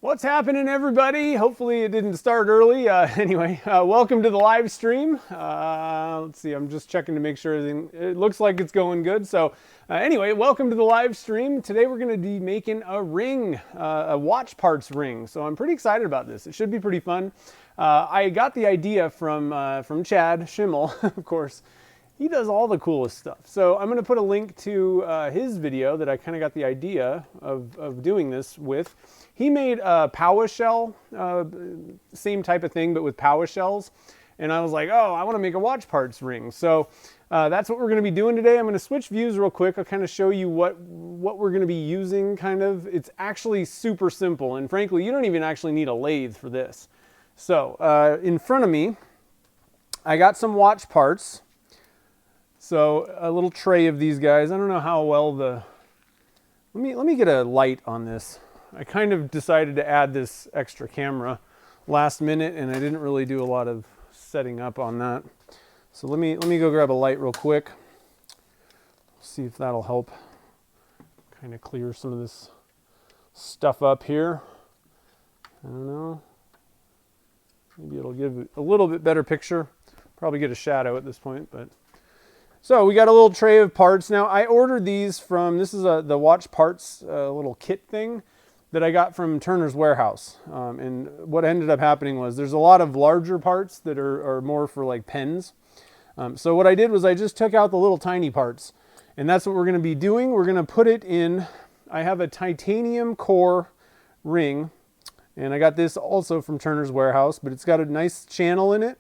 What's happening, everybody? Hopefully it didn't start early. Anyway, welcome to the live stream. Let's see, I'm just checking to make sure everything, it looks like it's going good. So anyway, welcome to the live stream. Today we're going to be making a ring, a watch parts ring. So I'm pretty excited about this. It should be pretty fun. I got the idea from Chad Schimmel, of course. He does all the coolest stuff. So I'm going to put a link to his video that I kind of got the idea of doing this with. He made a power shell, same type of thing, but with power shells. And I was like, oh, I want to make a watch parts ring. So that's what we're going to be doing today. I'm going to switch views real quick. I'll kind of show you what we're going to be using, kind of. It's actually super simple. And frankly, you don't even actually need a lathe for this. So in front of me, I got some watch parts. So a little tray of these guys. I don't know how well let me get a light on this. I kind of decided to add this extra camera last minute, and I didn't really do a lot of setting up on that. So let me go grab a light real quick. See if that'll help kind of clear some of this stuff up here. I don't know. Maybe it'll give a little bit better picture. Probably get a shadow at this point, but. So we got a little tray of parts. Now I ordered these from, this is the watch parts little kit thing that I got from Turner's Warehouse. And what ended up happening was there's a lot of larger parts that are more for like pens. So what I did was I just took out the little tiny parts, and that's what we're going to be doing. We're going to put it in, I have a titanium core ring, and I got this also from Turner's Warehouse, but it's got a nice channel in it.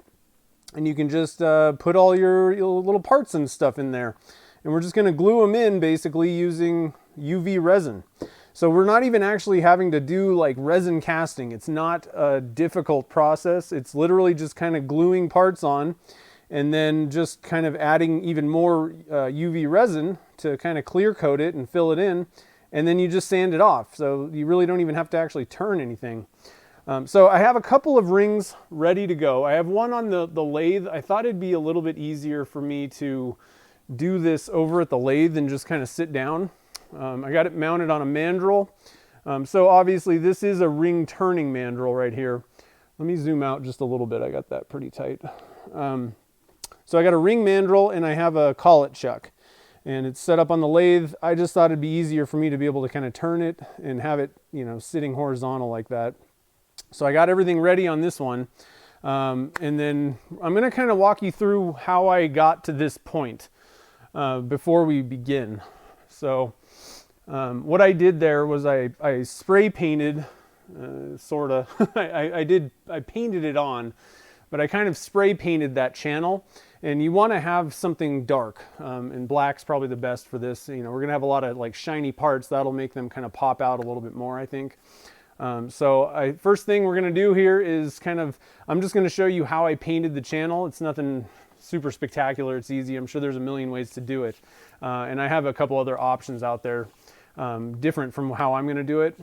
And you can just put all your little parts and stuff in there. And we're just going to glue them in basically using UV resin. So we're not even actually having to do like resin casting. It's not a difficult process. It's literally just kind of gluing parts on and then just kind of adding even more UV resin to kind of clear coat it and fill it in. And then you just sand it off. So you really don't even have to actually turn anything. So I have a couple of rings ready to go. I have one on the lathe. I thought it'd be a little bit easier for me to do this over at the lathe and just kind of sit down. I got it mounted on a mandrel. So obviously this is a ring turning mandrel right here. Let me zoom out just a little bit. I got that pretty tight. So I got a ring mandrel and I have a collet chuck. And it's set up on the lathe. I just thought it'd be easier for me to be able to kind of turn it and have it, sitting horizontal like that. So I got everything ready on this one, and then I'm going to kind of walk you through how I got to this point before we begin. So what I did there was I spray painted, sort of, I painted it on, but I kind of spray painted that channel. And you want to have something dark, and black's probably the best for this. We're going to have a lot of like shiny parts. That'll make them kind of pop out a little bit more, I think. So first thing we're going to do here is I'm just going to show you how I painted the channel. It's nothing super spectacular. It's easy. I'm sure there's a million ways to do it. And I have a couple other options out there, different from how I'm going to do it.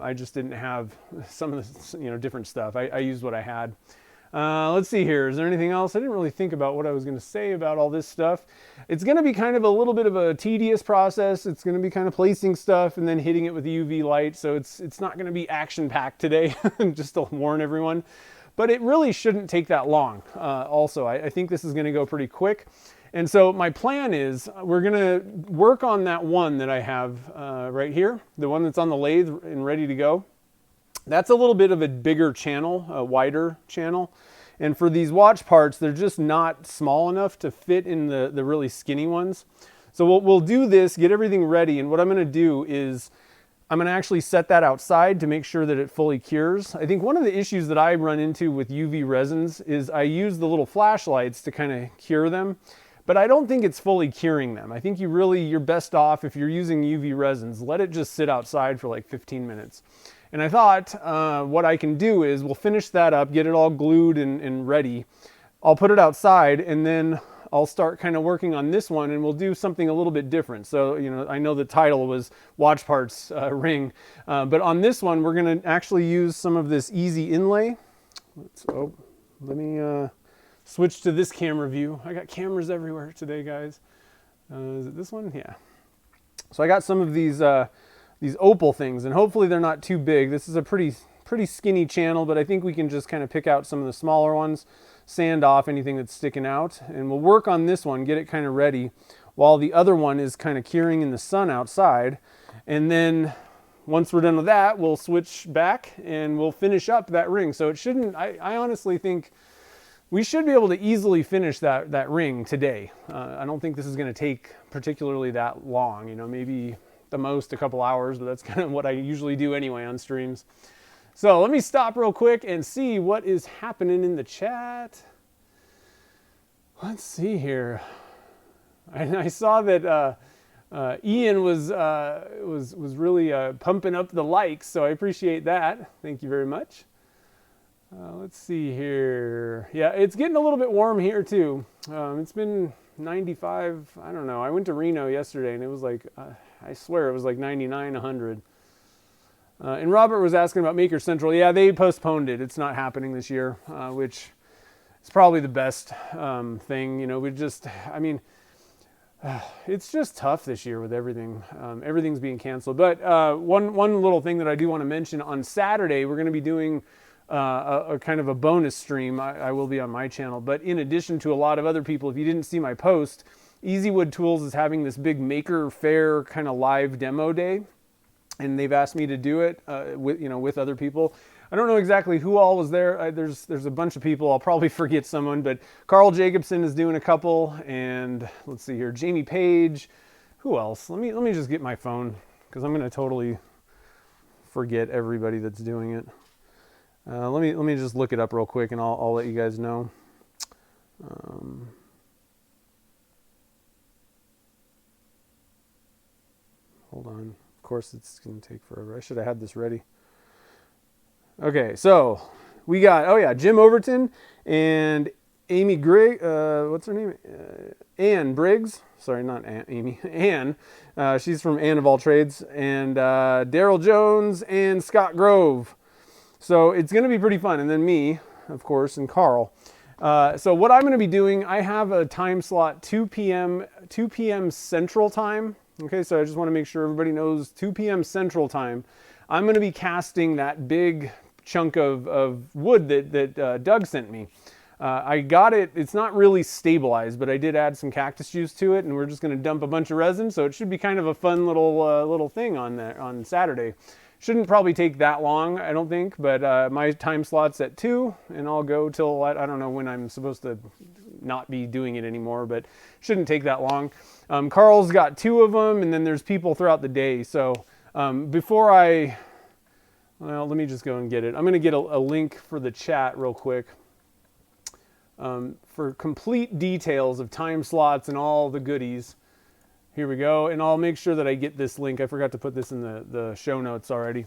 I just didn't have some of the, different stuff. I used what I had. Let's see here. Is there anything else? I didn't really think about what I was going to say about all this stuff. It's going to be kind of a little bit of a tedious process. It's going to be kind of placing stuff and then hitting it with UV light. So it's not going to be action-packed today, just to warn everyone. But it really shouldn't take that long. Also, I think this is going to go pretty quick. And so my plan is we're going to work on that one that I have right here, the one that's on the lathe and ready to go. That's a little bit of a bigger channel, a wider channel. And for these watch parts, they're just not small enough to fit in the really skinny ones. So we'll do this, get everything ready. And what I'm going to do is I'm going to actually set that outside to make sure that it fully cures. I think one of the issues that I run into with UV resins is I use the little flashlights to kind of cure them. But I don't think it's fully curing them. I think you're best off if you're using UV resins, let it just sit outside for like 15 minutes. And I thought what I can do is we'll finish that up, get it all glued and ready. I'll put it outside and then I'll start kind of working on this one and we'll do something a little bit different. So, I know the title was Watch Parts Ring, but on this one, we're going to actually use some of this easy inlay. Let me switch to this camera view. I got cameras everywhere today, guys. Is it this one? Yeah. So I got some of these opal things, and hopefully they're not too big. This is a pretty pretty skinny channel, but I think we can just kind of pick out some of the smaller ones, sand off anything that's sticking out, and we'll work on this one, get it kind of ready, while the other one is kind of curing in the sun outside. And then once we're done with that, we'll switch back and we'll finish up that ring. So it shouldn't, I honestly think we should be able to easily finish that ring today. I don't think this is going to take particularly that long, you know, maybe the most a couple hours, but that's kind of what I usually do anyway on streams. So let me stop real quick and see what is happening in the chat. Let's see here. I saw that Ian was really pumping up the likes, so I appreciate that. Thank you very much. Let's see here. Yeah, it's getting a little bit warm here too. It's been 95. I don't know. I went to Reno yesterday, and it was like, I swear it was like 99, 100. And Robert was asking about Maker Central. Yeah, they postponed it. It's not happening this year, which is probably the best thing. You know, it's just tough this year with everything. Everything's being canceled. But one little thing that I do want to mention, on Saturday, we're going to be doing a kind of a bonus stream. I will be on my channel. But in addition to a lot of other people, if you didn't see my post, Easywood Tools is having this big Maker Fair kind of live demo day. And they've asked me to do it with other people. I don't know exactly who all was there. There's a bunch of people. I'll probably forget someone, but Carl Jacobson is doing a couple, and let's see here, Jamie Page. Who else? Let me just get my phone, because I'm going to totally forget everybody that's doing it. Let me just look it up real quick, and I'll let you guys know. Hold on. Of course, it's going to take forever. I should have had this ready. Okay, so we got, Jim Overton and Amy Grigg, what's her name? Ann Briggs. Sorry, not Amy. Ann. She's from Ann of All Trades. And Daryl Jones and Scott Grove. So it's going to be pretty fun. And then me, of course, and Carl. So what I'm going to be doing, I have a time slot 2 p.m. Central Time. Okay, so I just want to make sure everybody knows 2 p.m. Central Time. I'm going to be casting that big chunk of wood that Doug sent me. I got it. It's not really stabilized, but I did add some cactus juice to it, and we're just going to dump a bunch of resin. So it should be kind of a fun little thing on Saturday. Shouldn't probably take that long, I don't think, but my time slot's at 2, and I'll go till I don't know when I'm supposed to not be doing it anymore, but shouldn't take that long. Carl's got 2 of them, and then there's people throughout the day. So let me just go and get it. I'm going to get a link for the chat real quick for complete details of time slots and all the goodies. Here we go, and I'll make sure that I get this link. I forgot to put this in the show notes already.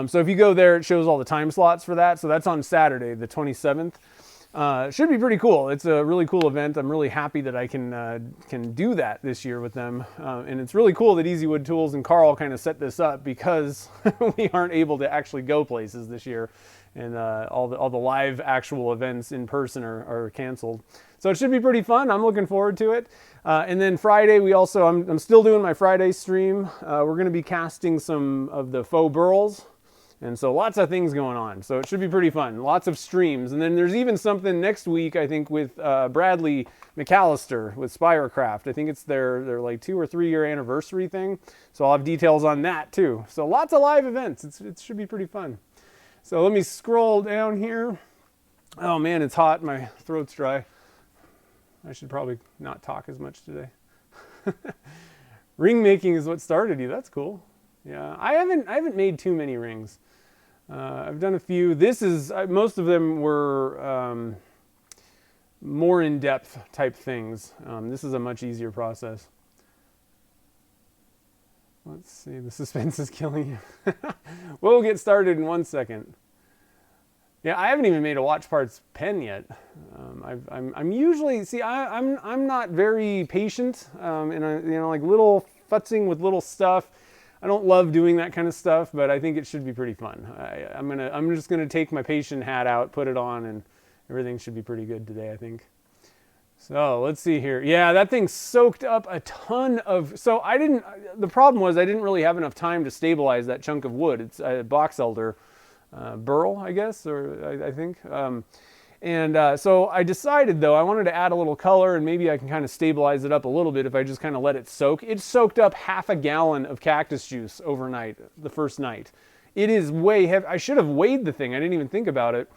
So if you go there, it shows all the time slots for that. So that's on Saturday, the 27th. Should be pretty cool. It's a really cool event. I'm really happy that I can do that this year with them. And it's really cool that Easywood Tools and Carl kind of set this up, because we aren't able to actually go places this year. And all the live actual events in person are canceled. So it should be pretty fun. I'm looking forward to it. And then Friday, I'm still doing my Friday stream. We're going to be casting some of the faux burls. And so lots of things going on. So it should be pretty fun. Lots of streams. And then there's even something next week, I think, with Bradley McAllister with Spirecraft. I think it's their like 2 or 3 year anniversary thing. So I'll have details on that too. So lots of live events. It should be pretty fun. So let me scroll down here. Oh man, it's hot. My throat's dry. I should probably not talk as much today. Ring making is what started you. That's cool. Yeah, I haven't made too many rings. I've done a few. Most of them were more in-depth type things. This is a much easier process. Let's see, the suspense is killing you. We'll get started in 1 second. Yeah, I haven't even made a watch parts pen yet. I'm usually, I'm not very patient, and like little futzing with little stuff. I don't love doing that kind of stuff, but I think it should be pretty fun. I'm just gonna take my patient hat out, put it on, and everything should be pretty good today, I think. So let's see here. Yeah, that thing soaked up a ton of, the problem was I didn't really have enough time to stabilize that chunk of wood. It's a box elder. burl, I guess, or I think. So I decided, though, I wanted to add a little color, and maybe I can kind of stabilize it up a little bit if I just kind of let it soak. It soaked up half a gallon of cactus juice overnight, the first night. It is way heavy. I should have weighed the thing. I didn't even think about it.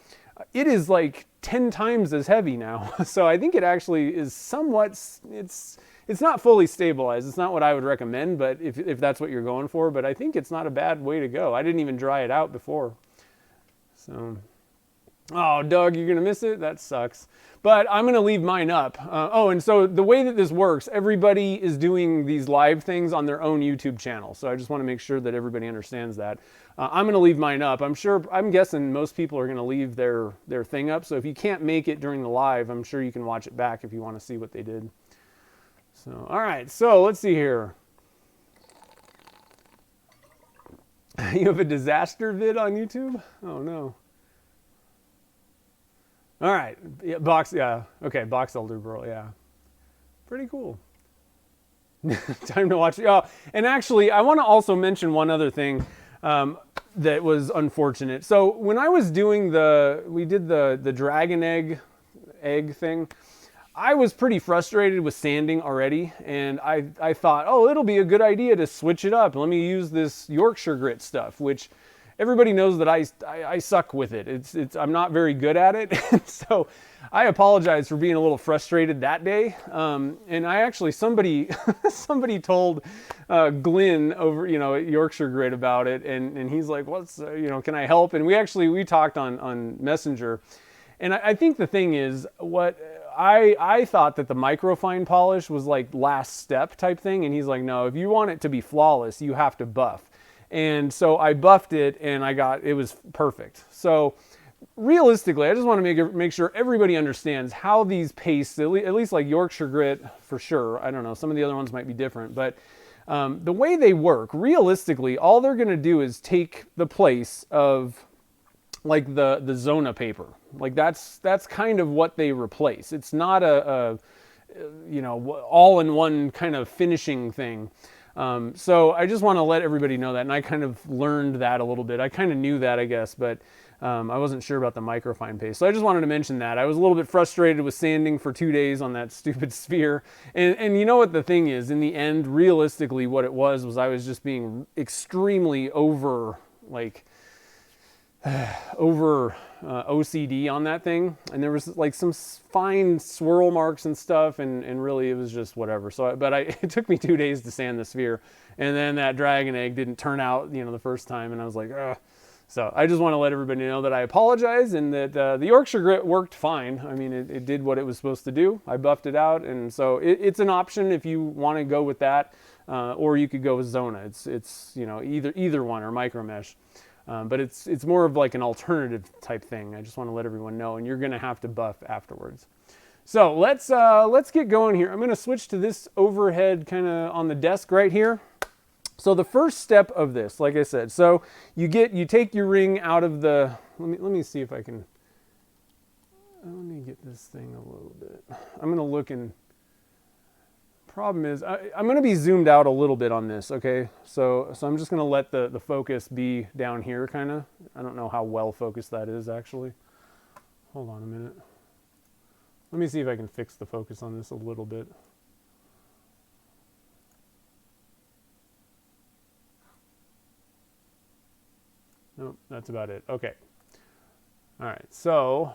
It is like 10 times as heavy now. So I think it actually is somewhat, it's not fully stabilized. It's not what I would recommend, but if that's what you're going for, but I think it's not a bad way to go. I didn't even dry it out before. So... oh, Doug, you're going to miss it? That sucks. But I'm going to leave mine up. And so the way that this works, everybody is doing these live things on their own YouTube channel. So I just want to make sure that everybody understands that. I'm going to leave mine up. I'm guessing most people are going to leave their thing up. So if you can't make it during the live, I'm sure you can watch it back if you want to see what they did. So, all right. So let's see here. You have a disaster vid on YouTube? Oh, no. All right, yeah, okay, box elder burl, yeah. Pretty cool. Time to watch it. Oh, and actually, I want to also mention one other thing that was unfortunate. So when I was doing we did the dragon egg thing, I was pretty frustrated with sanding already, and I thought, oh, it'll be a good idea to switch it up. Let me use this Yorkshire grit stuff, which... everybody knows that I suck with it. I'm not very good at it. So I apologize for being a little frustrated that day. And I actually, somebody told Glenn over, at Yorkshire Grit about it. And he's like, can I help? And we talked on Messenger. And I think the thing is, what I thought that the microfine polish was like last step type thing. And he's like, no, if you want it to be flawless, you have to buff. And so I buffed it, and it was perfect. So realistically, I just want to make sure everybody understands how these pastes, at least like Yorkshire Grit for sure. I don't know, some of the other ones might be different, but the way they work, realistically, all they're going to do is take the place of like the Zona paper. Like that's kind of what they replace. It's not a all-in-one kind of finishing thing. So I just want to let everybody know that, and I kind of learned that a little bit. I kind of knew that, I guess, but I wasn't sure about the microfine paste. So I just wanted to mention that. I was a little bit frustrated with sanding for 2 days on that stupid sphere. And you know what the thing is, in the end, realistically, what it was I was just being extremely over OCD on that thing, and there was like some fine swirl marks and stuff, and really it was just whatever. So it took me 2 days to sand the sphere, and then that dragon egg didn't turn out the first time, and I was like, ugh. So I just want to let everybody know that I apologize, and that the Yorkshire Grit worked fine. I mean, it did what it was supposed to do. I buffed it out, and so it's an option if you want to go with that, or you could go with Zona. It's either one, or micro mesh. But it's more of like an alternative type thing. I just want to let everyone know, and you're going to have to buff afterwards. So let's get going here. I'm going to switch to this overhead kind of on the desk right here. So the first step of this, like I said, so you take your ring out of the. Let me see if I can. Let me get this thing a little bit. I'm going to look and. Problem is, I'm going to be zoomed out a little bit on this, okay? So I'm just going to let the focus be down here, kind of. I don't know how well focused that is, actually. Hold on a minute. Let me see if I can fix the focus on this a little bit. Nope, that's about it. Okay. All right, so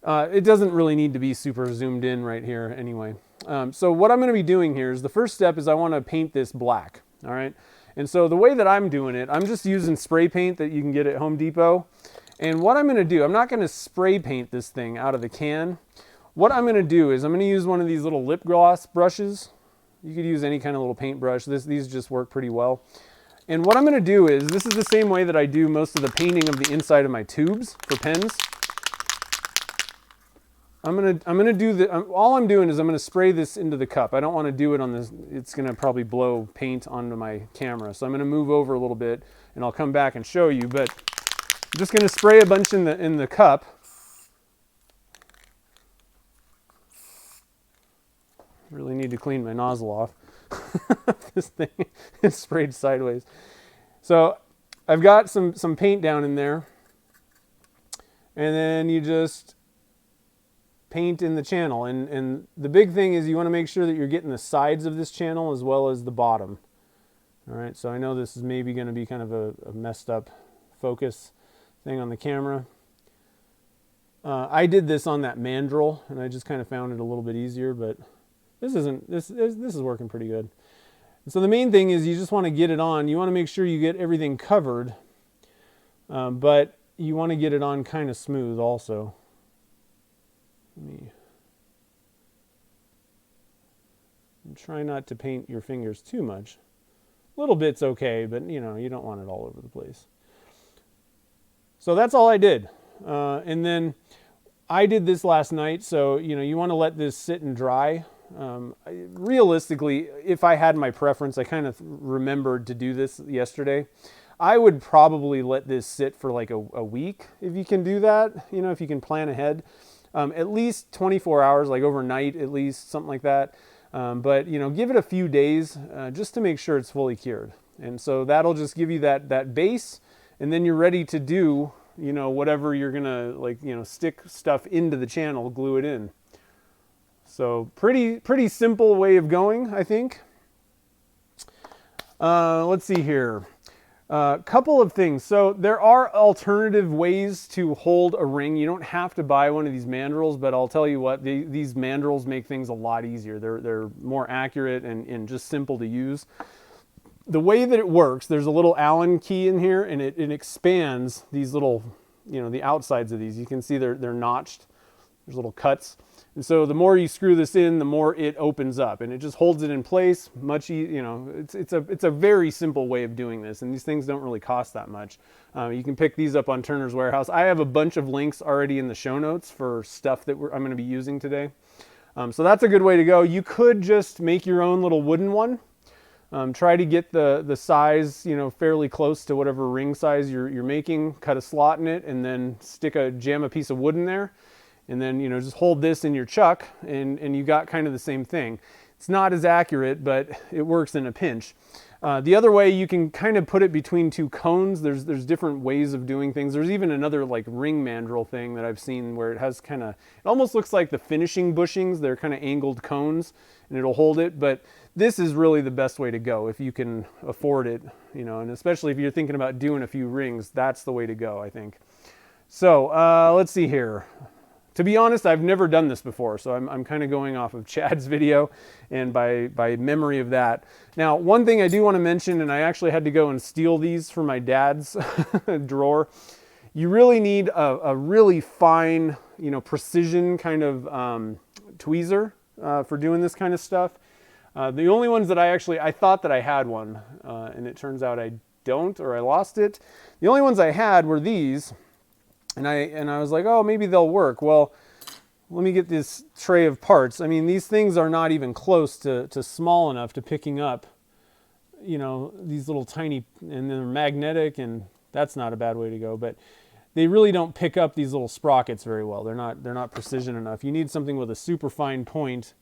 it doesn't really need to be super zoomed in right here anyway. So what I'm going to be doing here is the first step is I want to paint this black, all right? And so the way that I'm doing it, I'm just using spray paint that you can get at Home Depot. And what I'm going to do, I'm not going to spray paint this thing out of the can. What I'm going to do is I'm going to use one of these little lip gloss brushes. You could use any kind of little paint brush. These just work pretty well. And what I'm going to do is, this is the same way that I do most of the painting of the inside of my tubes for pens. I'm gonna do all I'm doing is I'm gonna spray this into the cup. I don't want to do it on this. It's gonna probably blow paint onto my camera. So I'm gonna move over a little bit, and I'll come back and show you. But I'm just gonna spray a bunch in the cup. Really need to clean my nozzle off. This thing is sprayed sideways. So I've got some paint down in there. And then you just paint in the channel. And the big thing is you want to make sure that you're getting the sides of this channel as well as the bottom. All right, so I know this is maybe going to be kind of a messed up focus thing on the camera. I did this on that mandrel, and I just kind of found it a little bit easier, but this is working pretty good. And so the main thing is you just want to get it on. You want to make sure you get everything covered, but you want to get it on kind of smooth also. Try not to paint your fingers too much. A little bit's okay, but you know, you don't want it all over the place. So that's all I did. And then I did this last night, so you know, you want to let this sit and dry. Realistically, if I had my preference, I kind of remembered to do this yesterday. I would probably let this sit for like a week if you can do that, you know, if you can plan ahead. At least 24 hours, like overnight at least, something like that. But you know, give it a few days just to make sure it's fully cured. And so that'll just give you that base, and then you're ready to do, you know, whatever you're gonna, like, you know, stick stuff into the channel, glue it in. So pretty simple way of going, I think. Let's see here. Couple of things. So there are alternative ways to hold a ring. You don't have to buy one of these mandrels, but I'll tell you what, these mandrels make things a lot easier. They're more accurate and just simple to use. The way that it works, there's a little Allen key in here, and it expands these little, you know, the outsides of these. You can see they're notched. There's little cuts. And so the more you screw this in, the more it opens up, and it just holds it in place. You know, it's a very simple way of doing this, and these things don't really cost that much. You can pick these up on Turner's Warehouse. I have a bunch of links already in the show notes for stuff that I'm going to be using today. So that's a good way to go. You could just make your own little wooden one. Try to get the size, you know, fairly close to whatever ring size you're making. Cut a slot in it, and then jam a piece of wood in there. And then, you know, just hold this in your chuck, and you got kind of the same thing. It's not as accurate, but it works in a pinch. The other way, you can kind of put it between two cones. There's different ways of doing things. There's even another like ring mandrel thing that I've seen where it has kind of, it almost looks like the finishing bushings. They're kind of angled cones, and it'll hold it. But this is really the best way to go if you can afford it, you know, and especially if you're thinking about doing a few rings, that's the way to go, I think. So let's see here. To be honest, I've never done this before, so I'm kind of going off of Chad's video and by memory of that. Now, one thing I do want to mention, and I actually had to go and steal these from my dad's drawer. You really need a really fine, you know, precision kind of tweezer for doing this kind of stuff. The only ones that I thought that I had one, and it turns out I don't, or I lost it. The only ones I had were these. And I was like, oh, maybe they'll work. Well, let me get this tray of parts. I mean, these things are not even close to small enough to picking up, you know, these little tiny, and they're magnetic, and that's not a bad way to go. But they really don't pick up these little sprockets very well. They're not precision enough. You need something with a super fine point,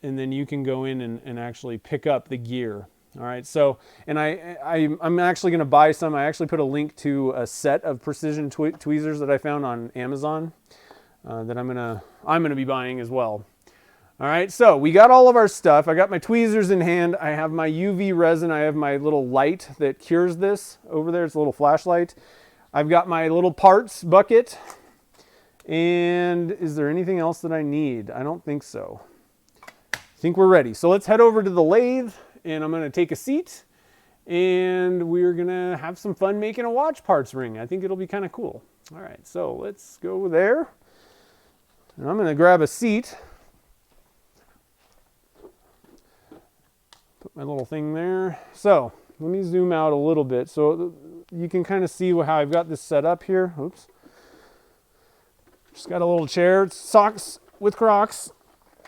and then you can go in and actually pick up the gear. All right, so, and I'm actually going to buy some. I actually put a link to a set of precision tweezers that I found on Amazon that I'm gonna be buying as well. All right, so we got all of our stuff. I got my tweezers in hand. I have my UV resin. I have my little light that cures this over there. It's a little flashlight. I've got my little parts bucket. And is there anything else that I need? I don't think so. I think we're ready. So let's head over to the lathe. And I'm going to take a seat, and we're going to have some fun making a watch parts ring. I think it'll be kind of cool. All right, so let's go there. And I'm going to grab a seat. Put my little thing there. So let me zoom out a little bit so you can kind of see how I've got this set up here. Oops. Just got a little chair, socks with Crocs.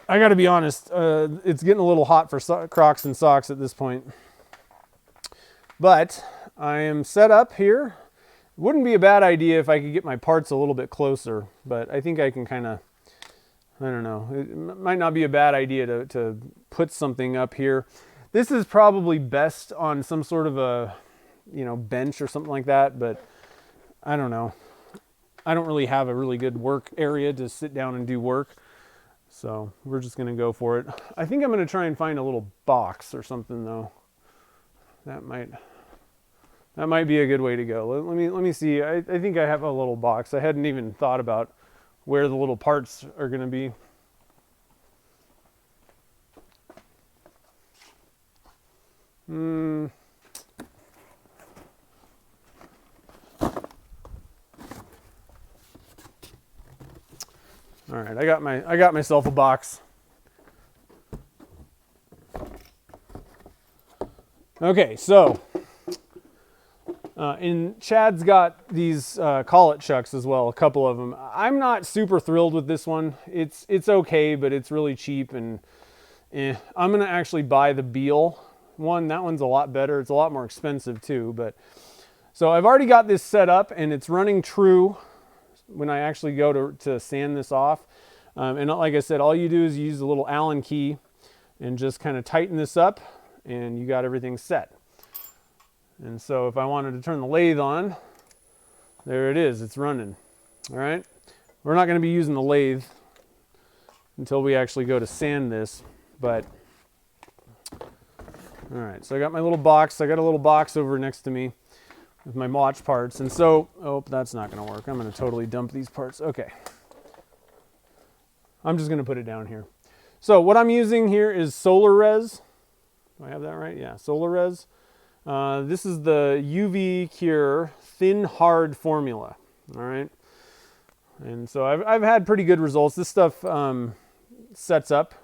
I got to be honest, it's getting a little hot for Crocs and socks at this point. But I am set up here. Wouldn't be a bad idea if I could get my parts a little bit closer, but I think I can kind of, I don't know. It might not be a bad idea to put something up here. This is probably best on some sort of a you know, bench or something like that, but I don't know. I don't really have a really good work area to sit down and do work. So we're just going to go for it. I think I'm going to try and find a little box or something though. That might be a good way to go. Let me see. I think I have a little box. I hadn't even thought about where the little parts are going to be. All right, I got myself a box. Okay, so and Chad's got these collet chucks as well, a couple of them. I'm not super thrilled with this one. It's okay, but it's really cheap, and I'm gonna actually buy the Beal one. That one's a lot better. It's a lot more expensive too, but so I've already got this set up and it's running true when I actually go to sand this off. And like I said, all you do is use a little Allen key and just kind of tighten this up and you got everything set. And so if I wanted to turn the lathe on, there it is, it's running. All right, we're not going to be using the lathe until we actually go to sand this, but all right, so I got my little box. I got a little box over next to me with my watch parts. And so, oh, that's not going to work. I'm going to totally dump these parts. Okay. I'm just going to put it down here. So what I'm using here is Solar Res. Do I have that right? Yeah, Solar Res. This is the UV Cure Thin Hard Formula. All right. And so I've had pretty good results. This stuff sets up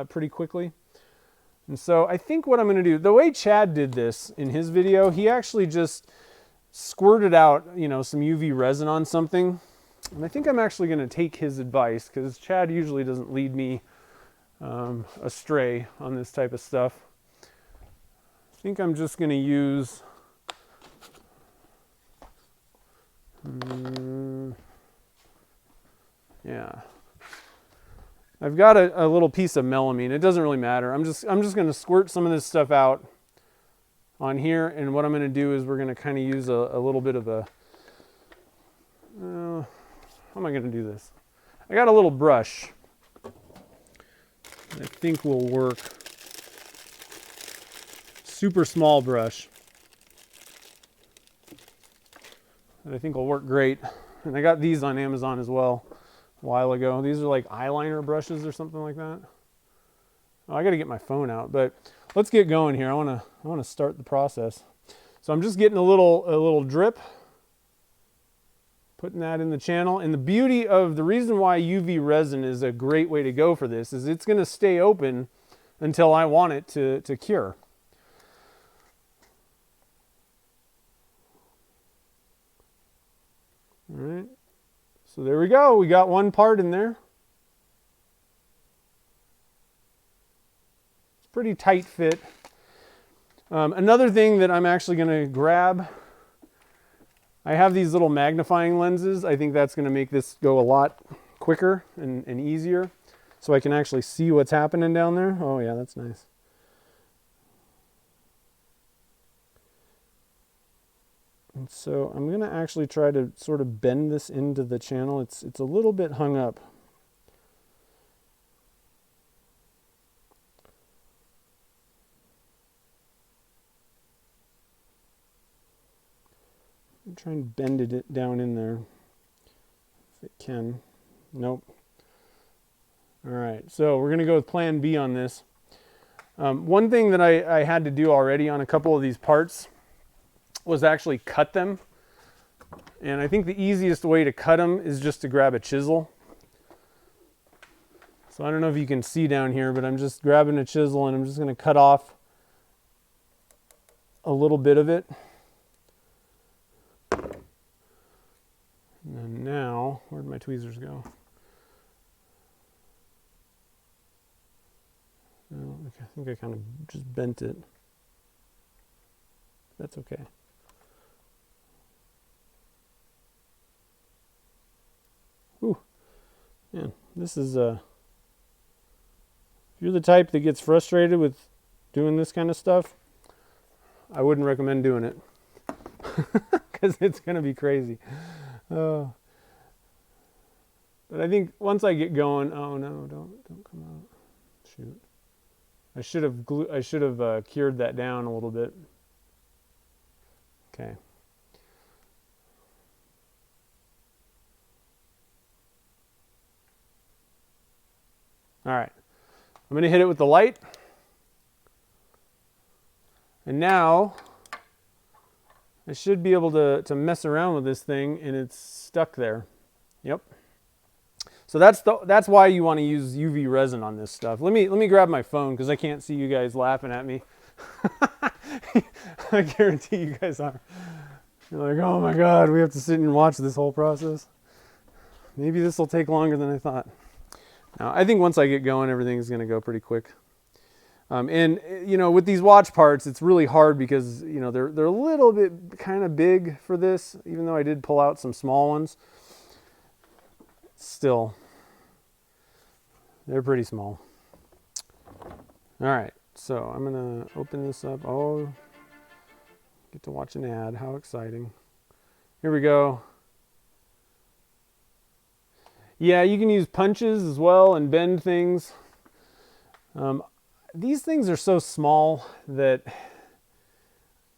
pretty quickly. And so I think what I'm going to do, the way Chad did this in his video, he actually just squirted out, you know, some UV resin on something. And I think I'm actually going to take his advice because Chad usually doesn't lead me astray on this type of stuff. I think I'm just going to use yeah. I've got a little piece of melamine. It doesn't really matter. I'm just going to squirt some of this stuff out on here, and what I'm going to do is we're going to kind of use a little bit of a how am I going to do this? I got a little brush that I think will work. Super small brush that I think will work great. And I got these on Amazon as well a while ago. These are like eyeliner brushes or something like that. Oh, I got to get my phone out, but let's get going here. I want to start the process. So I'm just getting a little drip, putting that in the channel. And the beauty of the reason why UV resin is a great way to go for this is it's going to stay open until I want it to cure. All right. So there we go. We got one part in there. It's pretty tight fit. Another thing that I'm actually going to grab, I have these little magnifying lenses. I think that's going to make this go a lot quicker and easier. So I can actually see what's happening down there. Oh yeah, that's nice. And so I'm going to actually try to sort of bend this into the channel. It's a little bit hung up. I'm trying to bend it down in there if it can. Nope. All right, so we're going to go with plan B on this. One thing that I had to do already on a couple of these parts was actually cut them. And I think the easiest way to cut them is just to grab a chisel. So I don't know if you can see down here, but I'm just grabbing a chisel and I'm just going to cut off a little bit of it. And then now, where'd my tweezers go? Oh, I think I kind of just bent it. That's okay. Ooh, man, this is if you're the type that gets frustrated with doing this kind of stuff, I wouldn't recommend doing it. because it's going to be crazy. But I think once I get going, oh no, don't come out. Shoot. I should have cured that down a little bit. Okay. All right. I'm going to hit it with the light. And now I should be able to mess around with this thing, and it's stuck there. Yep. So that's why you want to use UV resin on this stuff. Let me grab my phone because I can't see you guys laughing at me. I guarantee you guys are. You're like, oh my God, we have to sit and watch this whole process. Maybe this will take longer than I thought. Now, I think once I get going, everything's going to go pretty quick. And you know, with these watch parts, it's really hard because you know they're a little bit kind of big for this. Even though I did pull out some small ones, still they're pretty small. All right, so I'm gonna open this up. Oh, get to watch an ad. How exciting! Here we go. Yeah, you can use punches as well and bend things. These things are so small that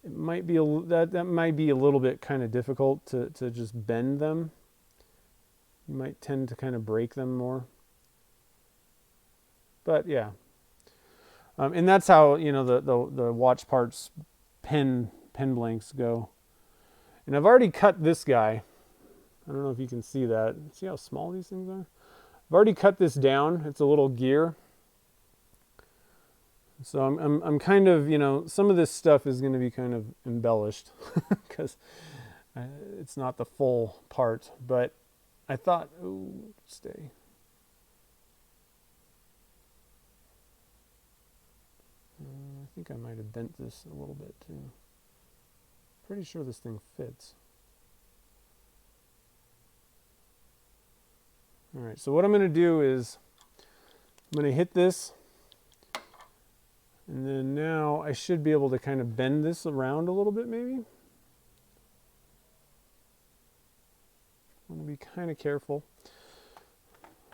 it might be that might be a little bit kind of difficult to just bend them. You might tend to kind of break them more. But yeah, and that's how you know the watch parts pen blanks go. And I've already cut this guy. I don't know if you can see that. See how small these things are? I've already cut this down. It's a little gear. So I'm kind of, you know, some of this stuff is going to be kind of embellished because it's not the full part, but I thought, oh, stay. I think I might have bent this a little bit too. Pretty sure this thing fits. All right, so what I'm going to do is I'm going to hit this. And then now I should be able to kind of bend this around a little bit maybe. I want to be kind of careful.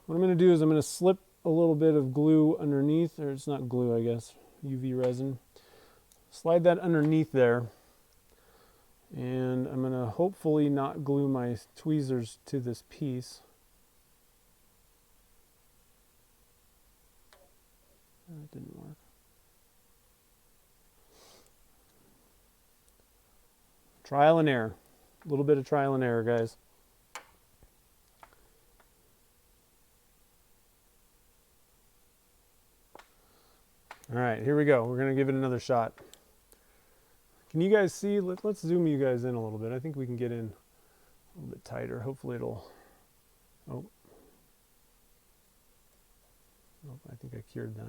What I'm going to do is I'm going to slip a little bit of glue underneath, or it's not glue I guess, UV resin. Slide that underneath there. And I'm going to hopefully not glue my tweezers to this piece. That didn't work. Trial and error. A little bit of trial and error, guys. All right, here we go. We're going to give it another shot. Can you guys see? Let's zoom you guys in a little bit. I think we can get in a little bit tighter. Hopefully it'll... Oh. Oh, I think I cured that.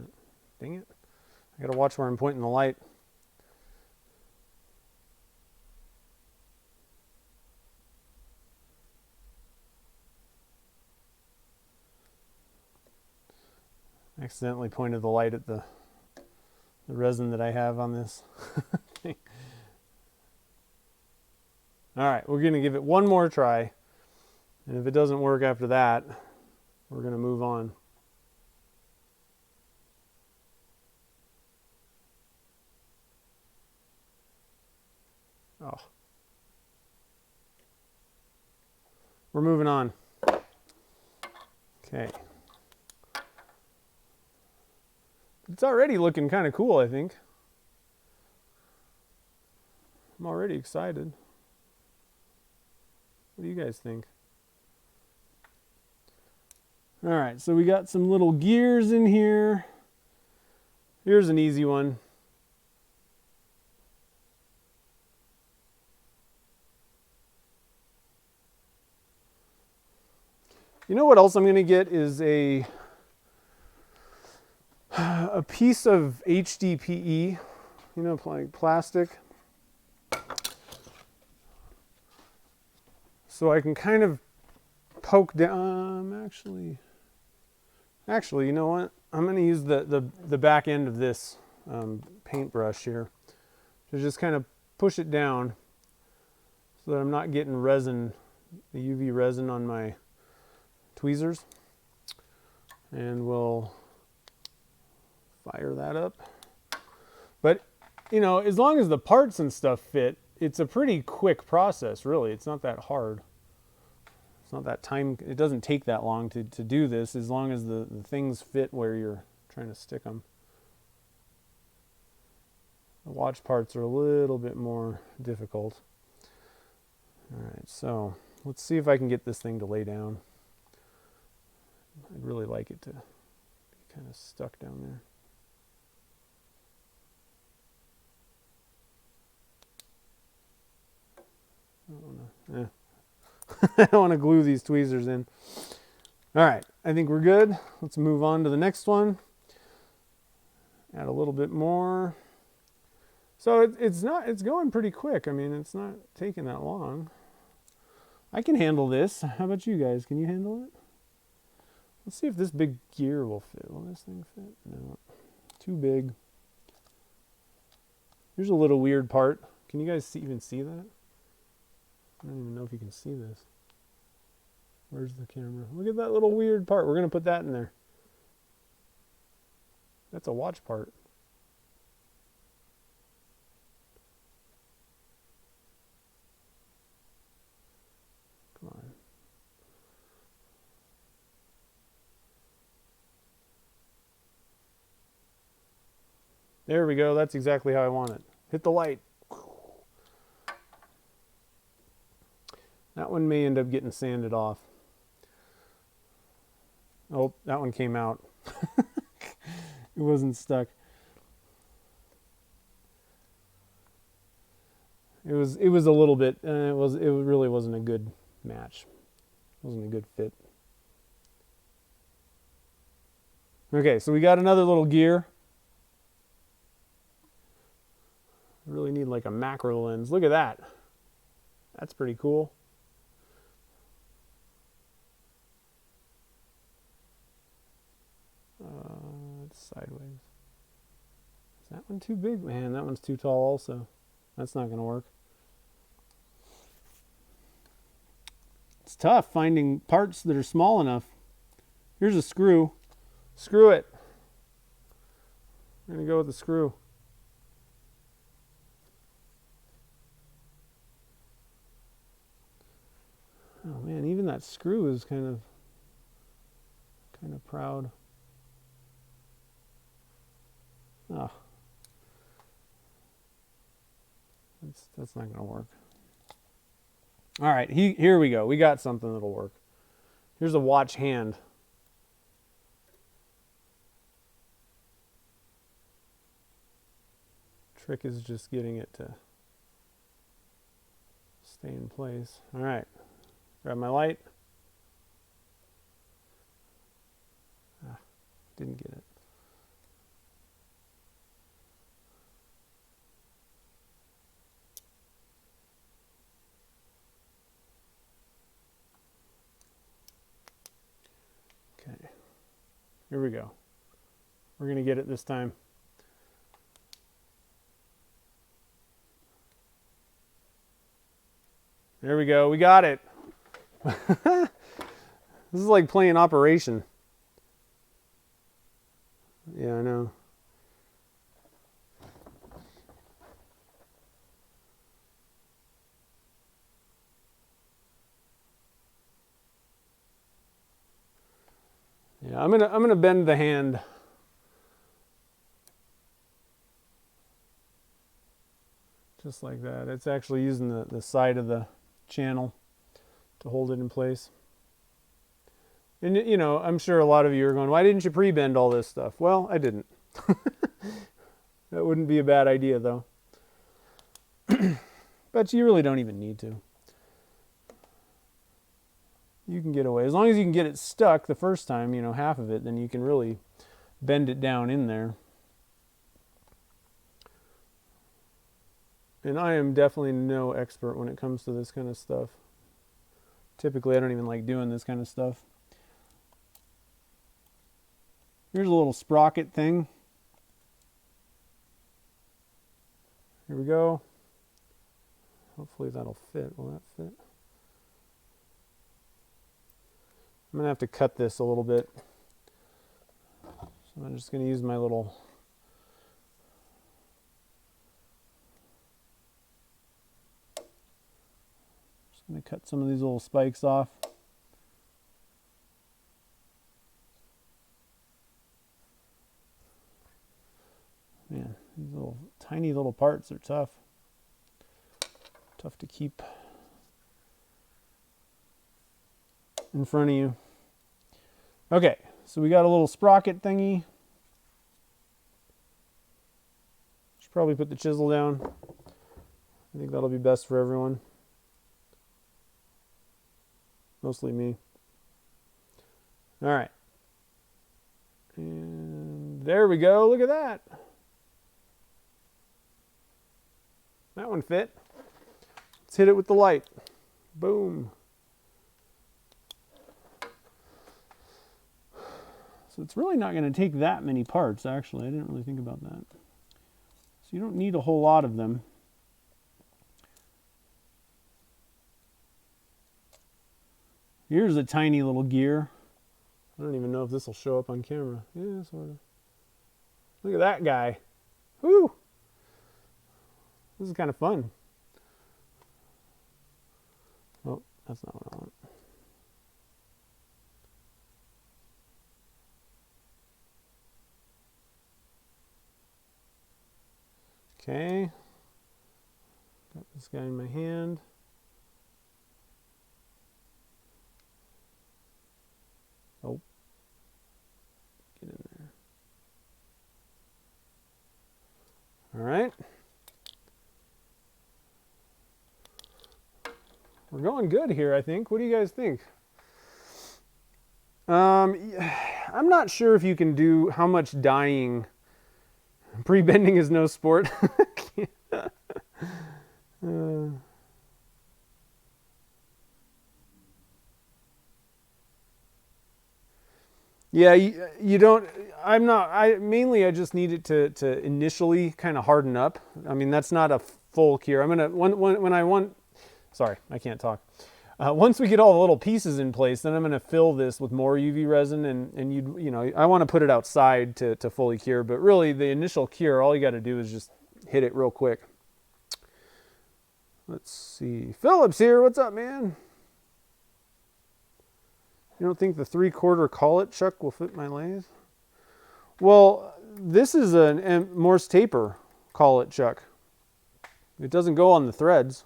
Dang it. I got to watch where I'm pointing the light. I accidentally pointed the light at the resin that I have on this thing. All right, we're going to give it one more try. And if it doesn't work after that, we're going to move on. Oh. We're moving on. Okay. It's already looking kind of cool, I think. I'm already excited. What do you guys think? All right, so we got some little gears in here. Here's an easy one. You know what else I'm going to get is a piece of HDPE, you know, like plastic. So I can kind of poke down, actually, you know what? I'm going to use the back end of this paintbrush here to just kind of push it down so that I'm not getting resin, the UV resin on my tweezers. And we'll fire that up. But, you know, as long as the parts and stuff fit, it's a pretty quick process, really. It's not that hard. It's not that time, it doesn't take that long to do this, as long as the things fit where you're trying to stick them. The watch parts are a little bit more difficult. All right, so let's see if I can get this thing to lay down. I'd really like it to be kind of stuck down there. I don't want to glue these tweezers in. All right, I think we're good. Let's move on to the next one. Add a little bit more. So it's going pretty quick. I mean, it's not taking that long. I can handle this. How about you guys? Can you handle it? Let's see if this big gear will fit. Will this thing fit? No, too big. Here's a little weird part. Can you guys even see that? I don't even know if you can see this. Where's the camera? Look at that little weird part. We're going to put that in there. That's a watch part. Come on. There we go. That's exactly how I want it. Hit the light. That one may end up getting sanded off. Oh, that one came out. It wasn't stuck. It was a little bit. It really wasn't a good match. It wasn't a good fit. Okay, so we got another little gear. I really need like a macro lens. Look at that. That's pretty cool. It's sideways. Is that one too big? Man, that one's too tall also. That's not going to work. It's tough finding parts that are small enough. Here's a screw. Screw it. I'm going to go with the screw. Oh man, even that screw is kind of proud. Oh. That's not going to work. All right, here we go. We got something that'll work. Here's a watch hand. Trick is just getting it to stay in place. All right, grab my light. Didn't get it. Okay, here we go. We're going to get it this time. There we go. We got it. This is like playing Operation. Yeah, I know. Yeah, I'm gonna bend the hand. Just like that. It's actually using the side of the channel to hold it in place. And you know, I'm sure a lot of you are going, why didn't you pre-bend all this stuff? Well, I didn't. That wouldn't be a bad idea though. But you really don't even need to. You can get away. As long as you can get it stuck the first time, you know, half of it, then you can really bend it down in there. And I am definitely no expert when it comes to this kind of stuff. Typically, I don't even like doing this kind of stuff. Here's a little sprocket thing. Here we go. Hopefully that'll fit. Will that fit? I'm going to have to cut this a little bit. So I'm just going to use my little... Just going to cut some of these little spikes off. Man, these little tiny little parts are tough. Tough to keep in front of you. Okay, so we got a little sprocket thingy. Should probably put the chisel down. I think that'll be best for everyone. Mostly me. All right. And there we go. Look at that. That one fit. Let's hit it with the light. Boom. So it's really not going to take that many parts, actually. I didn't really think about that. So you don't need a whole lot of them. Here's a tiny little gear. I don't even know if this will show up on camera. Yeah, sort of. Look at that guy. Whoo! This is kind of fun. Oh, that's not what I want. Okay. Got this guy in my hand. Oh. Get in there. All right. We're going good here, I think. What do you guys think? I'm not sure if you can do how much dyeing. Pre-bending is no sport. Yeah, you don't. I'm not. I just need it to initially kind of harden up. I mean, that's not a full cure. I'm gonna when I want. Sorry, I can't talk. Once we get all the little pieces in place, then I'm going to fill this with more UV resin, and you know, I want to put it outside to fully cure. But really, the initial cure, all you got to do is just hit it real quick. Let's see. Philip's here. What's up, man? You don't think the 3/4 collet chuck will fit my lathe? Well, this is a Morse taper collet chuck. It doesn't go on the threads.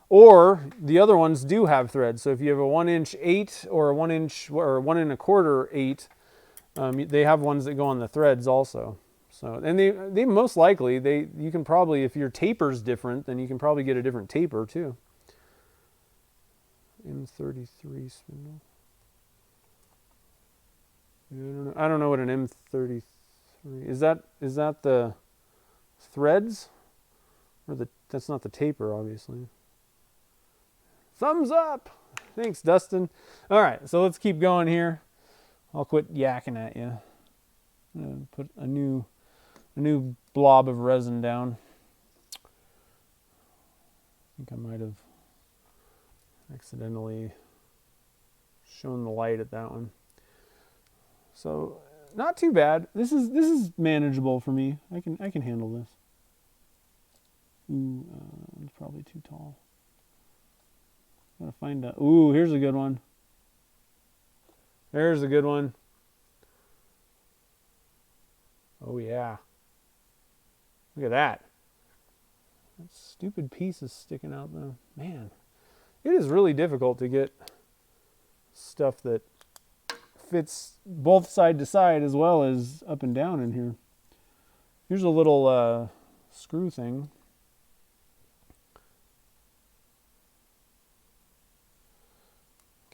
Or the other ones do have threads. So if you have a 1" 8 or a 1" or 1 1/4 8, they have ones that go on the threads also. So, and they most likely you can probably, if your taper's different, then you can probably get a different taper too. M33 spindle. I don't know what an M33 is. That the threads, or that's not the taper, obviously. Thumbs up. Thanks, Dustin. All right, so let's keep going here. I'll quit yakking at you. I'm gonna put a new blob of resin down. I think I might have accidentally shown the light at that one. So not too bad. This is manageable for me. I can handle this. Ooh, it's probably too tall. Gotta find a. Ooh, here's a good one. There's a good one. Oh yeah. Look at that. That stupid piece is sticking out though. Man, it is really difficult to get stuff that fits both side to side as well as up and down in here. Here's a little screw thing.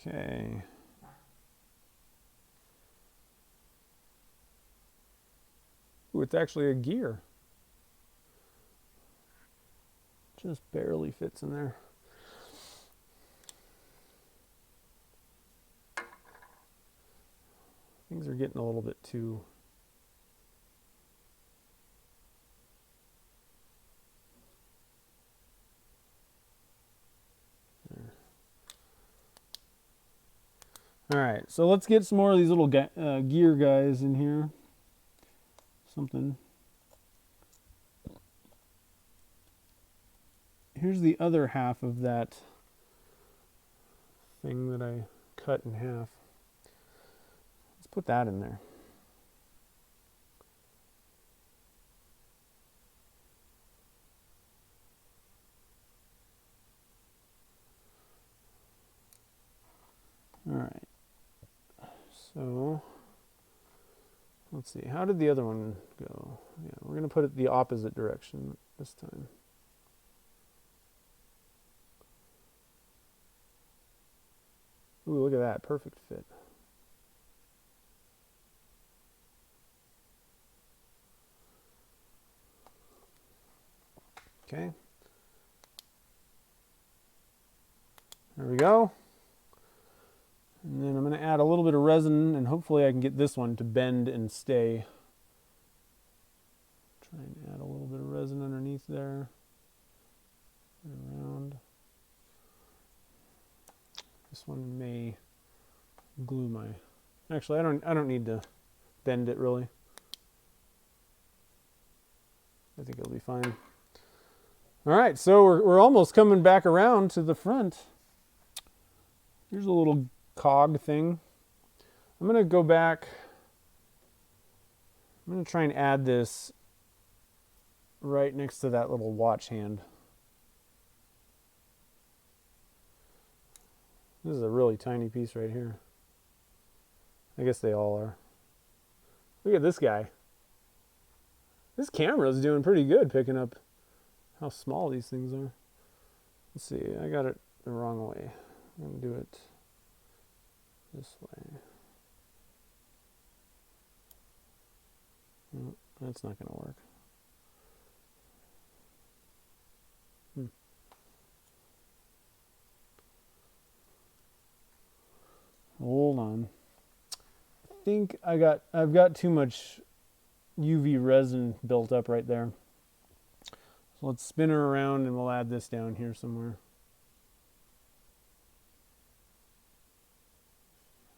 Okay. Ooh, it's actually a gear. Just barely fits in there. Things are getting a little bit too... All right, so let's get some more of these little gear guys in here. Something. Here's the other half of that thing that I cut in half. Let's put that in there. All right. So let's see. How did the other one go? Yeah, we're going to put it the opposite direction this time. Ooh, look at that. Perfect fit. Okay. There we go. And then I'm going to add a little bit of resin, and hopefully I can get this one to bend and stay. Try and add a little bit of resin underneath there. Around. This one may glue my. Actually, I don't need to bend it really. I think it'll be fine. All right, so we're almost coming back around to the front. Here's a little cog thing. I'm going to go back. I'm going to try and add this right next to that little watch hand. This is a really tiny piece right here. I guess they all are. Look at this guy. This camera's doing pretty good picking up how small these things are. Let's see, I got it the wrong way. I'm going to do it this way. No, that's not going to work. Hold on. I think I've got too much UV resin built up right there. So let's spin her around and we'll add this down here somewhere.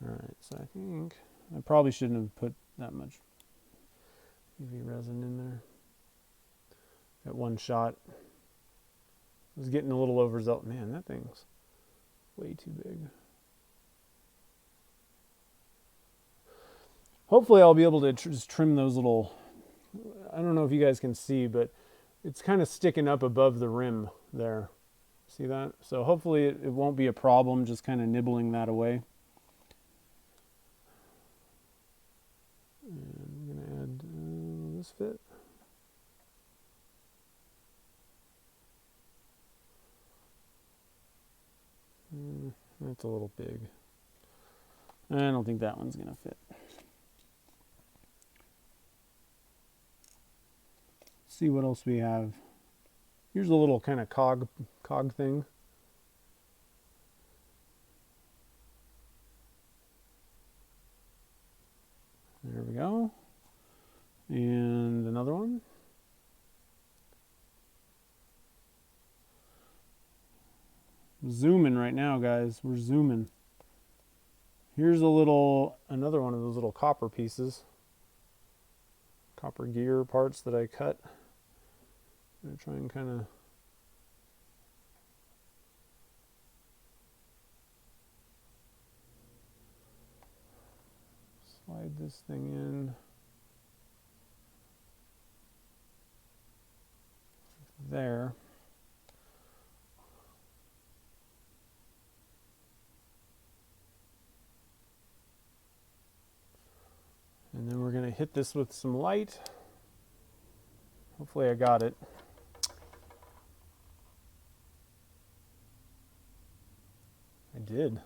All right, so I think I probably shouldn't have put that much UV resin in there at one shot. I was getting a little overzealous. Man, that thing's way too big. Hopefully I'll be able to just trim those little, I don't know if you guys can see, but it's kind of sticking up above the rim there. See that? So hopefully it won't be a problem just kind of nibbling that away. And I'm going to add, will this fit? That's a little big. I don't think that one's going to fit. See what else we have. Here's a little kind of cog thing. There we go. And another one. Zooming right now, guys. We're zooming. Here's another one of those little copper pieces. Copper gear parts that I cut. I'm going to try and kind of slide this thing in there. And then we're going to hit this with some light. Hopefully I got it. I did.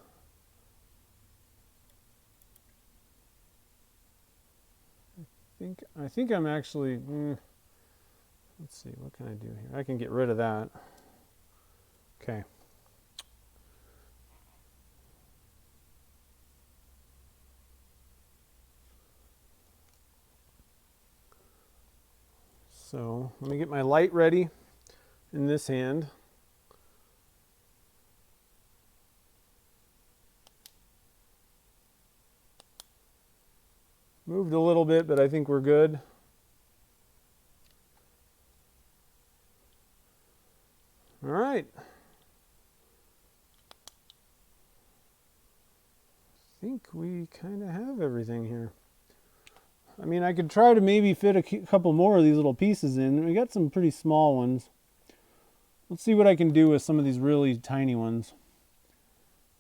I think I'm actually, let's see, what can I do here? I can get rid of that. Okay. So let me get my light ready in this hand. Moved a little bit, but I think we're good. All right. I think we kind of have everything here. I mean, I could try to maybe fit a couple more of these little pieces in. We got some pretty small ones. Let's see what I can do with some of these really tiny ones.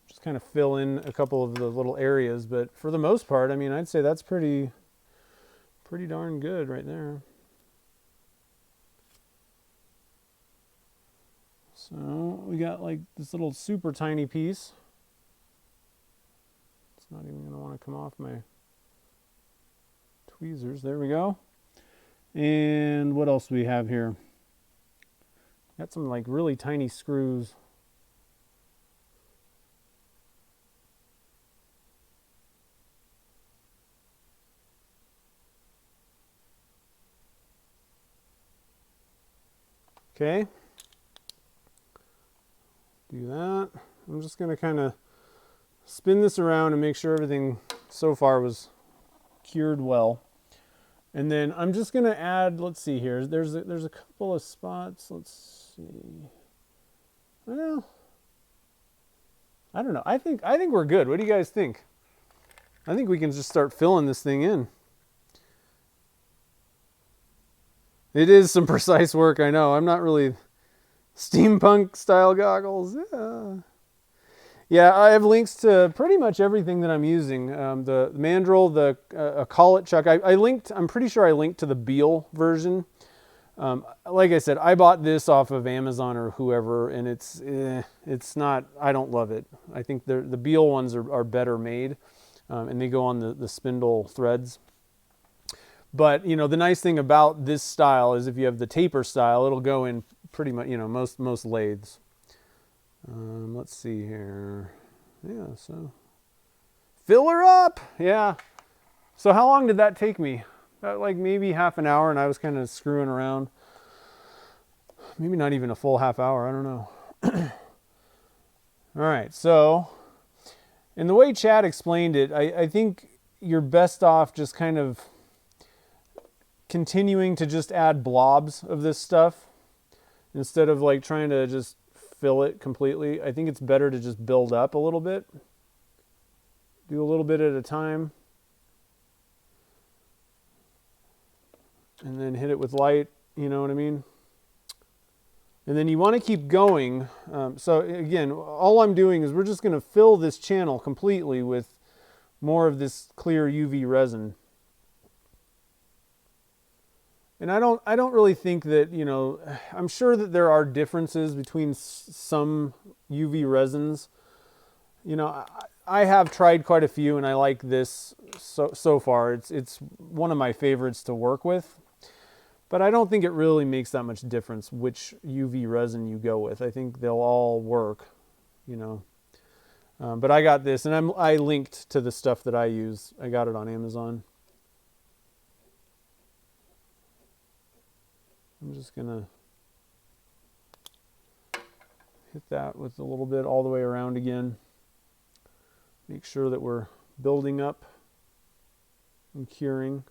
Just kind of fill in a couple of the little areas, but for the most part, I mean, I'd say that's pretty darn good right there. So we got like this little super tiny piece. It's not even going to want to come off my tweezers. There we go. And what else do we have here? Got some like really tiny screws. Okay. Do that. I'm just going to kind of spin this around and make sure everything so far was cured well. And then I'm just going to add, let's see here, there's a couple of spots. Let's see. Well, I don't know. I think we're good. What do you guys think? I think we can just start filling this thing in. It is some precise work, I know. I'm not really steampunk style goggles. Yeah, I have links to pretty much everything that I'm using. The mandrel, a collet chuck. I'm pretty sure I linked to the Beal version. Like I said, I bought this off of Amazon or whoever, and it's not, I don't love it. I think the Beal ones are better made, and they go on the spindle threads. But, you know, the nice thing about this style is if you have the taper style, it'll go in pretty much, you know, most lathes. Let's see here. Yeah, so fill her up. Yeah. So how long did that take me? Like maybe half an hour, and I was kind of screwing around. Maybe not even a full half hour. I don't know. All right. So, in the way Chad explained it, I think you're best off just kind of continuing to just add blobs of this stuff instead of like trying to just fill it completely. I think it's better to just build up a little bit. Do a little bit at a time. And then hit it with light, you know what I mean? And then you want to keep going. So again, all I'm doing is we're just going to fill this channel completely with more of this clear UV resin. And I don't really think that, you know, I'm sure that there are differences between some UV resins. You know, I have tried quite a few, and I like this so far. It's one of my favorites to work with. But I don't think it really makes that much difference which UV resin you go with. I think they'll all work, you know. But I got this, and I linked to the stuff that I use. I got it on Amazon. I'm just going to hit that with a little bit all the way around again. Make sure that we're building up and curing.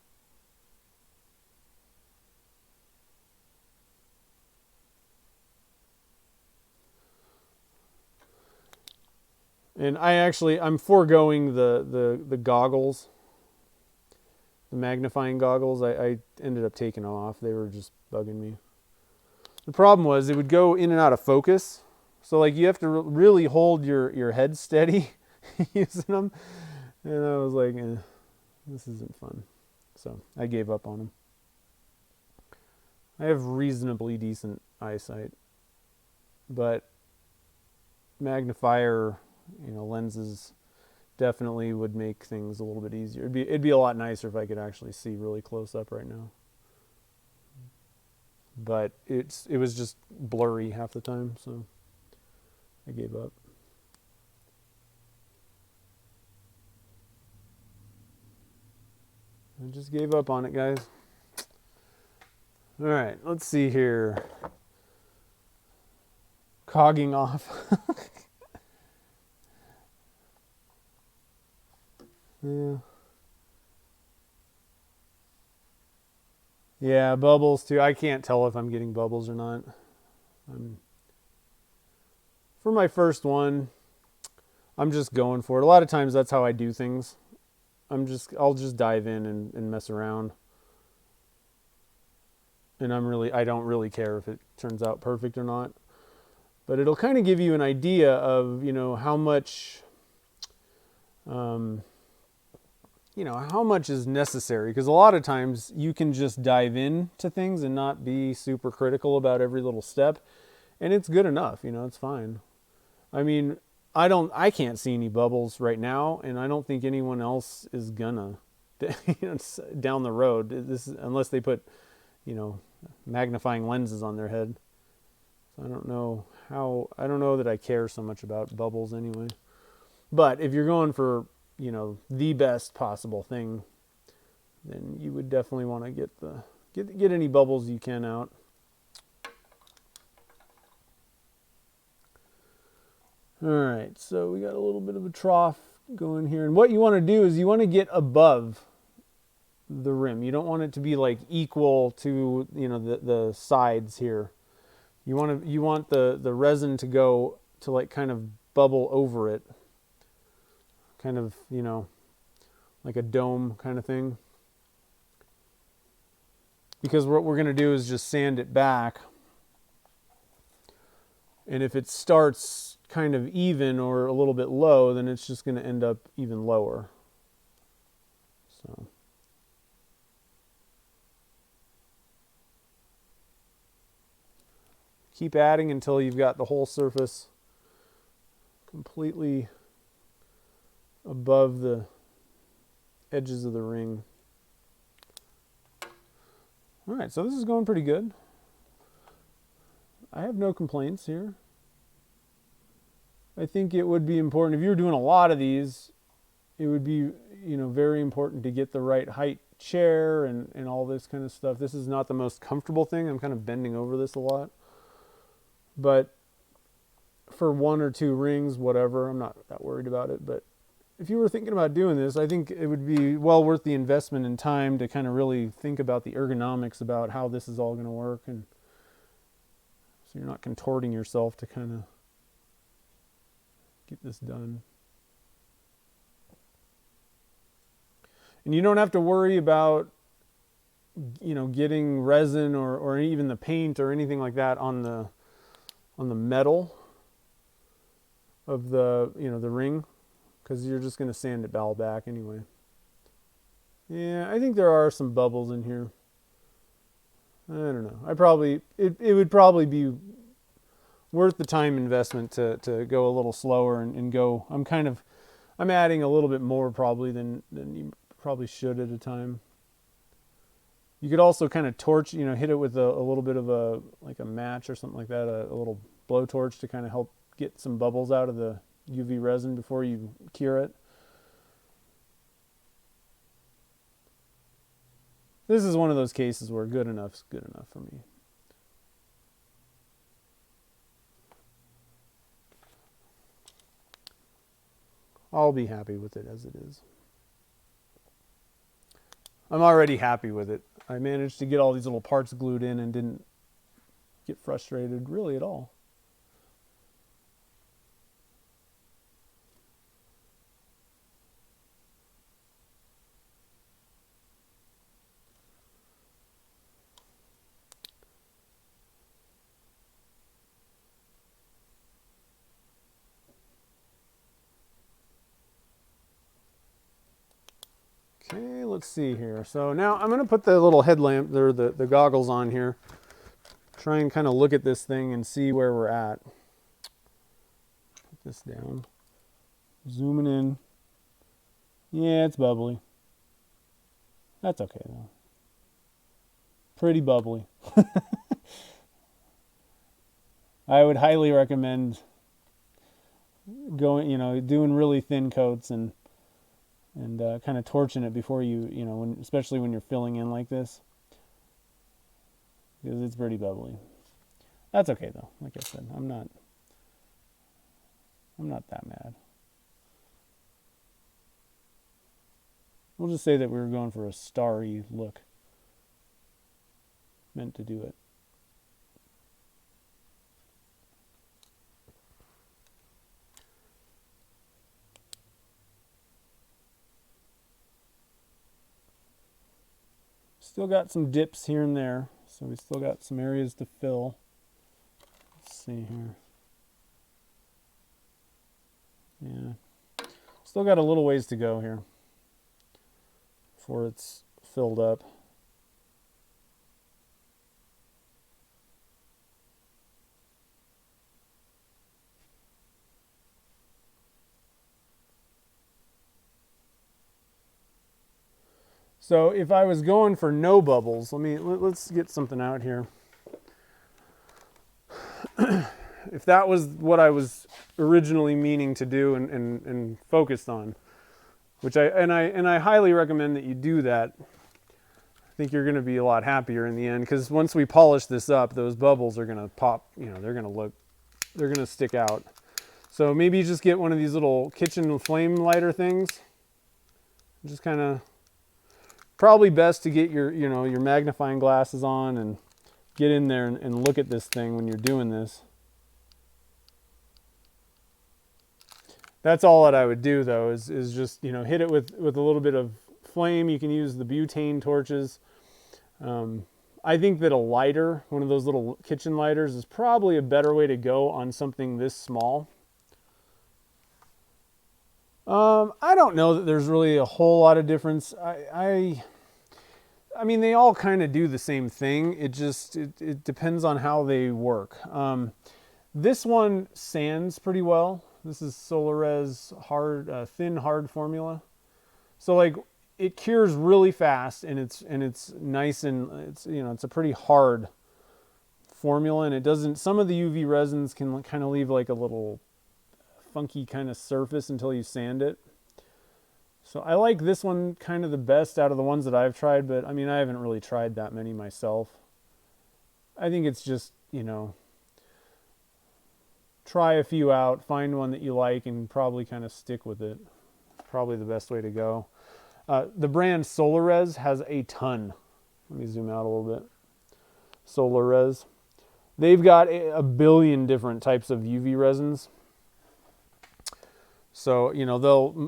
And I'm foregoing the goggles, the magnifying goggles. I ended up taking them off. They were just bugging me. The problem was it would go in and out of focus. So like you have to really hold your head steady using them. And I was like, this isn't fun. So I gave up on them. I have reasonably decent eyesight, but magnifier, you know, lenses definitely would make things a little bit easier. It'd be a lot nicer if I could actually see really close up right now. But it was just blurry half the time, so I gave up. I just gave up on it, guys. All right, let's see here. Cogging off. Yeah. Yeah, bubbles too. I can't tell if I'm getting bubbles or not. For my first one, I'm just going for it. A lot of times that's how I do things. I'll just dive in and mess around. And I don't really care if it turns out perfect or not. But it'll kind of give you an idea of, how much, how much is necessary. Because a lot of times you can just dive into things and not be super critical about every little step. And it's good enough, it's fine. I mean, I can't see any bubbles right now, and I don't think anyone else is gonna, down the road. Unless they put, magnifying lenses on their head. So I don't know that I care so much about bubbles anyway. But if you're going for, the best possible thing, then you would definitely want to get any bubbles you can out. All right, so we got a little bit of a trough going here. And what you want to do is you want to get above the rim. You don't want it to be like equal to, the sides here. You want the resin to go to like kind of bubble over it. Kind of, like a dome kind of thing. Because what we're going to do is just sand it back. And if it starts kind of even or a little bit low, then it's just going to end up even lower. So keep adding until you've got the whole surface completely above the edges of the ring. All right, so this is going pretty good. I have no complaints here. I think it would be important, if you were doing a lot of these, it would be, very important to get the right height chair and all this kind of stuff. This is not the most comfortable thing. I'm kind of bending over this a lot. But for 1 or 2 rings, whatever, I'm not that worried about it. But if you were thinking about doing this, I think it would be well worth the investment in time to kind of really think about the ergonomics about how this is all going to work. And so you're not contorting yourself to kind of get this done. And you don't have to worry about, getting resin or even the paint or anything like that on the metal of the ring, because you're just going to sand it all back anyway. Yeah, I think there are some bubbles in here. I don't know. It would probably be worth the time investment to go a little slower and go. I'm adding a little bit more probably than you probably should at a time. You could also kind of torch, hit it with a little bit of a match or something like that, a little blowtorch to kind of help get some bubbles out of the UV resin before you cure it. This is one of those cases where good enough is good enough for me. I'll be happy with it as it is. I'm already happy with it. I managed to get all these little parts glued in and didn't get frustrated really at all. Okay, let's see here. So now I'm going to put the little headlamp, or the goggles on here. Try and kind of look at this thing and see where we're at. Put this down. Zooming in. Yeah, it's bubbly. That's okay though. Pretty bubbly. I would highly recommend going, doing really thin coats and kind of torching it before you, especially when you're filling in like this, because it's pretty bubbly. That's okay though. Like I said, I'm not that mad. We'll just say that we were going for a starry look. meant to do it. Still got some dips here and there, so we still got some areas to fill. Let's see here. Yeah, still got a little ways to go here before it's filled up. So if I was going for no bubbles, let's get something out here. If that was what I was originally meaning to do and focused on, which I highly recommend that you do that. I think you're going to be a lot happier in the end, because once we polish this up, those bubbles are going to pop. They're going to stick out. So maybe you just get one of these little kitchen flame lighter things. Just kind of. Probably best to get your magnifying glasses on and get in there and look at this thing when you're doing this. That's all that I would do, though, is just hit it with a little bit of flame. You can use the butane torches. I think that a lighter, one of those little kitchen lighters, is probably a better way to go on something this small. I don't know that there's really a whole lot of difference. I mean, they all kind of do the same thing. It depends on how they work. This one sands pretty well. This is Solarez hard, thin hard formula. So like it cures really fast, and it's nice, and it's a pretty hard formula, and it doesn't. Some of the UV resins can kind of leave like a little funky kind of surface until you sand it. So I like this one kind of the best out of the ones that I've tried, but I mean, I haven't really tried that many myself. I think it's just, try a few out, find one that you like, and probably kind of stick with it. Probably the best way to go. The brand Solarez has a ton. Let me zoom out a little bit. Solarez. They've got a billion different types of UV resins. So,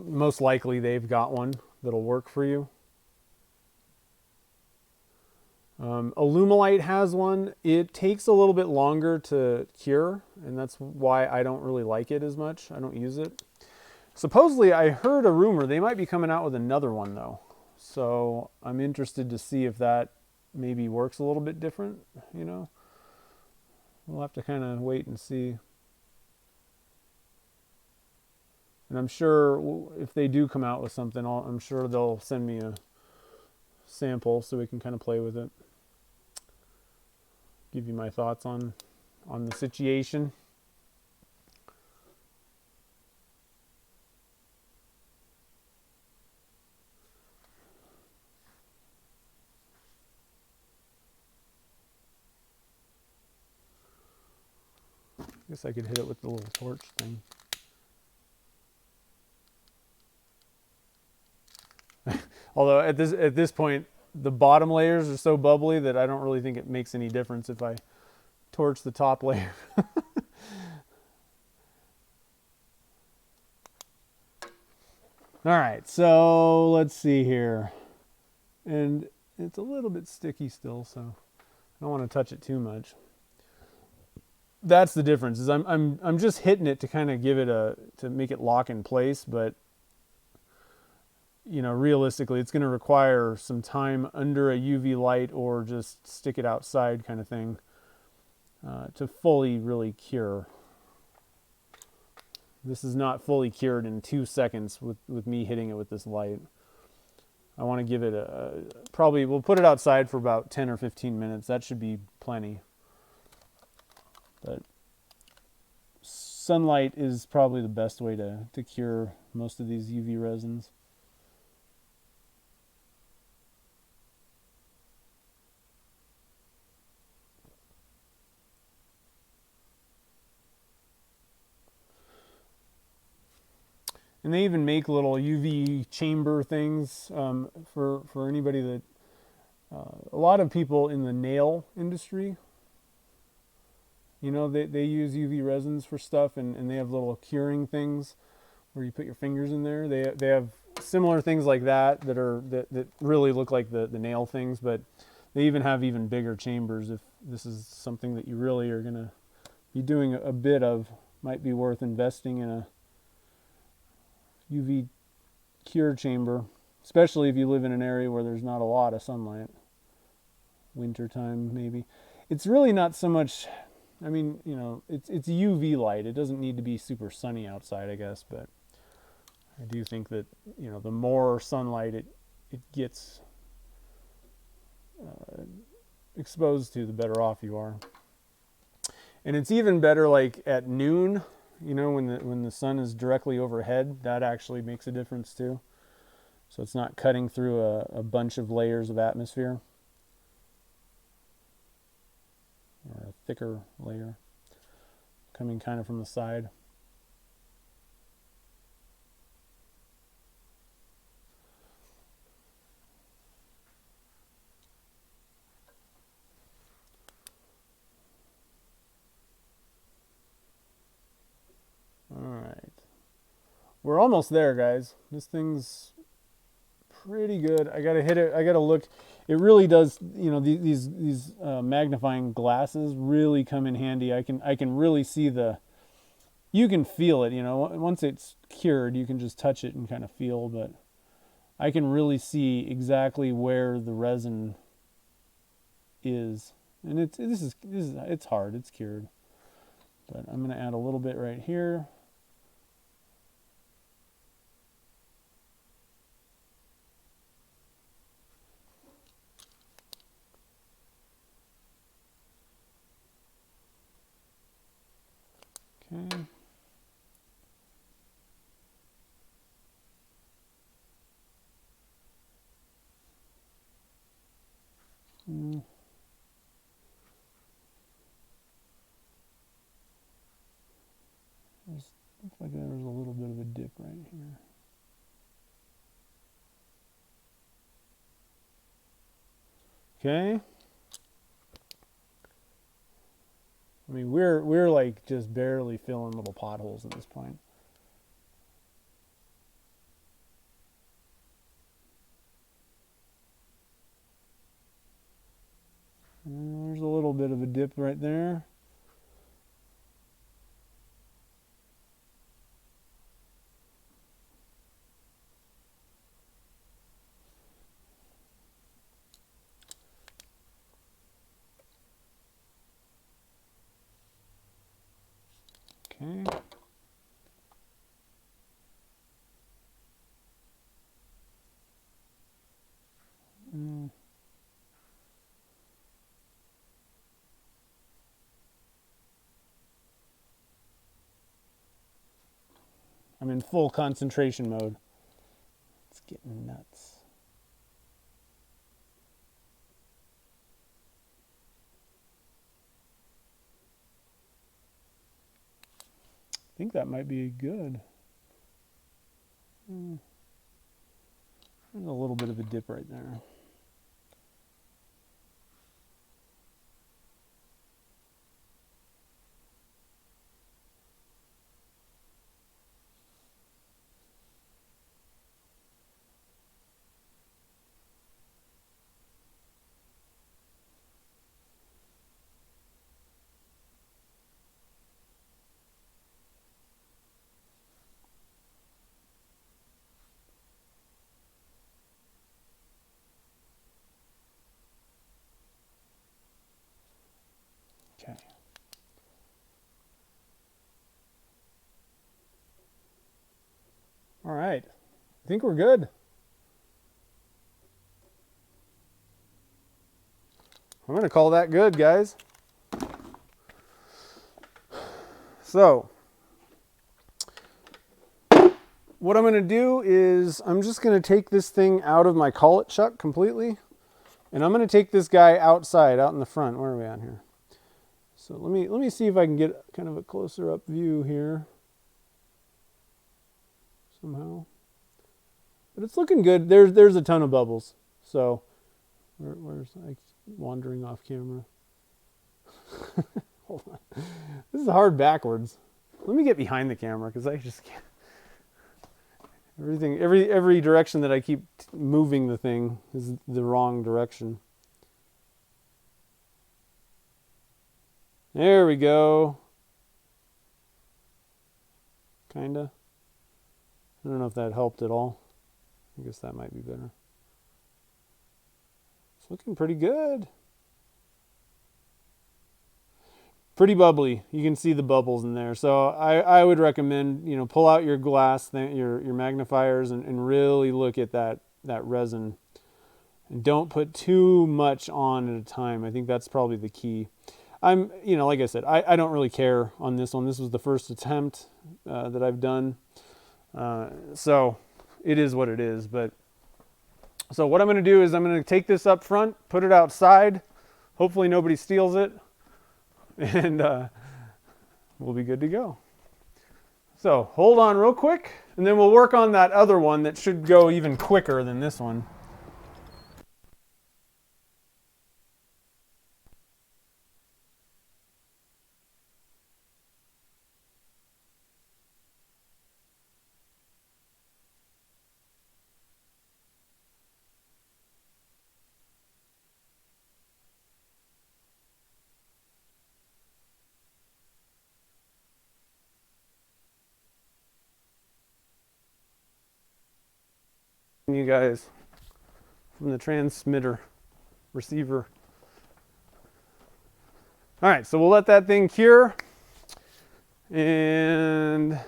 most likely they've got one that'll work for you. Alumilite has one. It takes a little bit longer to cure, and that's why I don't really like it as much. I don't use it. Supposedly, I heard a rumor they might be coming out with another one, though. So I'm interested to see if that maybe works a little bit different, We'll have to kind of wait and see. And I'm sure if they do come out with something, I'm sure they'll send me a sample so we can kind of play with it. Give you my thoughts on the situation. I guess I could hit it with the little torch thing. Although at this point, the bottom layers are so bubbly that I don't really think it makes any difference if I torch the top layer. All right, so let's see here. And it's a little bit sticky still, so I don't want to touch it too much. That's the difference, is I'm just hitting it to kind of give it to make it lock in place, but realistically, it's going to require some time under a UV light or just stick it outside kind of thing to fully really cure. This is not fully cured in 2 seconds with me hitting it with this light. I want to give it probably, we'll put it outside for about 10 or 15 minutes. That should be plenty. But sunlight is probably the best way to cure most of these UV resins. And they even make little UV chamber things for anybody that A lot of people in the nail industry, you know, they use UV resins for stuff, and they have little curing things where you put your fingers in there. They have similar things like that that really look like the nail things, but they even have even bigger chambers. If this is something that you really are going to be doing a bit of, might be worth investing in a UV cure chamber, especially if you live in an area where there's not a lot of sunlight. Wintertime, maybe. It's really not so much, I mean, you know, it's UV light. It doesn't need to be super sunny outside, I guess, but I do think that, you know, the more sunlight it gets exposed to, the better off you are. And it's even better like at noon, you know, when the sun is directly overhead. That actually makes a difference too. So it's not cutting through a bunch of layers of atmosphere, or a thicker layer coming kind of from the side. Alright. We're almost there, guys. This thing's pretty good. I gotta hit it. I gotta look. It really does, you know, these magnifying glasses really come in handy. I can really see you can feel it, you know. Once it's cured, you can just touch it and kind of feel, but I can really see exactly where the resin is. And it's hard. It's cured. But I'm going to add a little bit right here. Okay. Looks like there was a little bit of a dip right here. Okay. I mean, we're like just barely filling little potholes at this point. And there's a little bit of a dip right there. Okay. I'm in full concentration mode. It's getting nuts. I think that might be good. There's a little bit of a dip right there. Okay. All right. I think we're good. I'm going to call that good, guys. So, what I'm going to do is I'm just going to take this thing out of my collet chuck completely. And I'm going to take this guy outside, out in the front. Where are we at here? So let me see if I can get kind of a closer up view here somehow. But it's looking good. There's a ton of bubbles. So Where's I wandering off camera? Hold on. This is hard backwards. Let me get behind the camera because I just can't. Every direction that I keep moving the thing is the wrong direction. There we go. Kinda. I don't know if that helped at all. I guess that might be better. It's looking pretty good. Pretty bubbly. You can see the bubbles in there. So I would recommend, pull out your glass, your magnifiers, and really look at that resin. And don't put too much on at a time. I think that's probably the key. Like I said, I don't really care on this one. This was the first attempt that I've done. So it is what it is. So what I'm going to do is I'm going to take this up front, put it outside. Hopefully nobody steals it. And we'll be good to go. So hold on real quick, and then we'll work on that other one that should go even quicker than this one. You guys from the transmitter receiver. All right, so we'll let that thing cure, and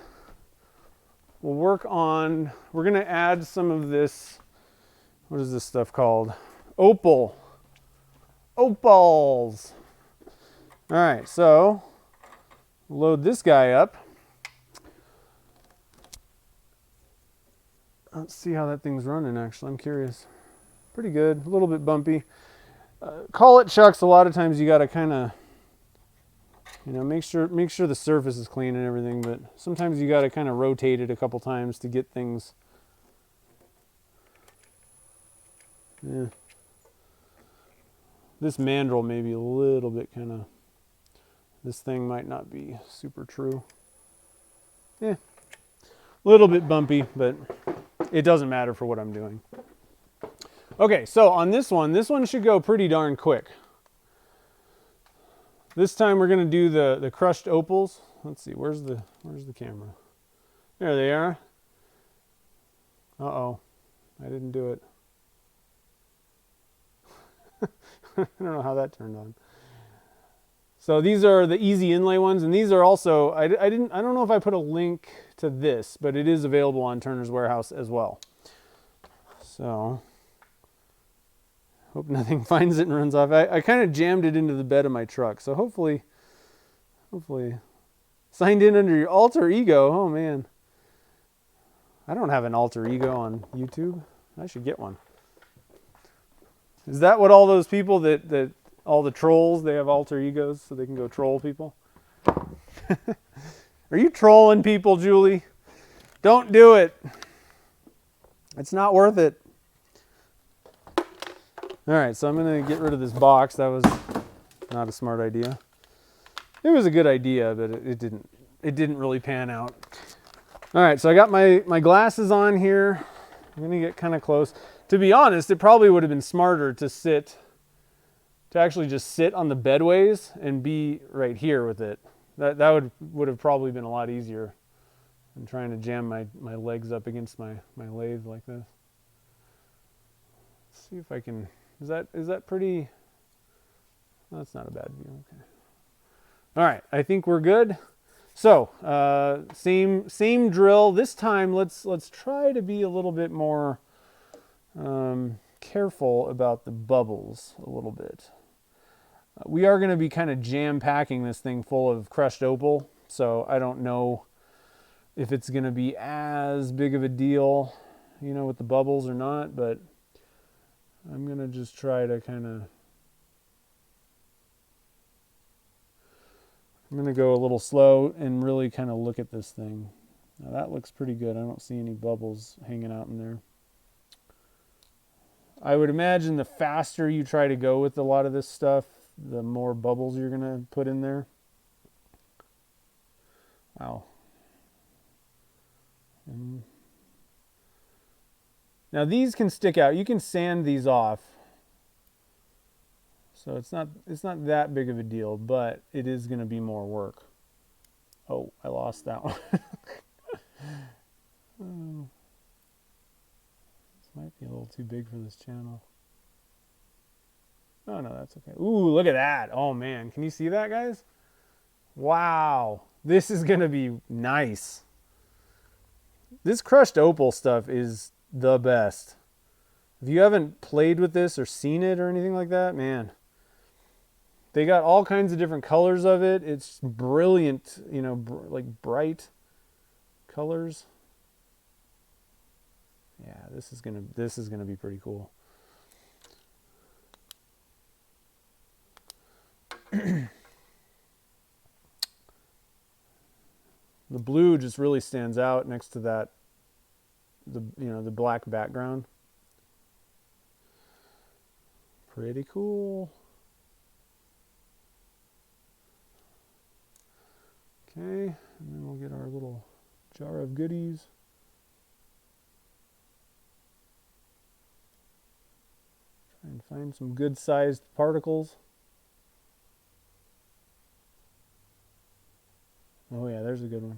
we'll work on, we're going to add some of this, what is this stuff called? Opals. All right, so load this guy up. Let's see how that thing's running, actually. I'm curious. Pretty good. A little bit bumpy. Call it chucks. A lot of times you got to kind of, make sure the surface is clean and everything, but sometimes you got to kind of rotate it a couple times to get things. Yeah. This mandrel may be a little bit kind of, this thing might not be super true. Yeah. A little bit bumpy, but it doesn't matter for what I'm doing. Okay, so on this one should go pretty darn quick. This time we're going to do the crushed opals. Let's see, where's the camera? There they are. Uh-oh, I didn't do it. I don't know how that turned on. So these are the easy inlay ones, and these are also, I don't know if I put a link to this, but it is available on Turner's Warehouse as well. So, hope nothing finds it and runs off. I kind of jammed it into the bed of my truck, so hopefully, signed in under your alter ego. Oh man, I don't have an alter ego on YouTube. I should get one. Is that what all those people that all the trolls, they have alter egos so they can go troll people? Are you trolling people, Julie? Don't do it. It's not worth it. All right, so I'm going to get rid of this box. That was not a smart idea. It was a good idea, but it didn't really pan out. All right, so I got my glasses on here. I'm going to get kind of close. To be honest, it probably would have been smarter to actually just sit on the bedways and be right here with it. That would have probably been a lot easier than trying to jam my legs up against my lathe like this. Let's see if I can, is that pretty, no, that's not a bad view, okay. All right, I think we're good. So, same drill. This time, let's try to be a little bit more careful about the bubbles a little bit. We are going to be kind of jam-packing this thing full of crushed opal, so I don't know if it's going to be as big of a deal, with the bubbles or not, but I'm going to just try to I'm going to go a little slow and really kind of look at this thing. Now that looks pretty good. I don't see any bubbles hanging out in there. I would imagine the faster you try to go with a lot of this stuff, the more bubbles you're going to put in there. Wow. Now these can stick out. You can sand these off. So it's not that big of a deal, but it is going to be more work. Oh, I lost that one. Oh. This might be a little too big for this channel. Oh, no, that's okay. Ooh, look at that. Oh, man. Can you see that, guys? Wow. This is going to be nice. This crushed opal stuff is the best. If you haven't played with this or seen it or anything like that, man. They got all kinds of different colors of it. It's brilliant, you know, like bright colors. Yeah, this is gonna be pretty cool. The blue just really stands out next to that, the black background. Pretty cool. Okay, and then we'll get our little jar of goodies. Try and find some good sized particles. Oh yeah, there's a good one.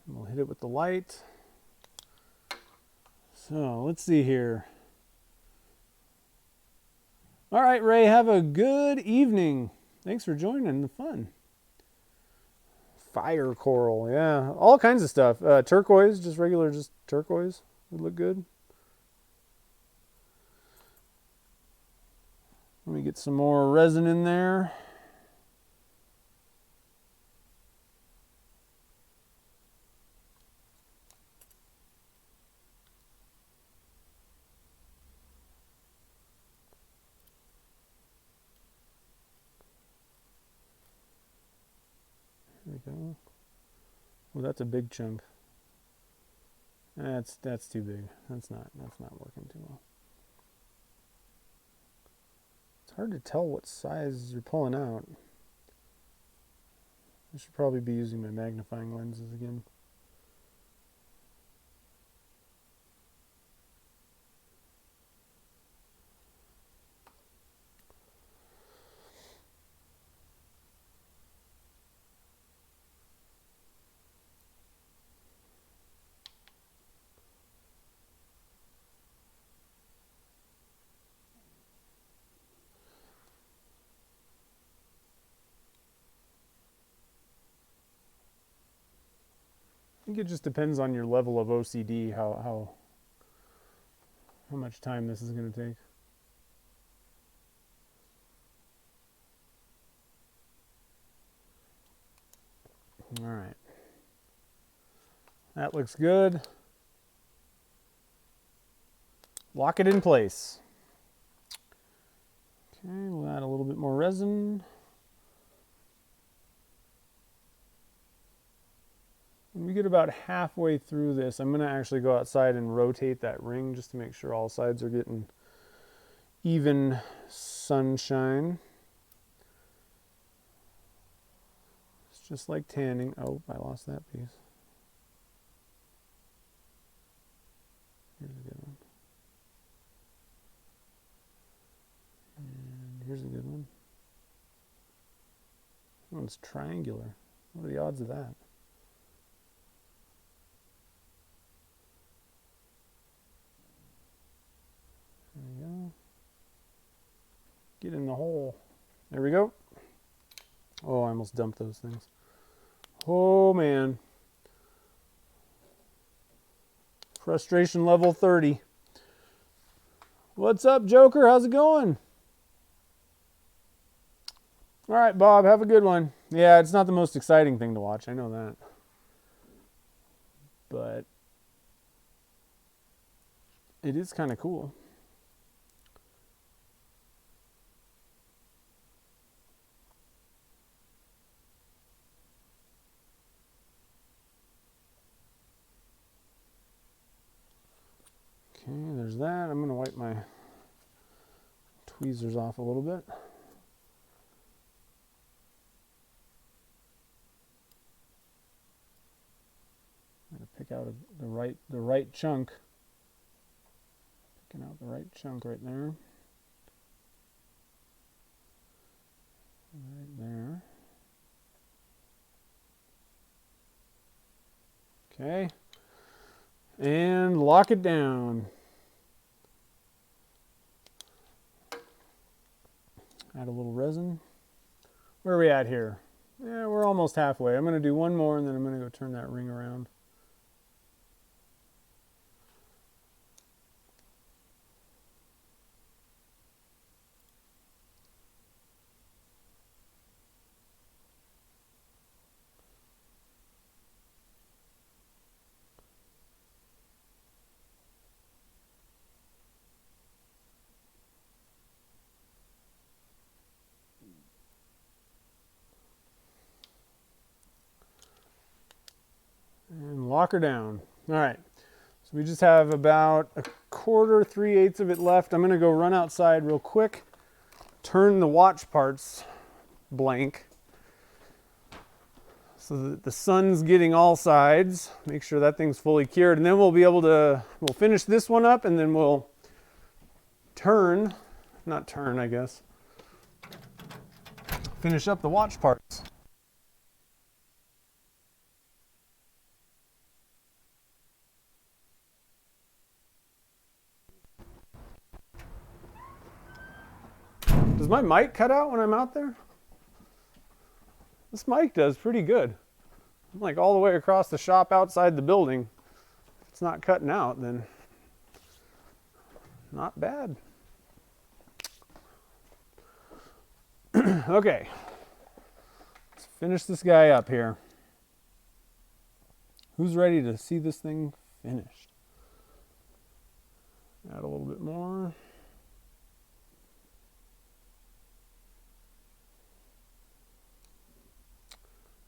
We'll hit it with the light. So let's see here. All right, Ray, have a good evening. Thanks for joining the fun. Fire coral, yeah, all kinds of stuff. Turquoise, just regular, just turquoise would look good. Let me get some more resin in there. There we go. Oh, that's a big chunk. That's too big. That's not working too well. It's hard to tell what size you're pulling out. I should probably be using my magnifying lenses again. I think it just depends on your level of OCD, how much time this is going to take. All right. That looks good. Lock it in place. Okay, we'll add a little bit more resin. When we get about halfway through this, I'm going to actually go outside and rotate that ring just to make sure all sides are getting even sunshine. It's just like tanning. Oh, I lost that piece. Here's a good one. And here's a good one. That one's triangular. What are the odds of that? There we go. Get in the hole. There we go. Oh, I almost dumped those things. Oh, man. Frustration level 30. What's up, Joker? How's it going? All right, Bob, have a good one. Yeah, it's not the most exciting thing to watch. I know that. But It is kind of cool. Okay, there's that. I'm going to wipe my tweezers off a little bit. I'm going to pick out the right chunk. Picking out the right chunk right there. Right there. Okay. And lock it down. Add a little resin. Where are we at here? Yeah, we're almost halfway. I'm going to do one more and then I'm going to go turn that ring around. And lock her down. All right. So we just have about a quarter, 3/8 of it left. I'm going to go run outside real quick, turn the watch parts blank so that the sun's getting all sides. Make sure that thing's fully cured. And then we'll be able to, we'll finish this one up and then we'll finish up the watch parts. Does my mic cut out when I'm out there? This mic does pretty good. I'm like all the way across the shop outside the building. If it's not cutting out, then not bad. Okay. Let's finish this guy up here. Who's ready to see this thing finished? Add a little bit more.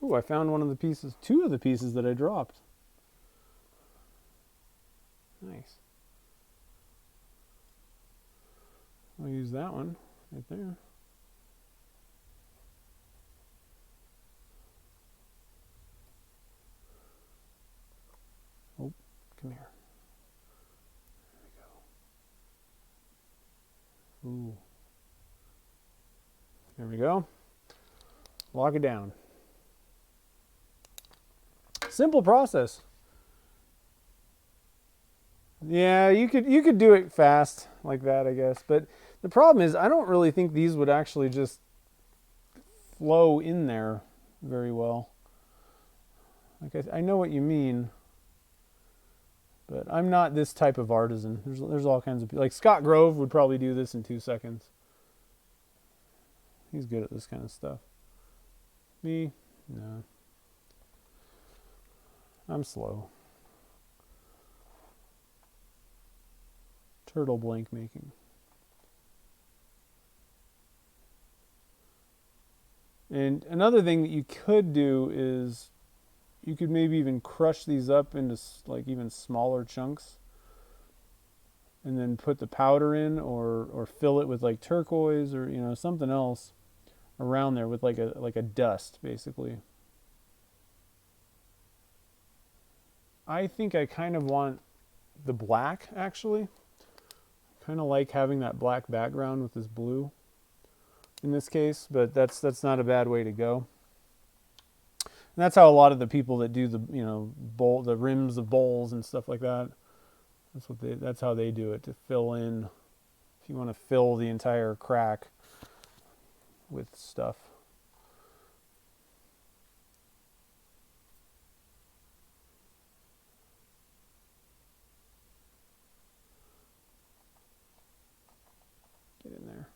Ooh, I found one of the pieces, two of the pieces that I dropped. Nice. I'll use that one right there. Oh, come here. There we go. Ooh. There we go. Lock it down. Simple process. Yeah, you could do it fast like that, I guess. But the problem is I don't really think these would actually just flow in there very well. Like I know what you mean, but I'm not this type of artisan. There's all kinds of people. Like Scott Grove would probably do this in 2 seconds. He's good at this kind of stuff. Me, no. I'm slow. Turtle blank making. And another thing that you could do is you could maybe even crush these up into like even smaller chunks and then put the powder in or fill it with like turquoise or something else around there with like a dust basically. I think I kind of want the black actually. Kind of like having that black background with this blue in this case, but that's not a bad way to go. And that's how a lot of the people that do the the rims of bowls and stuff like that. That's how they do it, to fill in. If you want to fill the entire crack with stuff. Get in there.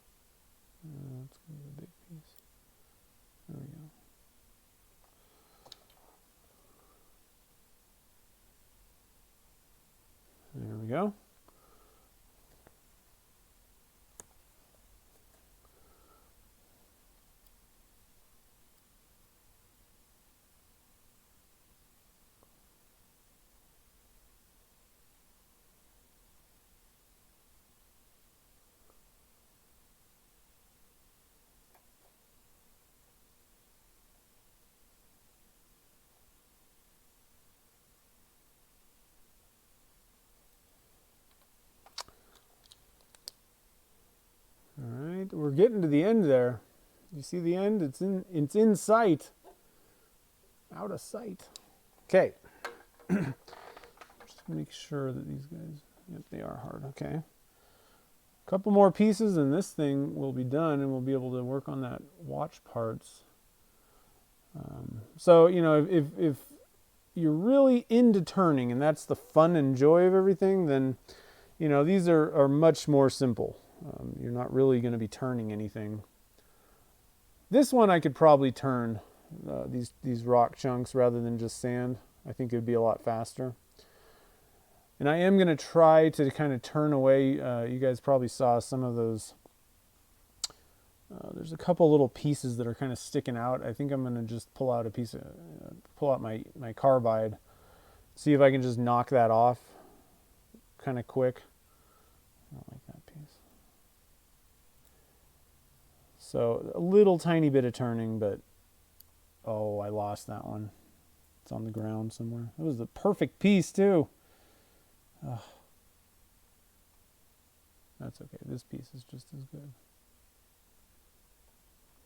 That's going to be a big piece. There we go. There we go. we're getting to the end there. You see the end? It's in sight. Out of sight. Okay. Just make sure that these guys, yep, they are hard. Okay. A couple more pieces and this thing will be done, and we'll be able to work on that watch parts. So, you know, if you're really into turning and that's the fun and joy of everything, then, you know, these are much more simple. You're not really going to be turning anything. This one I could probably turn these rock chunks rather than just sand. I think it would be a lot faster. And I am going to try to kind of turn away. You guys probably saw some of those. There's a couple little pieces that are kind of sticking out. I think I'm going to just pull out a piece of, pull out my carbide, see if I can just knock that off kind of quick. I don't like that piece. So a little tiny bit of turning, but oh, I lost that one. It's on the ground somewhere. That was the perfect piece too. Ugh. That's okay. This piece is just as good.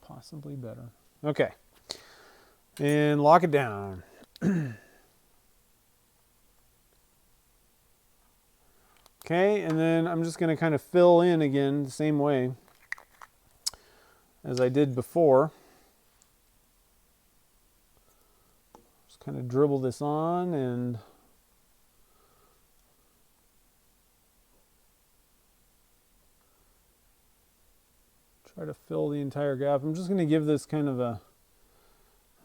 Possibly better. Okay. And lock it down. Okay, and then I'm just going to kind of fill in again the same way as I did before. Just kind of dribble this on and try to fill the entire gap. I'm just going to give this kind of a,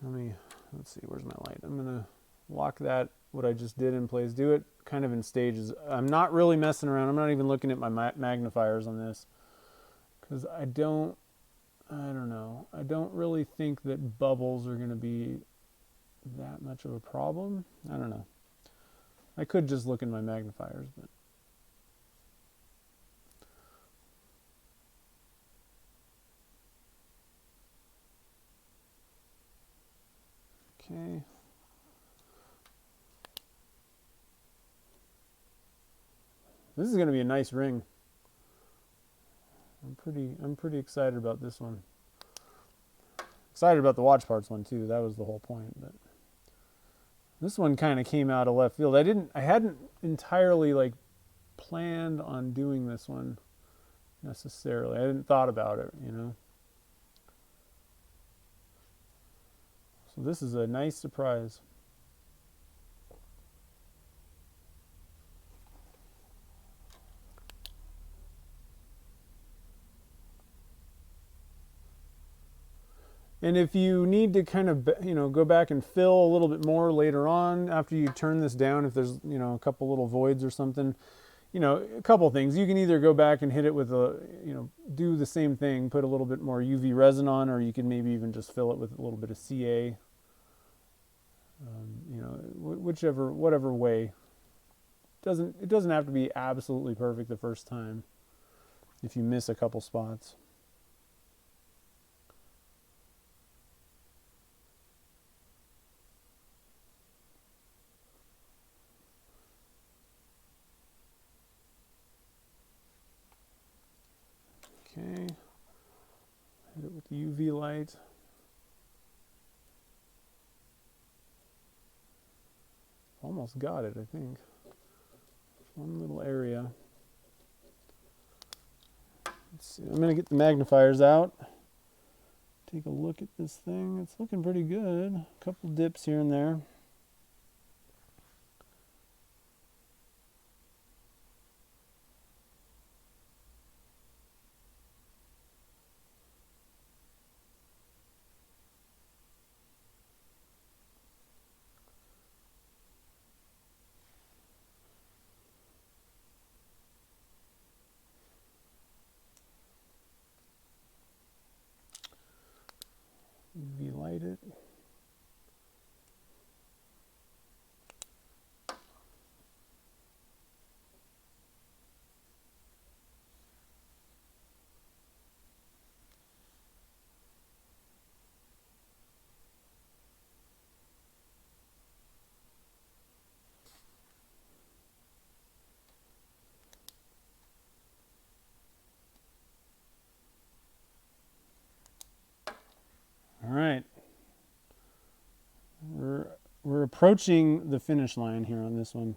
let's see, where's my light? I'm going to lock that, what I just did in place, do it kind of in stages. I'm not really messing around. I'm not even looking at my magnifiers on this because I don't know. I don't really think that bubbles are going to be that much of a problem. I don't know. I could just look in my magnifiers, but okay. This is going to be a nice ring. I'm pretty excited about this one. Excited about the watch parts one too. That was the whole point. But this one kind of came out of left field. I hadn't entirely like planned on doing this one necessarily. I hadn't thought about it, you know. So this is a nice surprise. And if you need to kind of, you know, go back and fill a little bit more later on after you turn this down, if there's, you know, a couple little voids or something, you know, a couple things. You can either go back and hit it with a, you know, do the same thing, put a little bit more UV resin on, or you can maybe even just fill it with a little bit of CA. You know, whatever way. It doesn't have to be absolutely perfect the first time if you miss a couple spots. Okay, hit it with the UV light. Almost got it, I think. One little area. Let's see. I'm going to get the magnifiers out. Take a look at this thing. It's looking pretty good. A couple dips here and there. UV light it. right. We're approaching the finish line here on this one.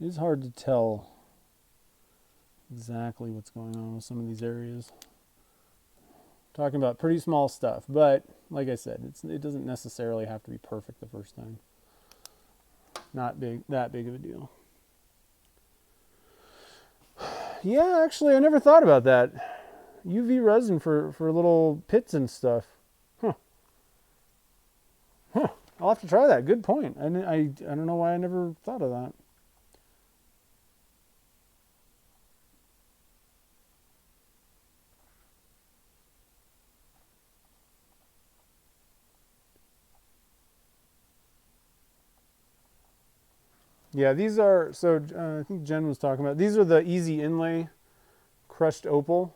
It is hard to tell exactly what's going on with some of these areas. Talking about pretty small stuff, but like I said, it doesn't necessarily have to be perfect the first time. Not that big of a deal. Yeah, actually, I never thought about that. UV resin for little pits and stuff. Huh. I'll have to try that. Good point. I don't know why I never thought of that. Yeah, these are, so I think Jen was talking about, these are the easy inlay crushed opal.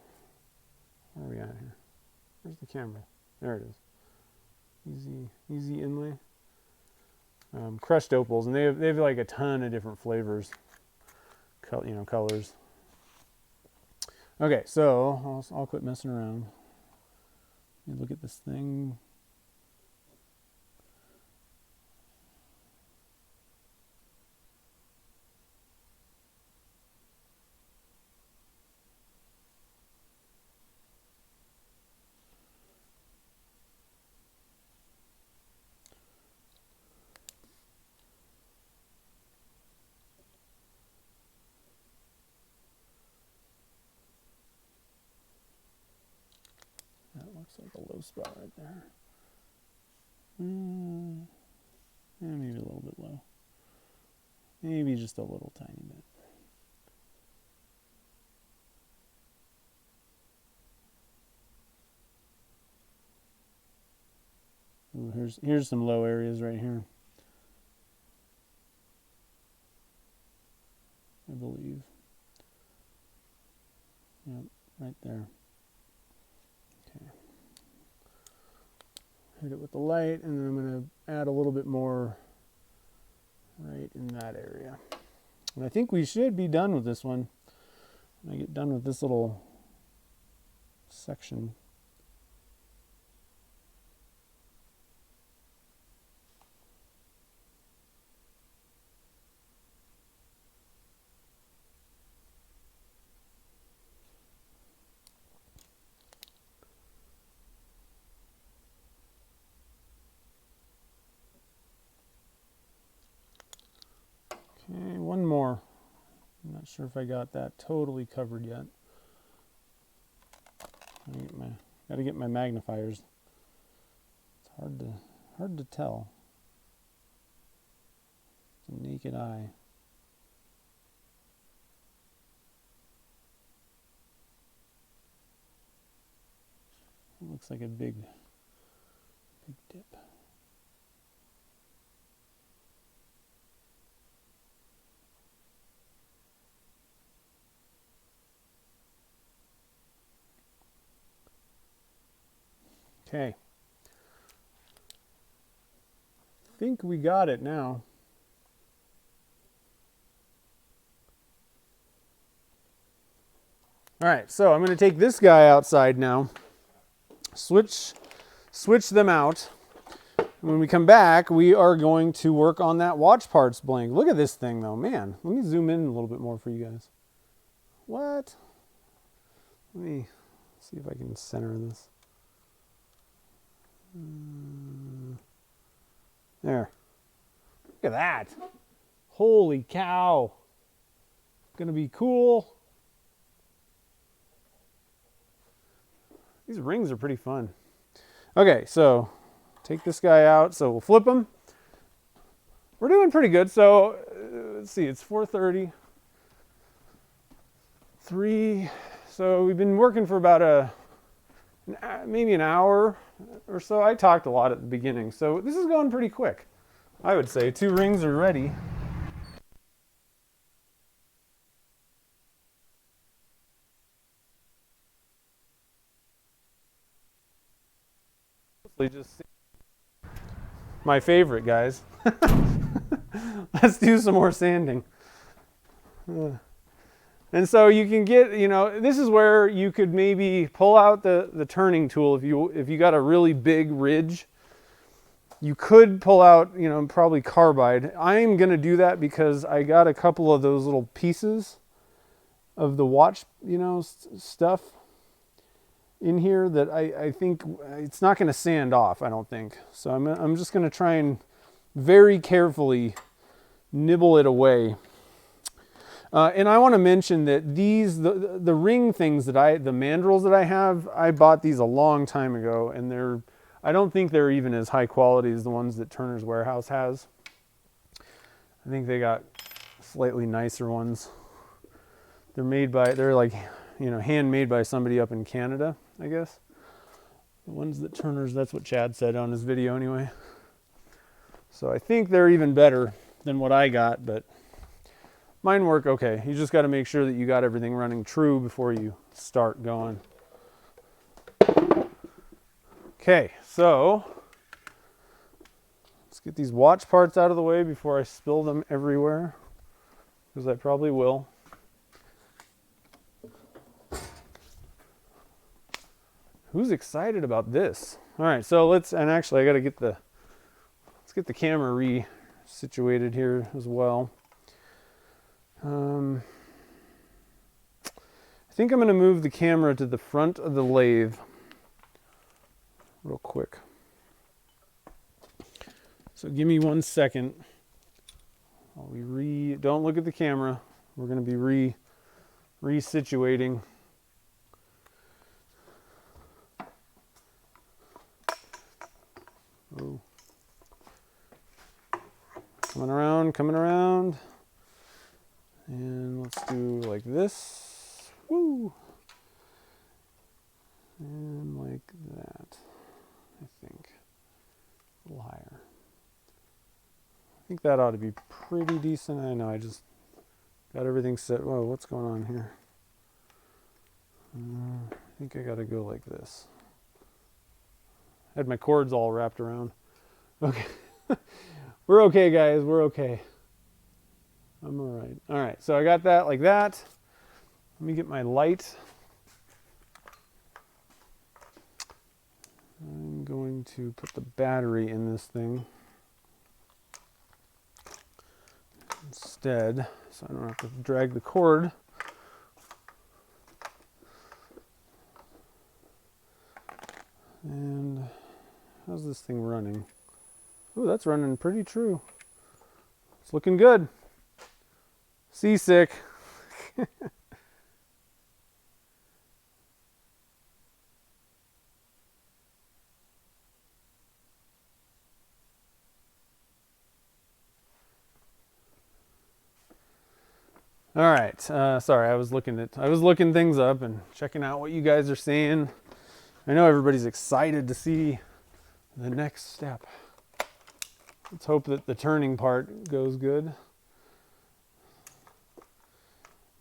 Where are we at here? Where's the camera? There it is. Easy inlay. Crushed opals, and they have like a ton of different flavors, colors. Okay, so I'll quit messing around. Let me look at this thing. That looks like a low spot right there. Yeah, maybe a little bit low. Maybe just a little tiny bit. Ooh, here's some low areas right here, I believe. Yep, right there. Okay. Hit it with the light, and then I'm going to add a little bit more right in that area. And I think we should be done with this one. When I get done with this little section. Okay, one more. I'm not sure if I got that totally covered yet. Gotta get my magnifiers. It's hard to tell. It's a naked eye. It looks like a big dip. Okay. I think we got it now. All right, so I'm going to take this guy outside now. Switch them out. When we come back, we are going to work on that watch parts blank. Look at this thing though, man. Let me zoom in a little bit more for you guys. What? Let me see if I can center this. There. Look at that. Holy cow. Gonna be cool. These rings are pretty fun. Okay, so take this guy out. So we'll flip him. We're doing pretty good. So let's see, it's 4:30. 3. So we've been working for about maybe an hour or so. I talked a lot at the beginning, so this is going pretty quick. I would say 2 rings are ready. Just my favorite, guys. Let's do some more sanding. And so you can get, you know, this is where you could maybe pull out the turning tool if you got a really big ridge. You could pull out, you know, probably carbide. I'm going to do that because I got a couple of those little pieces of the watch, you know, stuff in here that I think it's not going to sand off, I don't think. So I'm just going to try and very carefully nibble it away. And I want to mention that these, the ring things that the mandrels that I have, I bought these a long time ago, and I don't think they're even as high quality as the ones that Turner's Warehouse has. I think they got slightly nicer ones. They're like, you know, handmade by somebody up in Canada, I guess. The ones that Turner's, that's what Chad said on his video anyway. So I think they're even better than what I got, but mine work okay. You just got to make sure that you got everything running true before you start going. Okay, so let's get these watch parts out of the way before I spill them everywhere, because I probably will. Who's excited about this? All right, so and actually I got to let's get the camera re-situated here as well. I think I'm going to move the camera to the front of the lathe real quick. So give me 1 second while don't look at the camera. We're going to be resituating. Oh. Coming around. And let's do like this. Woo! And like that, I think. A little higher. I think that ought to be pretty decent. I know, I just got everything set. Whoa, what's going on here? I think I gotta go like this. I had my cords all wrapped around. Okay. We're okay, guys. We're okay. I'm all right. All right, so I got that like that. Let me get my light. I'm going to put the battery in this thing instead, so I don't have to drag the cord. And how's this thing running? Ooh, that's running pretty true. It's looking good. Seasick. All right. Sorry, I was looking things up and checking out what you guys are seeing. I know everybody's excited to see the next step. Let's hope that the turning part goes good.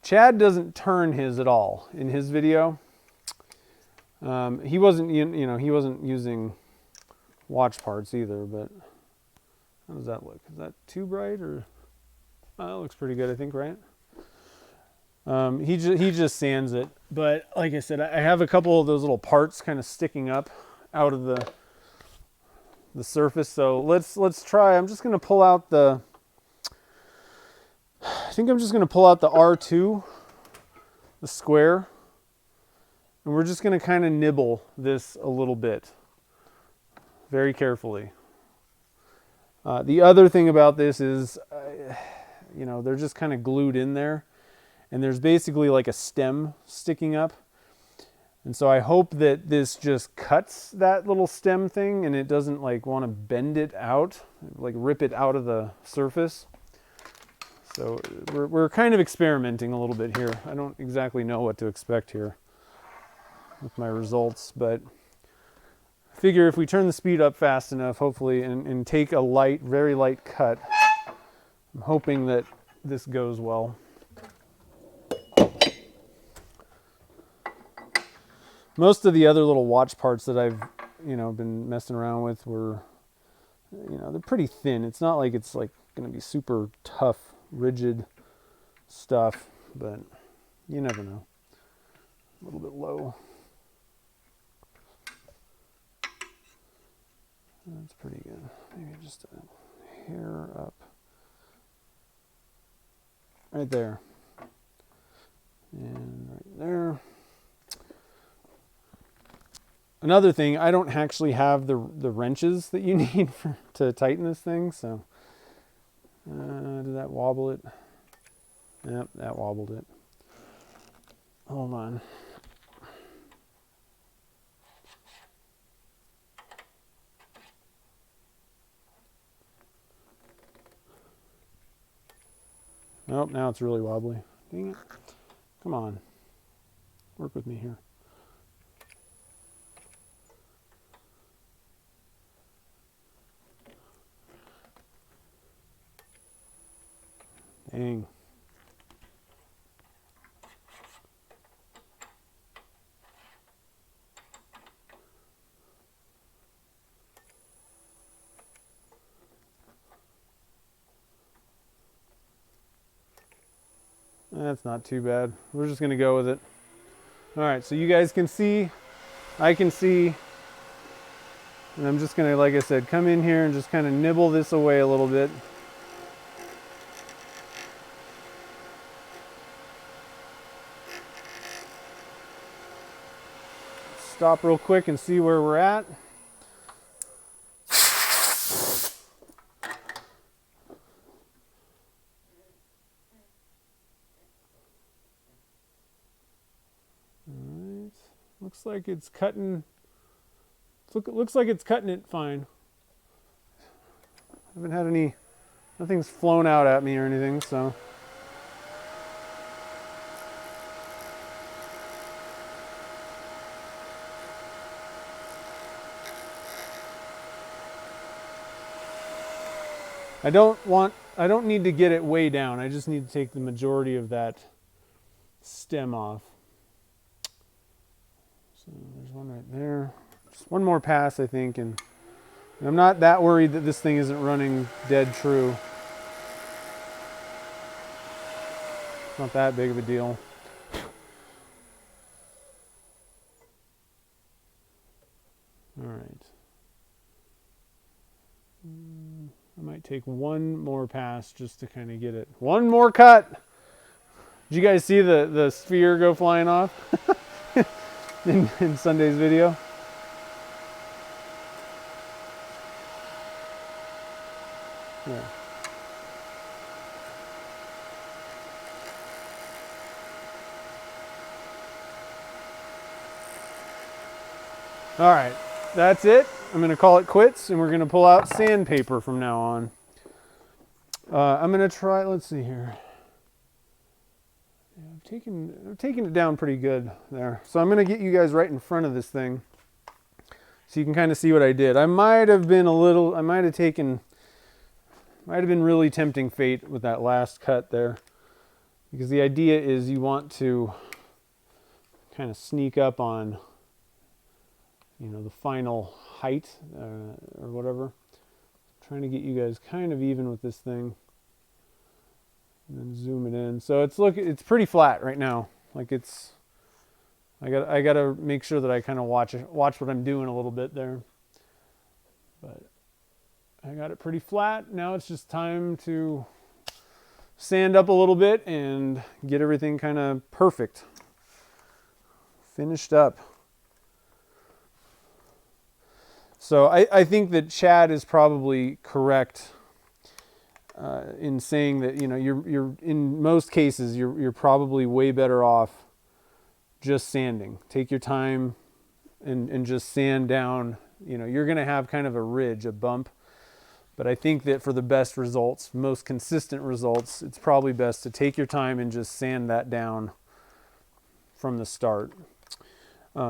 Chad doesn't turn his at all in his video. He wasn't using watch parts either, but how does that look? Is that too bright or? Oh, that looks pretty good, I think, right? He just sands it, but like I said, I have a couple of those little parts kind of sticking up out of the surface. So let's try. I'm just going to pull out the R2, the square, and we're just going to kind of nibble this a little bit, very carefully. The other thing about this is, they're just kind of glued in there. And there's basically like a stem sticking up. And so I hope that this just cuts that little stem thing and it doesn't like want to bend it out, like rip it out of the surface. So we're kind of experimenting a little bit here. I don't exactly know what to expect here with my results, but I figure if we turn the speed up fast enough, hopefully, and take a very light cut, I'm hoping that this goes well. Most of the other little watch parts that I've, been messing around with were, they're pretty thin. It's not like it's like going to be super tough, rigid stuff, but you never know. A little bit low. That's pretty good. Maybe just a hair up. Right there. And right there. Another thing, I don't actually have the wrenches that you need to tighten this thing, so did that wobble it? Yep, that wobbled it. Hold on. Nope, now it's really wobbly. Dang it. Come on. Work with me here. Dang. That's not too bad. We're just going to go with it. All right, so you guys can see, I can see, and I'm just going to, like I said, come in here and just kind of nibble this away a little bit. Stop real quick and see where we're at. Alright, looks like it's cutting, looks like it's cutting it fine. I haven't had any, nothing's flown out at me or anything, so. I don't need to get it way down. I just need to take the majority of that stem off. So there's one right there. Just one more pass, I think, and I'm not that worried that this thing isn't running dead true. It's not that big of a deal. All right. I might take one more pass just to kind of get it. One more cut. Did you guys see the sphere go flying off in Sunday's video? Yeah. All right, that's it. I'm going to call it quits, and we're going to pull out sandpaper from now on. I'm going to try, let's see here. Yeah, I've taken it down pretty good there. So I'm going to get you guys right in front of this thing so you can kind of see what I did. I might have been really tempting fate with that last cut there, because the idea is you want to kind of sneak up on, you know, the final height or whatever. I'm trying to get you guys kind of even with this thing, and then zoom it in. So it's pretty flat right now. Like I got to make sure that I kind of watch what I'm doing a little bit there. But I got it pretty flat. Now it's just time to sand up a little bit and get everything kind of perfect, finished up. So I think that Chad is probably correct in saying that, you know, you're in most cases you're probably way better off just sanding. Take your time and just sand down. You know, you're going to have kind of a ridge, a bump, but I think that for the best results, most consistent results, it's probably best to take your time and just sand that down from the start.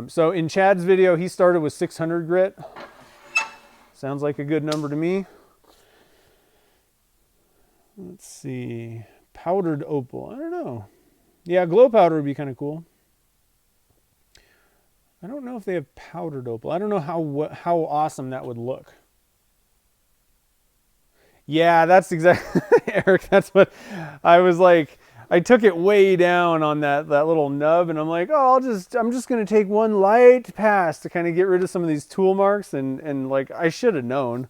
So in Chad's video, he started with 600 grit. Sounds like a good number to me. Let's see. Powdered opal. I don't know. Yeah, glow powder would be kind of cool. I don't know if they have powdered opal. I don't know how awesome that would look. Yeah, that's exactly, Eric, that's what I was like. I took it way down on that little nub, and I'm like, oh, I'm just gonna take one light pass to kind of get rid of some of these tool marks, and like I should have known,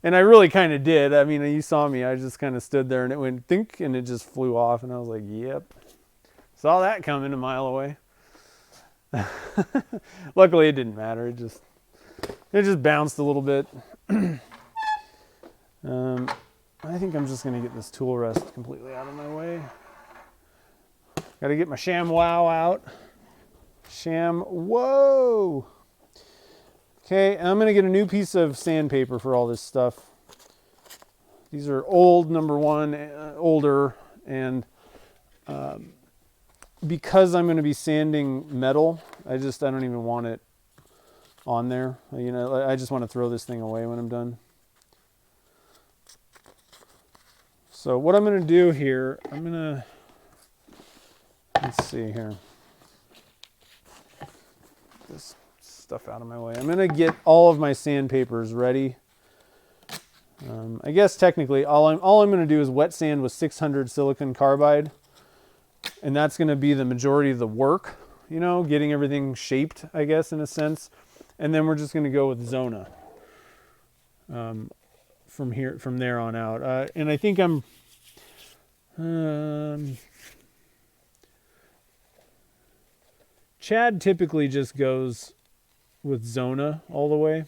and I really kind of did. I mean, you saw me. I just kind of stood there, and it went think, and it just flew off, and I was like, yep, saw that coming a mile away. Luckily, it didn't matter. It just bounced a little bit. I think I'm just gonna get this tool rest completely out of my way. Got to get my ShamWow out. Whoa. Okay, I'm going to get a new piece of sandpaper for all this stuff. These are old, number one, older, and because I'm going to be sanding metal, I don't even want it on there. You know, I just want to throw this thing away when I'm done. So what I'm going to do here, let's see here. This stuff out of my way. I'm going to get all of my sandpapers ready. I guess technically all I'm going to do is wet sand with 600 silicon carbide, and that's going to be the majority of the work, you know, getting everything shaped, I guess, in a sense. And then we're just going to go with Zona from there on out. And I think Chad typically just goes with Zona all the way.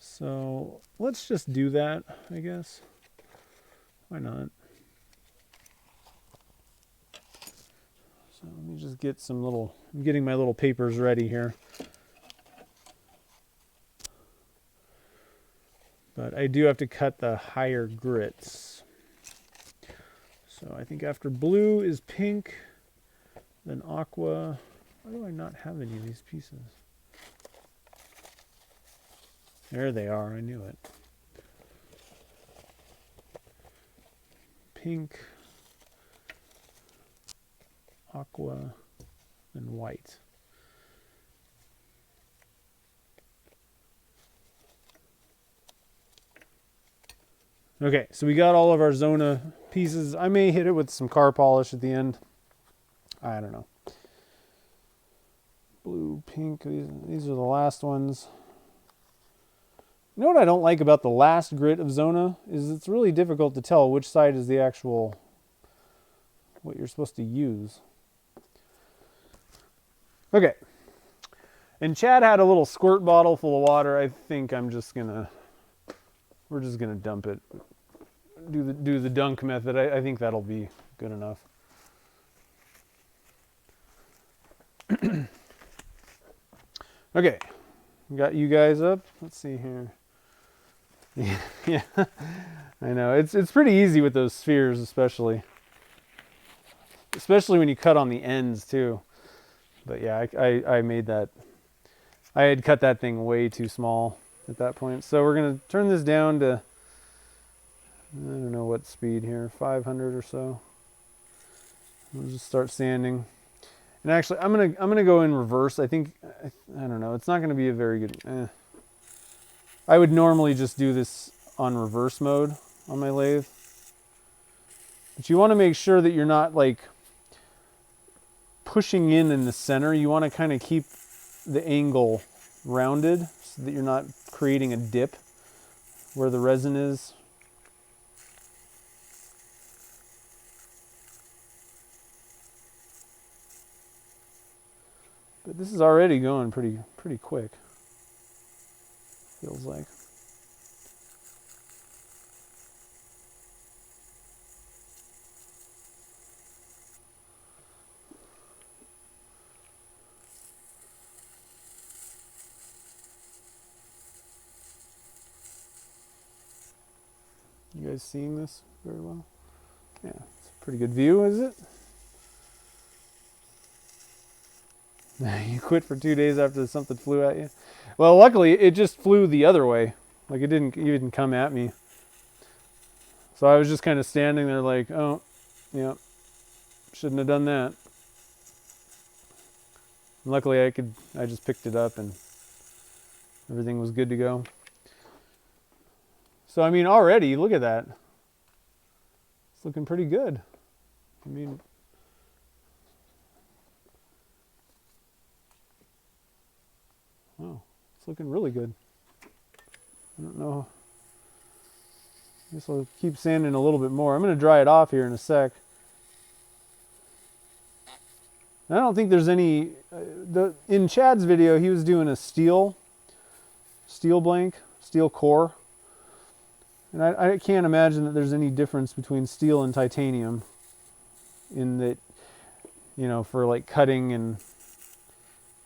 So let's just do that, I guess. Why not? So let me just get I'm getting my little papers ready here. But I do have to cut the higher grits. So I think after blue is pink. Then aqua. Why do I not have any of these pieces? There they are. I knew it. Pink, aqua, and white. Okay, so we got all of our Zona pieces. I may hit it with some car polish at the end. I don't know. Blue, pink, these are the last ones. You know what I don't like about the last grit of Zona is it's really difficult to tell which side is the actual, what you're supposed to use. Okay. And Chad had a little squirt bottle full of water. I think we're just gonna dump it. Do the dunk method. I think that'll be good enough. Okay, got you guys up. Let's see here. Yeah, I know. It's pretty easy with those spheres, especially when you cut on the ends too. But yeah, I made that. I had cut that thing way too small at that point. So we're gonna turn this down to, I don't know what speed here, 500 or so. We'll just start sanding. And actually, I'm gonna go in reverse. I think, I don't know. It's not gonna be a very good. I would normally just do this on reverse mode on my lathe, but you want to make sure that you're not like pushing in the center. You want to kind of keep the angle rounded so that you're not creating a dip where the resin is. But this is already going pretty quick. Feels like. You guys seeing this very well? Yeah, it's a pretty good view, is it? You quit for 2 days after something flew at you? Well, luckily it just flew the other way. Like it didn't even come at me. So I was just kind of standing there like, oh, yeah, shouldn't have done that. And luckily I just picked it up and everything was good to go. So, I mean, already, look at that. It's looking pretty good. I mean, wow, it's looking really good. I don't know. I guess I'll keep sanding a little bit more. I'm going to dry it off here in a sec. I don't think there's any, in Chad's video, he was doing a steel blank, steel core. And I can't imagine that there's any difference between steel and titanium in that, you know, for like cutting and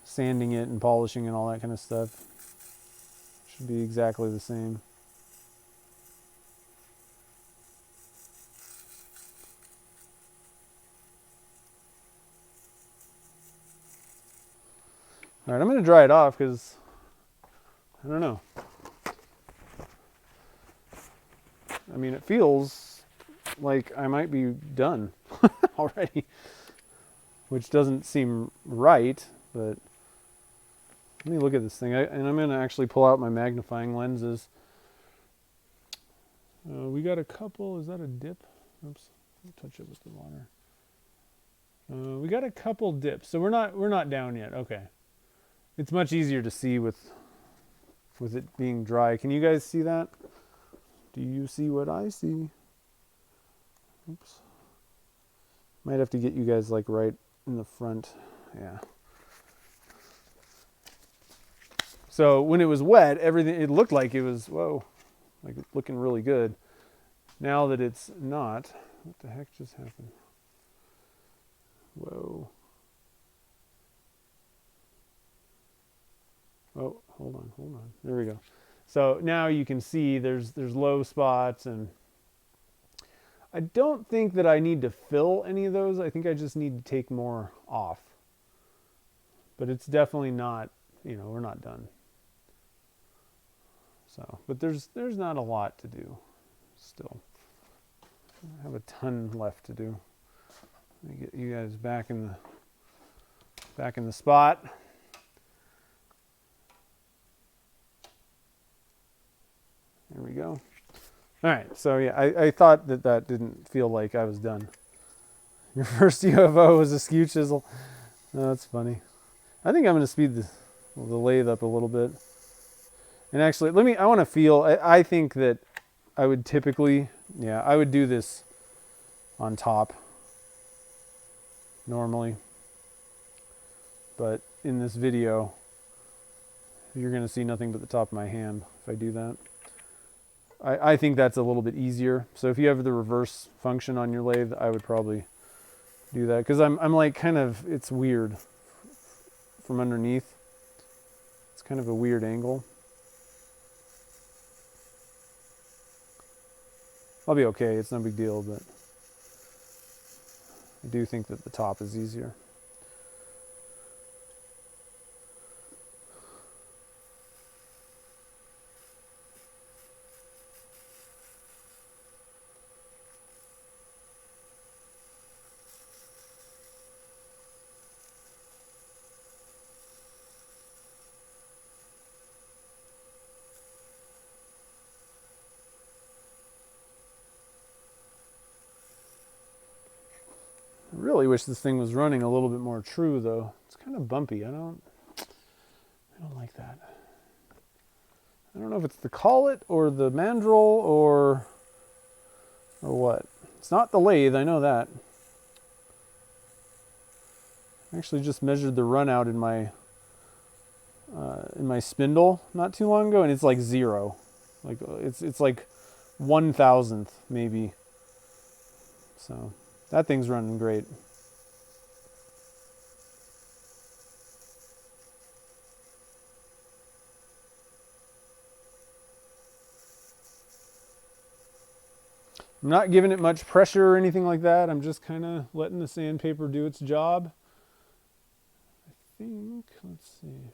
sanding it and polishing and all that kind of stuff. Should be exactly the same. All right, I'm going to dry it off because, I don't know. I mean, it feels like I might be done already, which doesn't seem right, but let me look at this thing. And I'm going to actually pull out my magnifying lenses. We got a couple, is that a dip? Oops, touch it with the water. We got a couple dips, so we're not down yet. Okay. It's much easier to see with it being dry. Can you guys see that? Do you see what I see? Oops. Might have to get you guys like right in the front. Yeah. So when it was wet, everything, it looked like it was, whoa, like it's looking really good. Now that it's not, what the heck just happened? Whoa. Oh, hold on. There we go. So now you can see there's low spots, and I don't think that I need to fill any of those. I think I just need to take more off. But it's definitely not, you know, we're not done. So, but there's not a lot to do still. I have a ton left to do. Let me get you guys back in the spot. There we go. All right, so yeah, I thought that didn't feel like I was done. Your first UFO was a skew chisel. Oh, that's funny. I think I'm going to speed the lathe up a little bit. And actually, I want to feel, I think that I would typically, yeah, I would do this on top normally. But in this video, you're going to see nothing but the top of my hand if I do that. I think that's a little bit easier. So if you have the reverse function on your lathe, I would probably do that. Because I'm like kind of, it's weird from underneath. It's kind of a weird angle. I'll be okay, it's no big deal, but I do think that the top is easier. I really wish this thing was running a little bit more true, though. It's kind of bumpy. I don't like that. I don't know if it's the collet or the mandrel or what. It's not the lathe, I know that. I actually just measured the run out in my spindle not too long ago, and it's like 0. Like it's like 1,000th maybe. So that thing's running great. I'm not giving it much pressure or anything like that. I'm just kind of letting the sandpaper do its job. I think, let's see.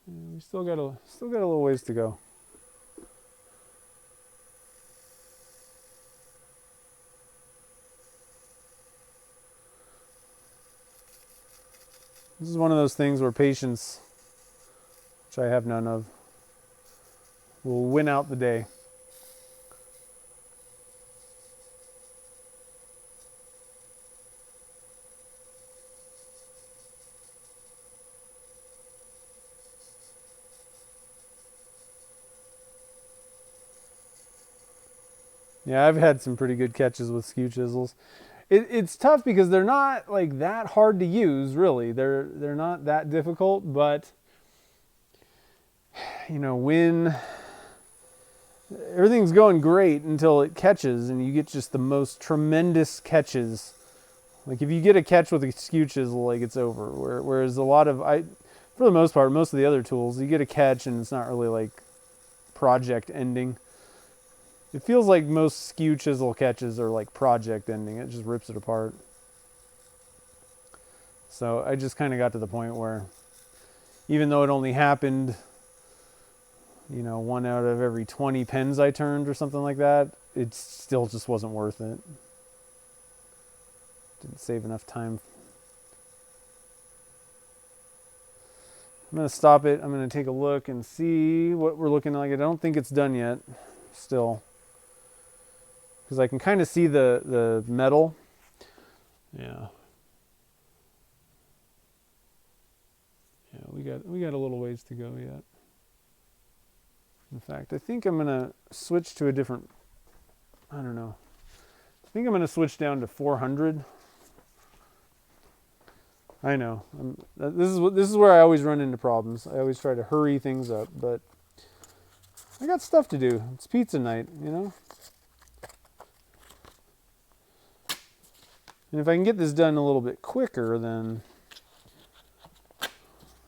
Yeah, we still got a little ways to go. This is one of those things where patience, which I have none of, will win out the day. Yeah, I've had some pretty good catches with skew chisels. It's tough because they're not like that hard to use, really. They're not that difficult, but you know, when everything's going great until it catches and you get just the most tremendous catches. Like if you get a catch with a skew chisel, like it's over. Whereas a lot of for the most part, most of the other tools, you get a catch and it's not really like project ending. It feels like most skew chisel catches are like project ending. It just rips it apart. So I just kind of got to the point where even though it only happened, you know, 1 out of every 20 pens I turned or something like that, it still just wasn't worth it. Didn't save enough time. I'm going to stop it. I'm going to take a look and see what we're looking like. I don't think it's done yet still, because I can kind of see the metal. Yeah. Yeah, we got a little ways to go yet. In fact, I think I'm going to switch to a different, I don't know. I think I'm going to switch down to 400. I know. This is where I always run into problems. I always try to hurry things up, but I got stuff to do. It's pizza night, you know? And if I can get this done a little bit quicker, then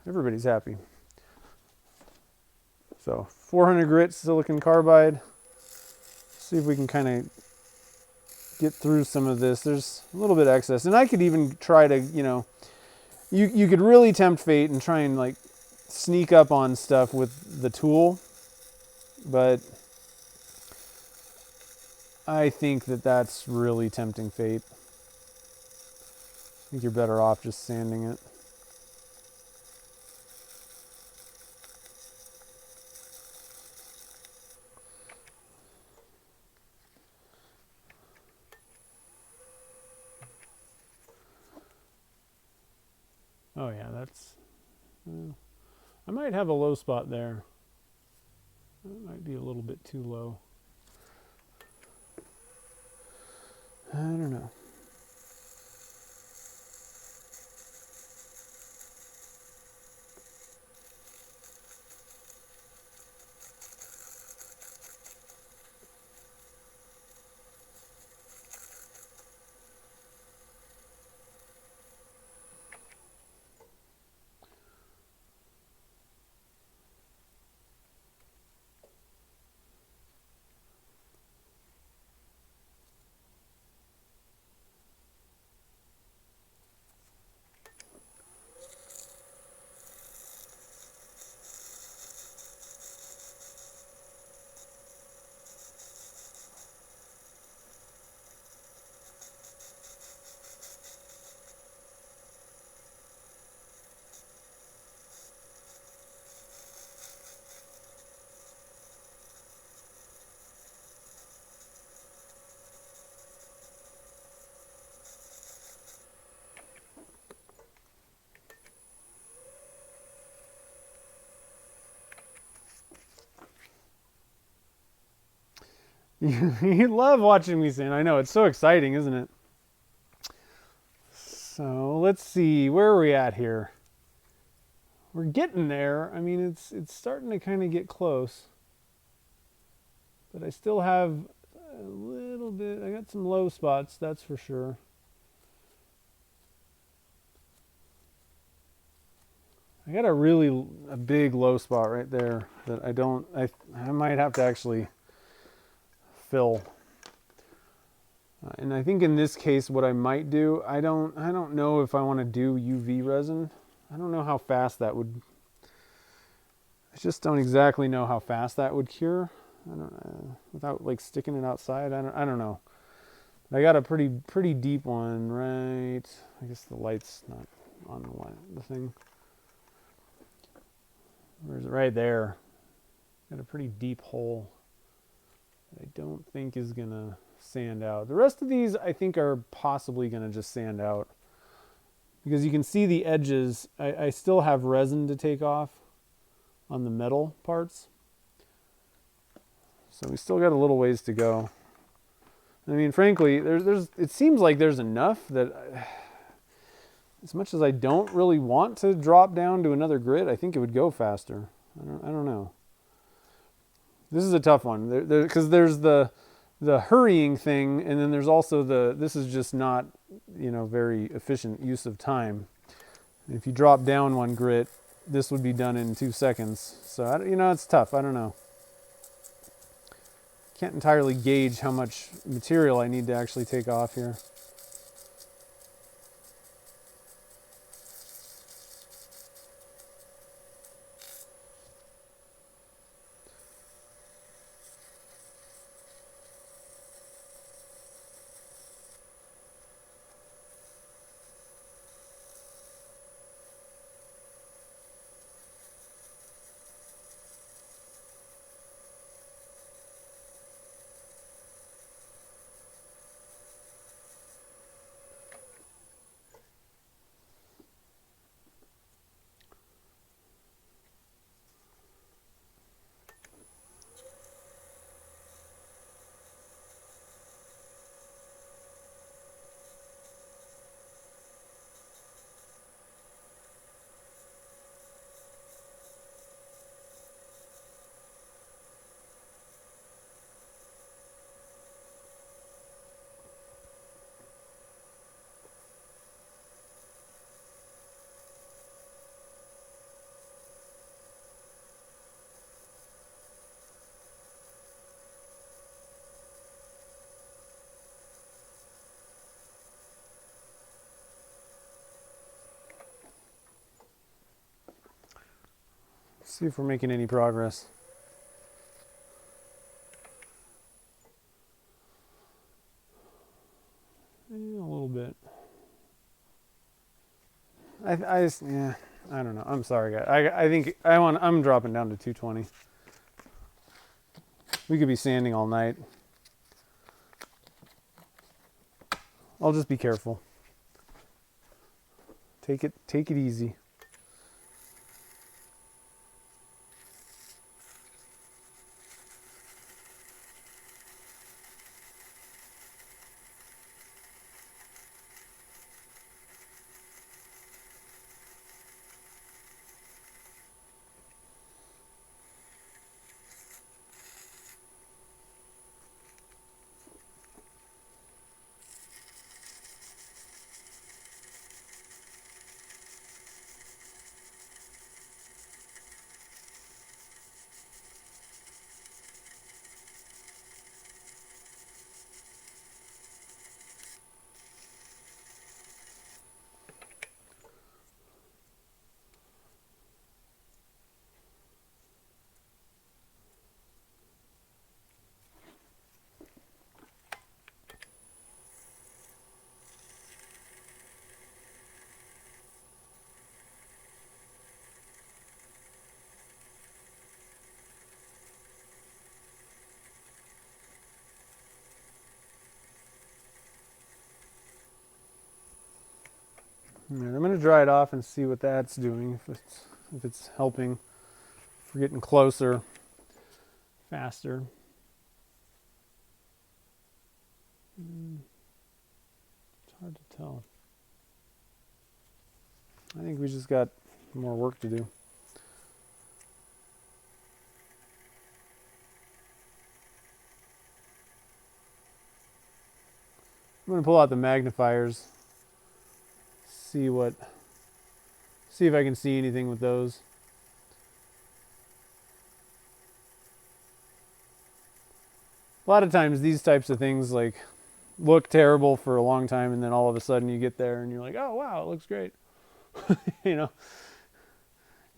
everybody's happy. So 400 grit silicon carbide. See if we can kind of get through some of this. There's a little bit of excess. And I could even try to, you know, you could really tempt fate and try and like sneak up on stuff with the tool. But I think that that's really tempting fate. I think you're better off just sanding it. Oh yeah, that's... I might have a low spot there. That might be a little bit too low. I don't know. You love watching me sand. I know, it's so exciting, isn't it? So let's see, where are we at here? We're getting there. I mean, it's starting to kind of get close. But I still have a little bit, I got some low spots, that's for sure. I got a big low spot right there that I might have to actually fill. And I think in this case, what I might do, I don't know if I want to do UV resin. I don't know how fast that would. I just don't exactly know how fast that would cure. I don't know, without like sticking it outside. I don't know. I got a pretty deep one, right? I guess the light's not on the thing. Where's it? Right there. Got a pretty deep hole that I don't think is gonna sand out. The rest of these I think are possibly gonna just sand out, because you can see the edges. I still have resin to take off on the metal parts. So we still got a little ways to go. I mean, frankly, it seems like there's enough that as much as I don't really want to drop down to another grit, I think it would go faster. I don't know. This is a tough one because there's the hurrying thing, and then there's also this is just not, very efficient use of time. If you drop down one grit, this would be done in 2 seconds. So it's tough. I don't know. Can't entirely gauge how much material I need to actually take off here. See if we're making any progress. A little bit. I don't know. I'm sorry, guys. I think I'm dropping down to 220. We could be sanding all night. I'll just be careful. Take it easy. I'm going to dry it off and see what that's doing, if it's helping, if we're getting closer, faster. It's hard to tell. I think we just got more work to do. I'm going to pull out the magnifiers. See if I can see anything with those. A lot of times these types of things look terrible for a long time, and then all of a sudden you get there and you're like, oh wow, it looks great.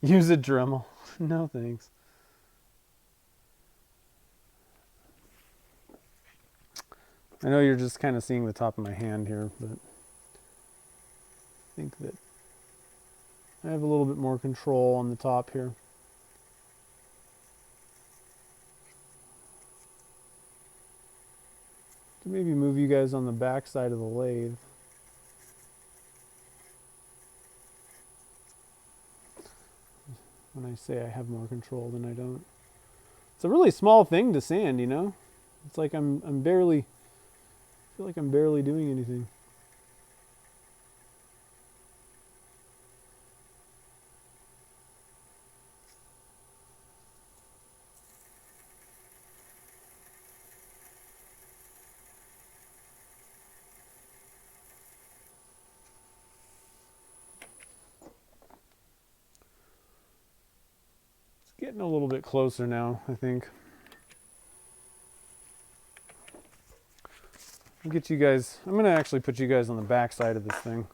Use a Dremel. No thanks. I know you're just kind of seeing the top of my hand here, but I think that I have a little bit more control on the top here. to maybe move you guys on the back side of the lathe. When I say I have more control than I don't. It's a really small thing to sand, you know? It's like I'm barely, I feel like I'm barely doing anything. Getting a little bit closer now, I think. I'll get you guys, I'm going to actually put you guys on the back side of this thing.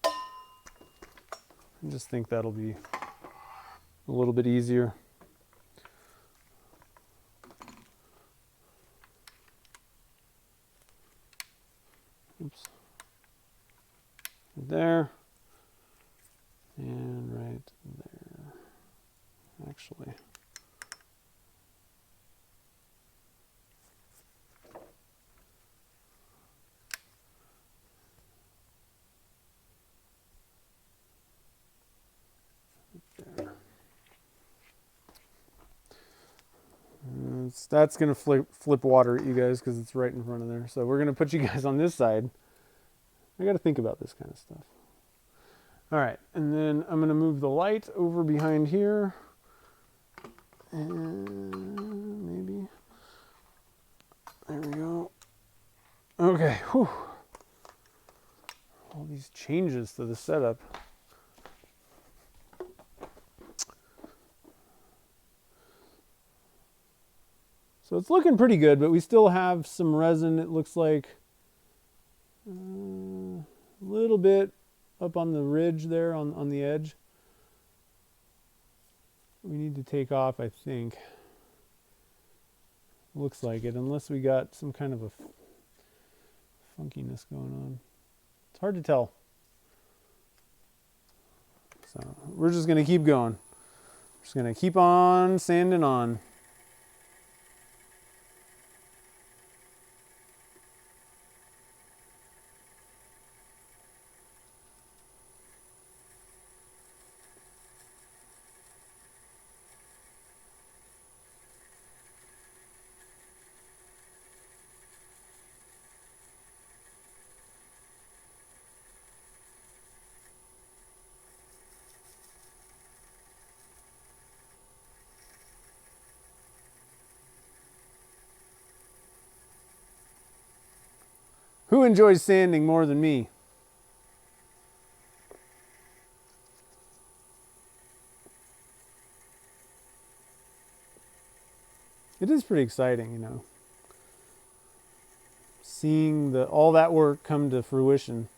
I just think that'll be a little bit easier. Oops. There. And right there. Actually. There. That's going to flip water at you guys because it's right in front of there. So we're going to put you guys on this side. I got to think about this kind of stuff. All right, and then I'm going to move the light over behind here. And maybe. There we go. Okay, whew. All these changes to the setup. So it's looking pretty good, but we still have some resin, it looks like. A little bit up on the ridge there on the edge. We need to take off, I think. Looks like it, unless we got some kind of a funkiness going on. It's hard to tell. So we're just going to keep going. Just going to keep on sanding on. Who enjoys sanding more than me? It is pretty exciting, you know, seeing all that work come to fruition.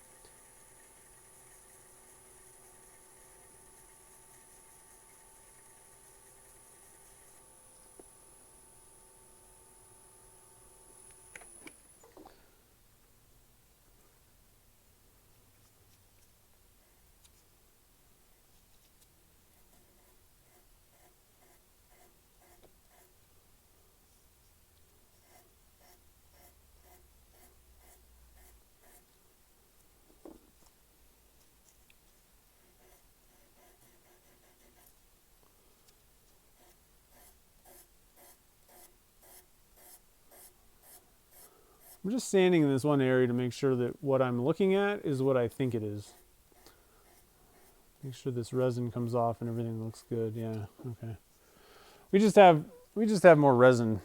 I'm just sanding in this one area to make sure that what I'm looking at is what I think it is. Make sure this resin comes off and everything looks good. Yeah, okay. We just have more resin.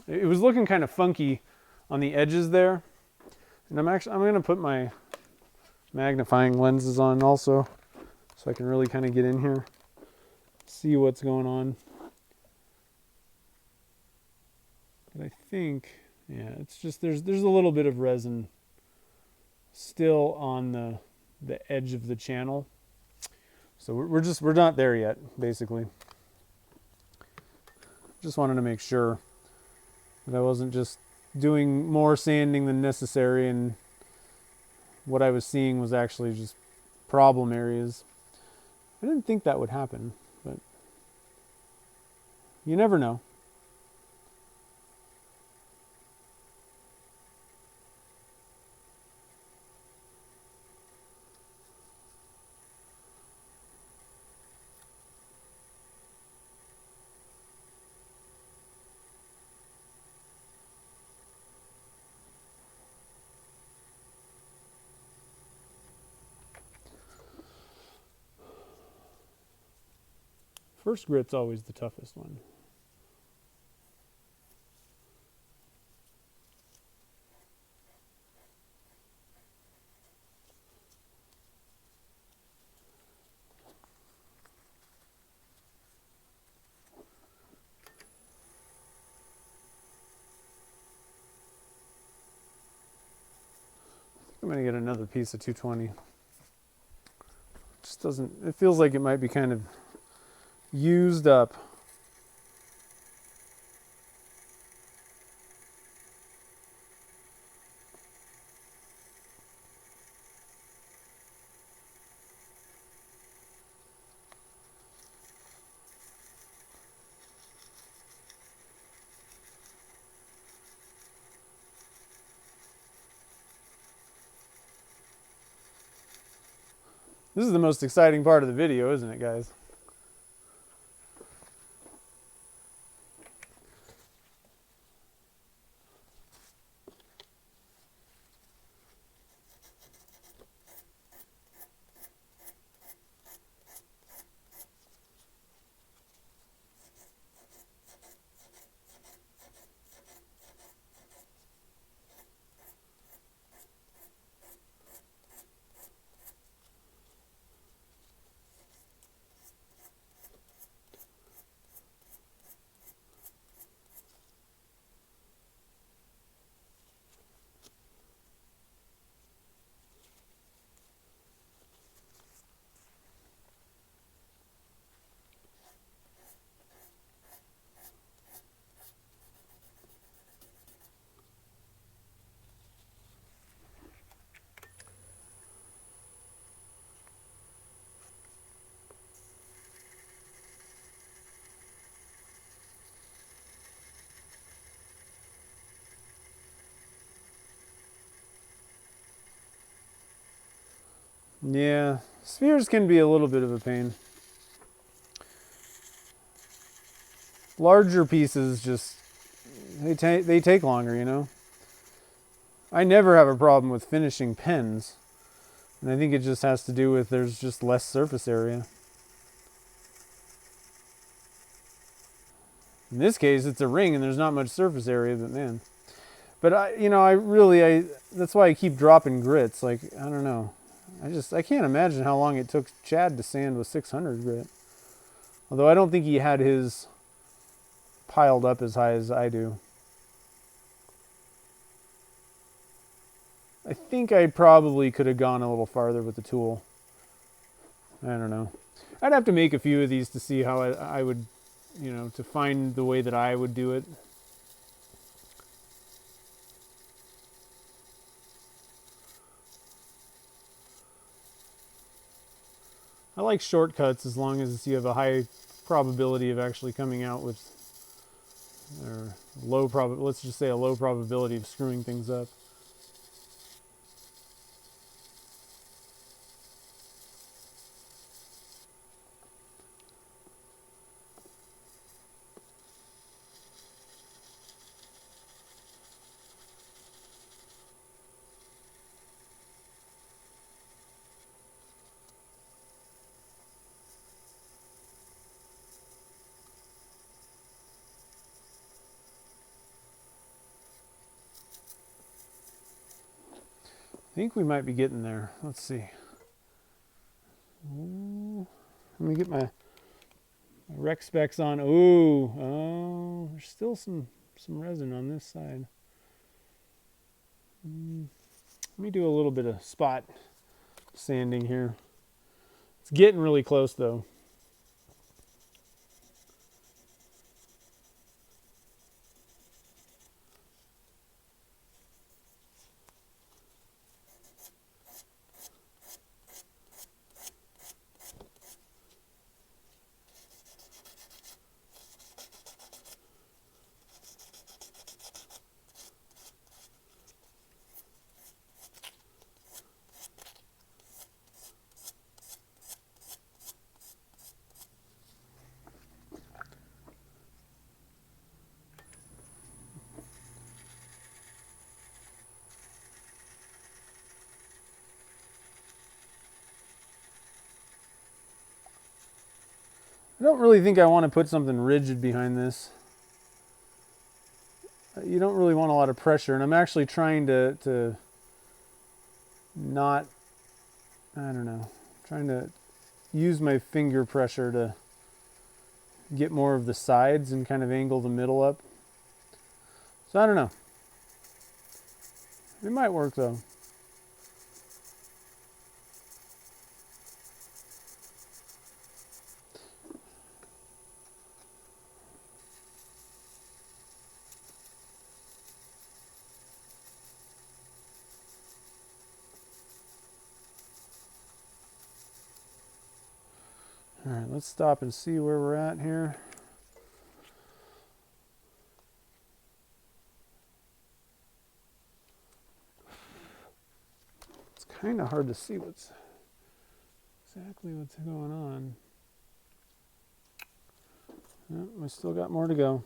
It was looking kind of funky on the edges there. And I'm going to put my magnifying lenses on also so I can really kind of get in here, see what's going on. But I think, yeah, it's just there's a little bit of resin still on the edge of the channel. So we're not there yet, basically. Just wanted to make sure that I wasn't just doing more sanding than necessary and what I was seeing was actually just problem areas. I didn't think that would happen, but you never know. First grit's always the toughest one. I'm going to get another piece of 220. Just doesn't, it feels like it might be kind of used up. This is the most exciting part of the video, isn't it, guys? Yeah, spheres can be a little bit of a pain. Larger pieces just, they take longer, you know? I never have a problem with finishing pens. And I think it just has to do with there's just less surface area. In this case, it's a ring and there's not much surface area, but man. But that's why I keep dropping grits. Like, I don't know. I can't imagine how long it took Chad to sand with 600 grit. Although I don't think he had his piled up as high as I do. I think I probably could have gone a little farther with the tool. I don't know. I'd have to make a few of these to see how I would, you know, to find the way that I would do it. I like shortcuts as long as you have a high probability of actually coming out with, or let's just say a low probability of screwing things up. I think we might be getting there. Let's see. Ooh, let me get my rec specs on. Oh, there's still some resin on this side. Let me do a little bit of spot sanding here. It's getting really close though. I don't really think I want to put something rigid behind this. You don't really want a lot of pressure, and I'm actually trying to not, I don't know, trying to use my finger pressure to get more of the sides and kind of angle the middle up. So I don't know. It might work though. All right, let's stop and see where we're at here. It's kind of hard to see exactly what's going on. Oh, we still got more to go.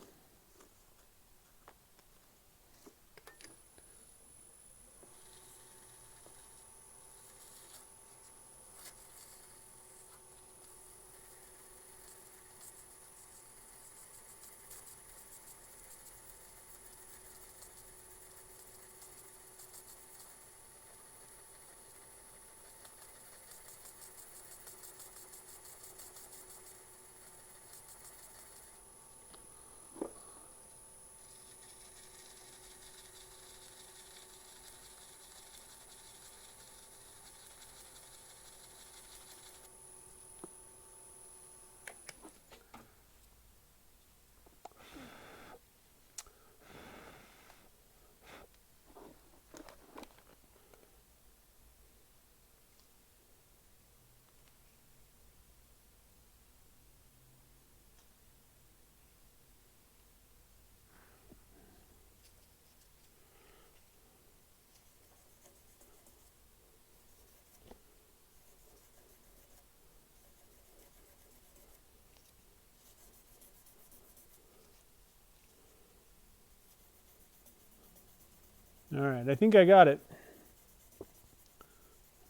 All right, I think I got it.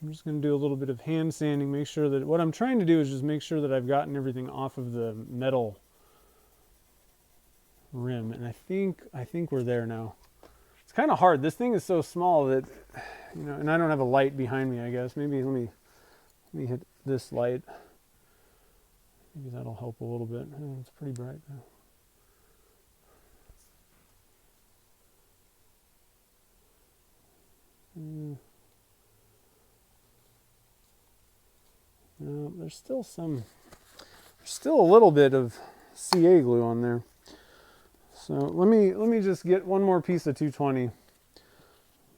I'm just going to do a little bit of hand sanding, make sure that, what I'm trying to do is just make sure that I've gotten everything off of the metal rim, and I think we're there now. It's kind of hard. This thing is so small that, you know, and I don't have a light behind me, I guess. Maybe let me hit this light. Maybe that'll help a little bit. Oh, it's pretty bright now. No, there's still a little bit of CA glue on there. So let me just get one more piece of 220,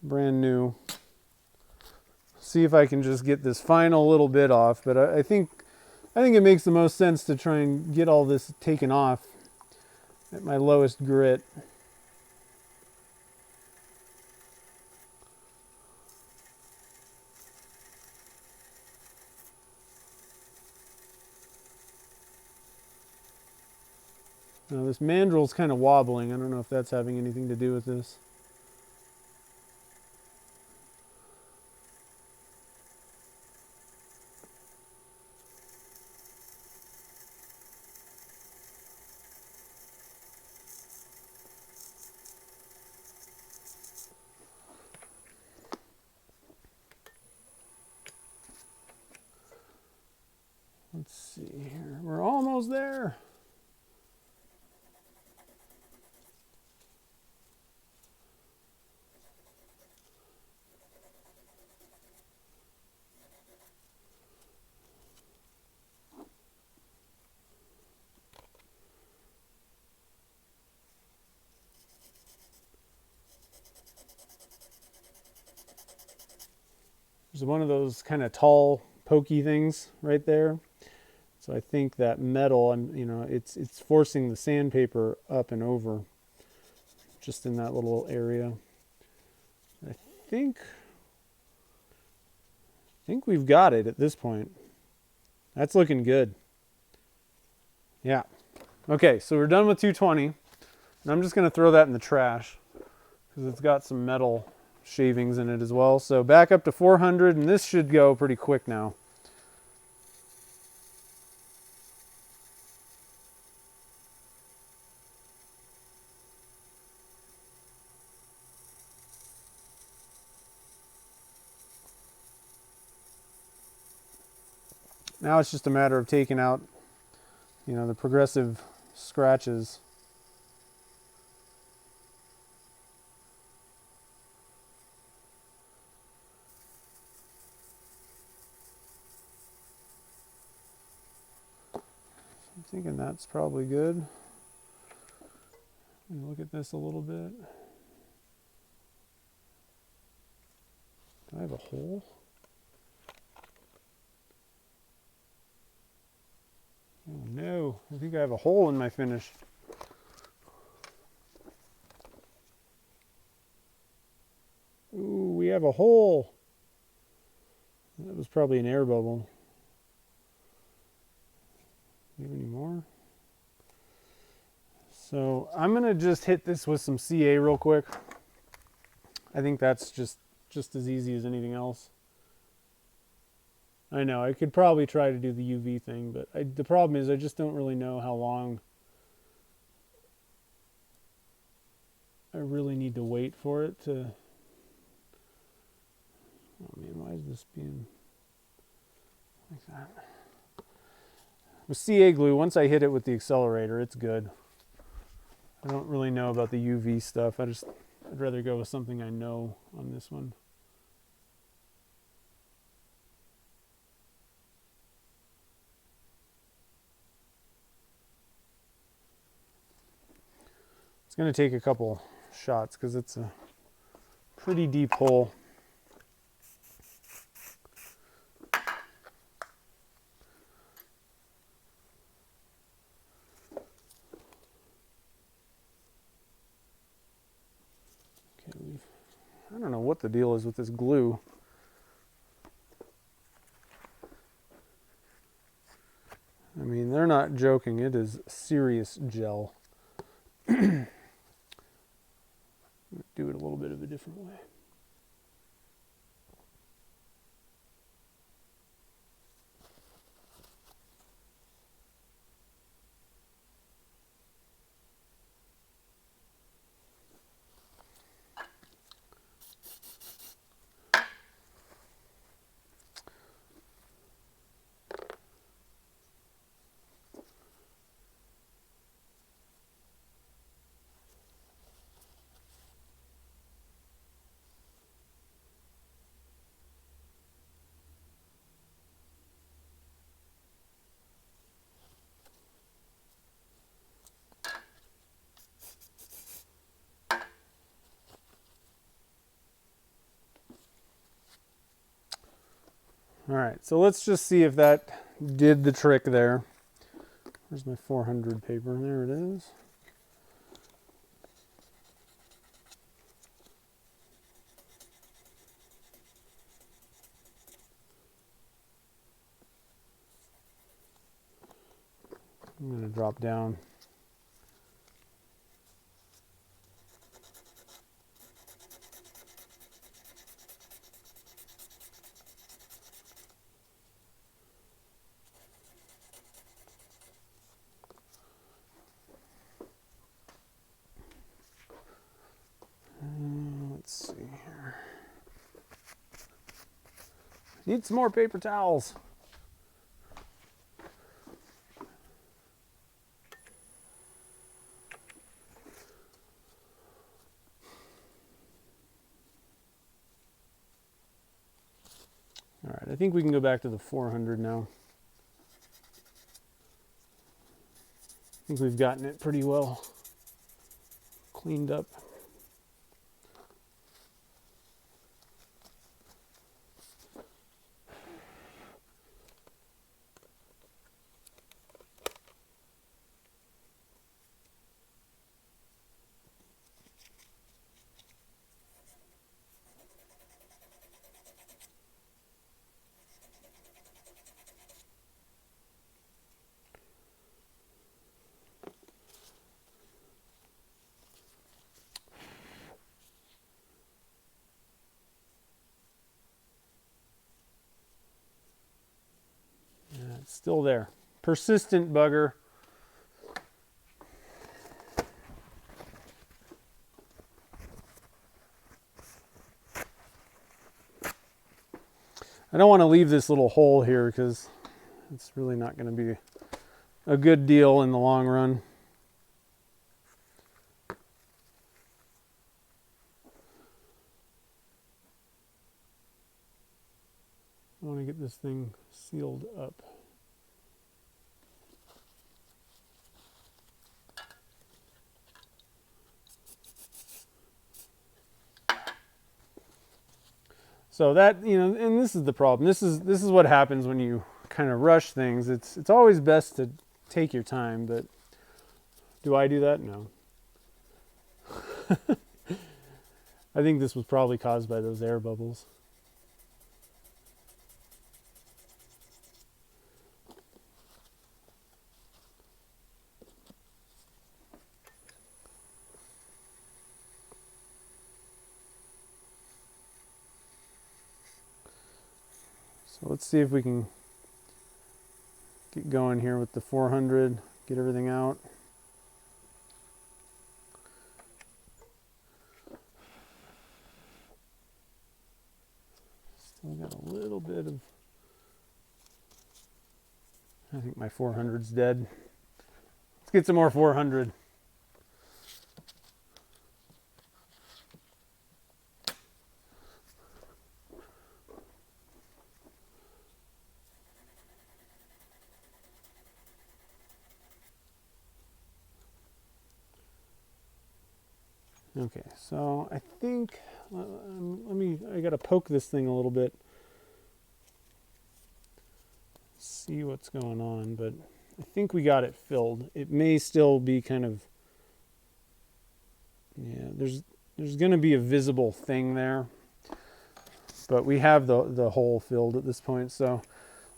brand new. See if I can just get this final little bit off. But I think it makes the most sense to try and get all this taken off at my lowest grit. Now this mandrel's kind of wobbling. I don't know if that's having anything to do with this. Let's see here. We're almost there. There's one of those kind of tall, pokey things right there. So I think that metal, it's forcing the sandpaper up and over, just in that little area. I think we've got it at this point. That's looking good. Yeah. Okay, so we're done with 220. And I'm just going to throw that in the trash because it's got some metal shavings in it as well. So back up to 400, and this should go pretty quick now. Now it's just a matter of taking out, you know, the progressive scratches. I'm thinking that's probably good. Look at this a little bit. Do I have a hole? Oh no, I think I have a hole in my finish. Ooh, we have a hole. That was probably an air bubble. Do you have any more? So I'm gonna just hit this with some CA real quick. I think that's just as easy as anything else. I know, I could probably try to do the UV thing, but the problem is I just don't really know how long I really need to wait for it to... Oh man, why is this being like that? With CA glue, once I hit it with the accelerator, it's good. I don't really know about the UV stuff. I'd rather go with something I know on this one. It's going to take a couple shots because it's a pretty deep hole. Okay, I don't know what the deal is with this glue. I mean, they're not joking. It is serious gel. Do it a little bit of a different way. All right, so let's just see if that did the trick there. Where's my 400 paper? There it is. I'm going to drop down. Let's see here. Need some more paper towels. All right, I think we can go back to the 400 now. I think we've gotten it pretty well cleaned up. It's still there. Persistent bugger. I don't want to leave this little hole here because it's really not going to be a good deal in the long run. I want to get this thing sealed up. So that, and this is the problem. This is what happens when you kind of rush things. It's always best to take your time, but do I do that? No. I think this was probably caused by those air bubbles. So let's see if we can get going here with the 400, get everything out. Still got a little bit of, I think my 400's dead. Let's get some more 400. Okay, so I think, I gotta poke this thing a little bit, see what's going on, but I think we got it filled. It may still be kind of, yeah, there's gonna be a visible thing there, but we have the hole filled at this point. So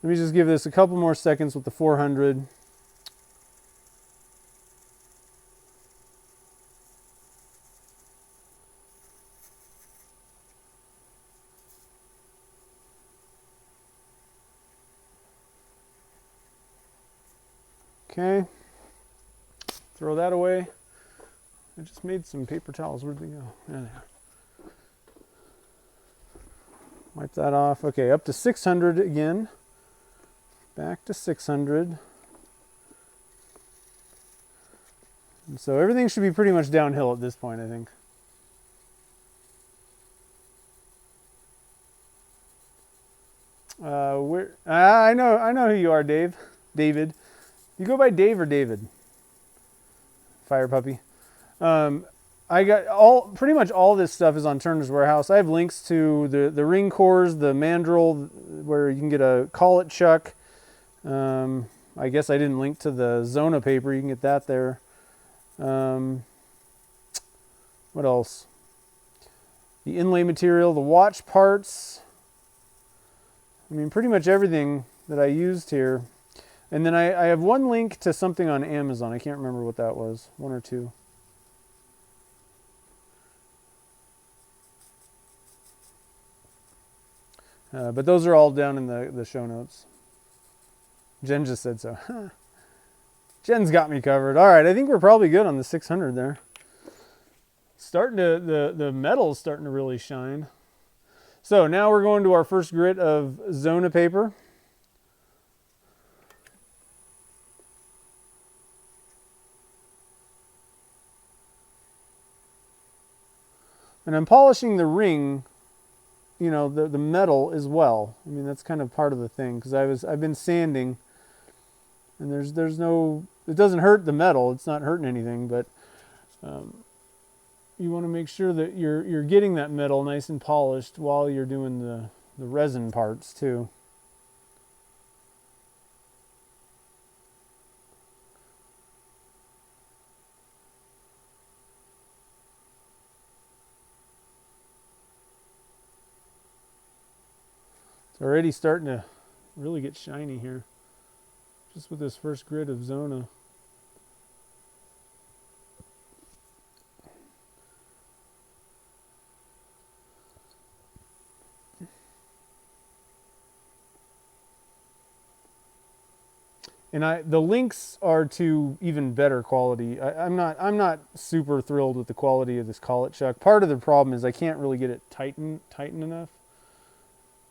let me just give this a couple more seconds with the 400. Okay, throw that away. I just made some paper towels. Where'd they go? There they are. Wipe that off. Okay, up to 600 again. Back to 600. And so everything should be pretty much downhill at this point, I think. I know who you are, David. You go by Dave or David? Fire puppy. I got pretty much all this stuff is on Turner's Warehouse. I have links to the ring cores, the mandrel, where you can get a collet chuck. I guess I didn't link to the Zona paper. You can get that there. What else? The inlay material, the watch parts. I mean, pretty much everything that I used here. And then I have one link to something on Amazon. I can't remember what that was. One or two. But those are all down in the show notes. Jen just said so. Jen's got me covered. All right, I think we're probably good on the 600 there. The metal's starting to really shine. So now we're going to our first grit of Zona paper. And I'm polishing the ring, the metal as well. I mean, that's kind of part of the thing, because I've been sanding, and there's no, it doesn't hurt the metal. It's not hurting anything, but you want to make sure that you're getting that metal nice and polished while you're doing the resin parts too. It's already starting to really get shiny here, just with this first grit of Zona. And the links are to even better quality. I'm not super thrilled with the quality of this collet chuck. Part of the problem is I can't really get it tight enough.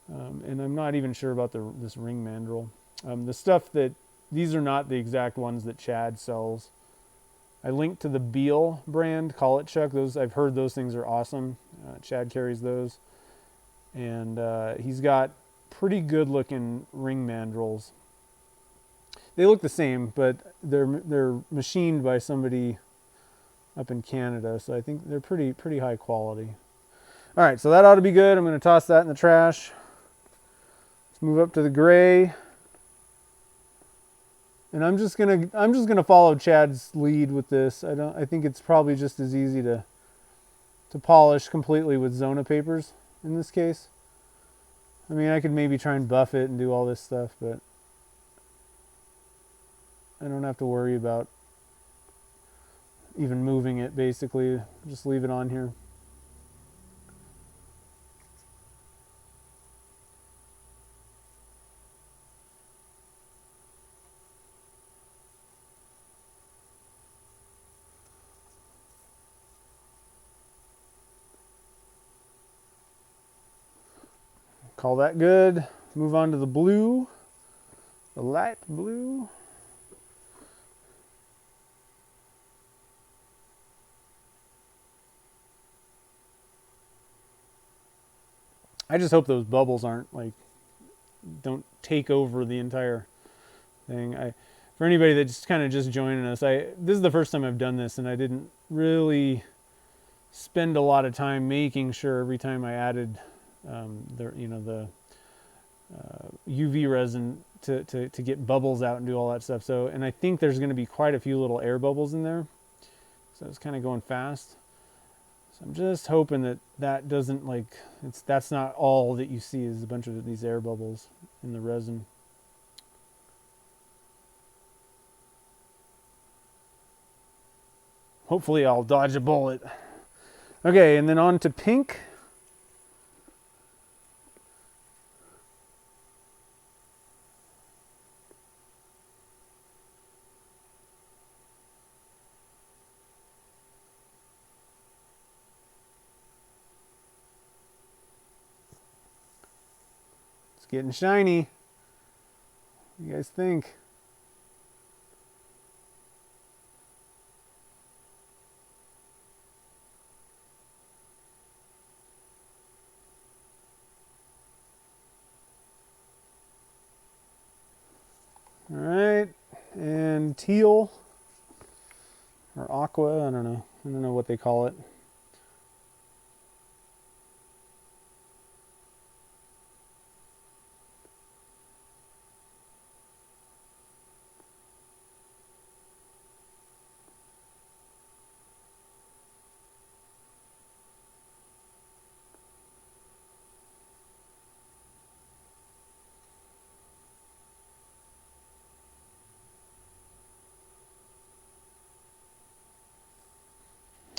And I'm not even sure about this ring mandrel. The stuff that, these are not the exact ones that Chad sells. I linked to the Beal brand, Call It Chuck. Those, I've heard those things are awesome. Chad carries those. And he's got pretty good looking ring mandrels. They look the same, but they're machined by somebody up in Canada, so I think they're pretty high quality. All right, so that ought to be good. I'm going to toss that in the trash. Let's move up to the gray. And I'm just gonna follow Chad's lead with this. I think it's probably just as easy to polish completely with Zona papers in this case. I mean, I could maybe try and buff it and do all this stuff, but I don't have to worry about even moving it, basically. Just leave it on here. Call that good. Move on to the blue, the light blue. I just hope those bubbles aren't like, don't take over the entire thing. For anybody that's kind of just joining us, this is the first time I've done this, and I didn't really spend a lot of time making sure every time I added the UV resin to get bubbles out and do all that stuff. So, and I think there's going to be quite a few little air bubbles in there. So it's kind of going fast. So I'm just hoping that doesn't that's not all that you see is a bunch of these air bubbles in the resin. Hopefully I'll dodge a bullet. Okay, and then on to pink. It's getting shiny. What do you guys think? All right, and teal or aqua, I don't know what they call it.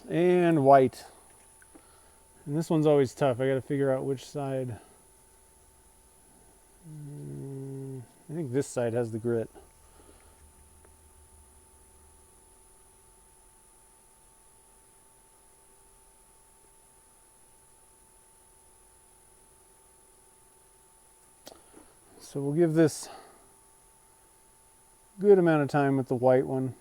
And white. And this one's always tough. I got to figure out which side. I think this side has the grit. So we'll give this a good amount of time with the white one.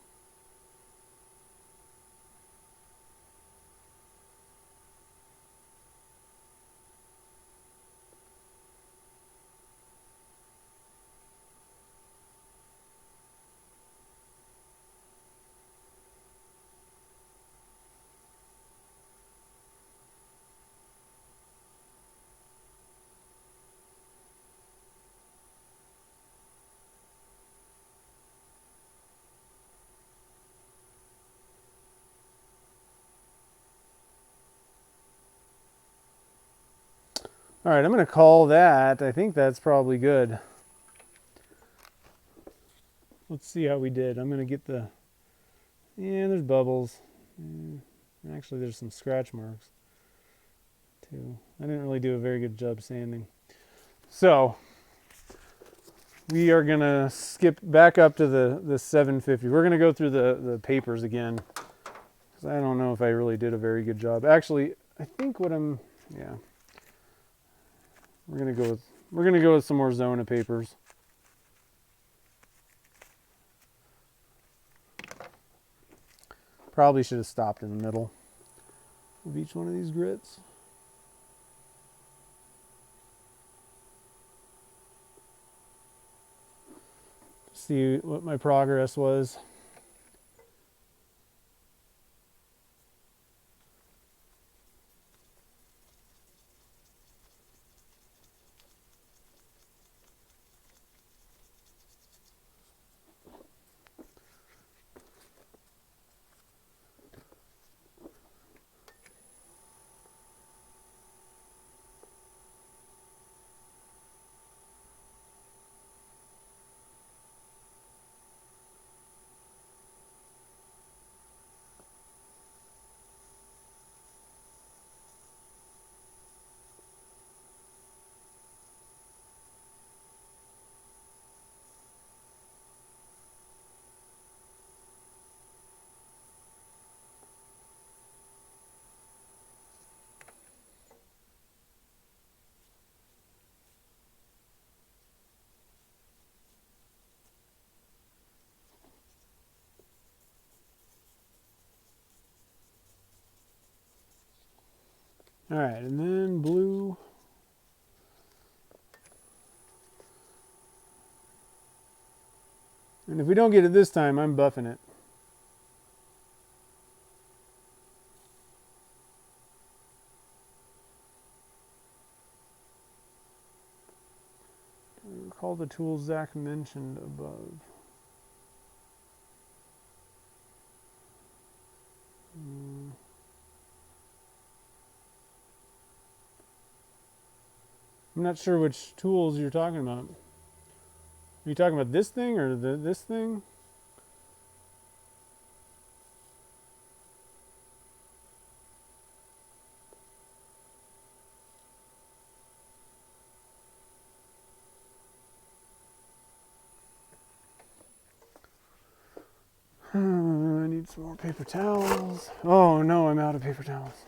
All right, I'm going to call that. I think that's probably good. Let's see how we did. I'm going to get yeah, there's bubbles. Actually, there's some scratch marks too. I didn't really do a very good job sanding. So we are going to skip back up to the 750. We're going to go through the papers again, because I don't know if I really did a very good job. Actually, I think yeah. We're gonna go with some more Zona papers. Probably should have stopped in the middle of each one of these grits. See what my progress was. All right, and then blue. And if we don't get it this time, I'm buffing it. Recall the tools Zach mentioned above. I'm not sure which tools you're talking about. Are you talking about this thing or this thing? I need some more paper towels. Oh no, I'm out of paper towels.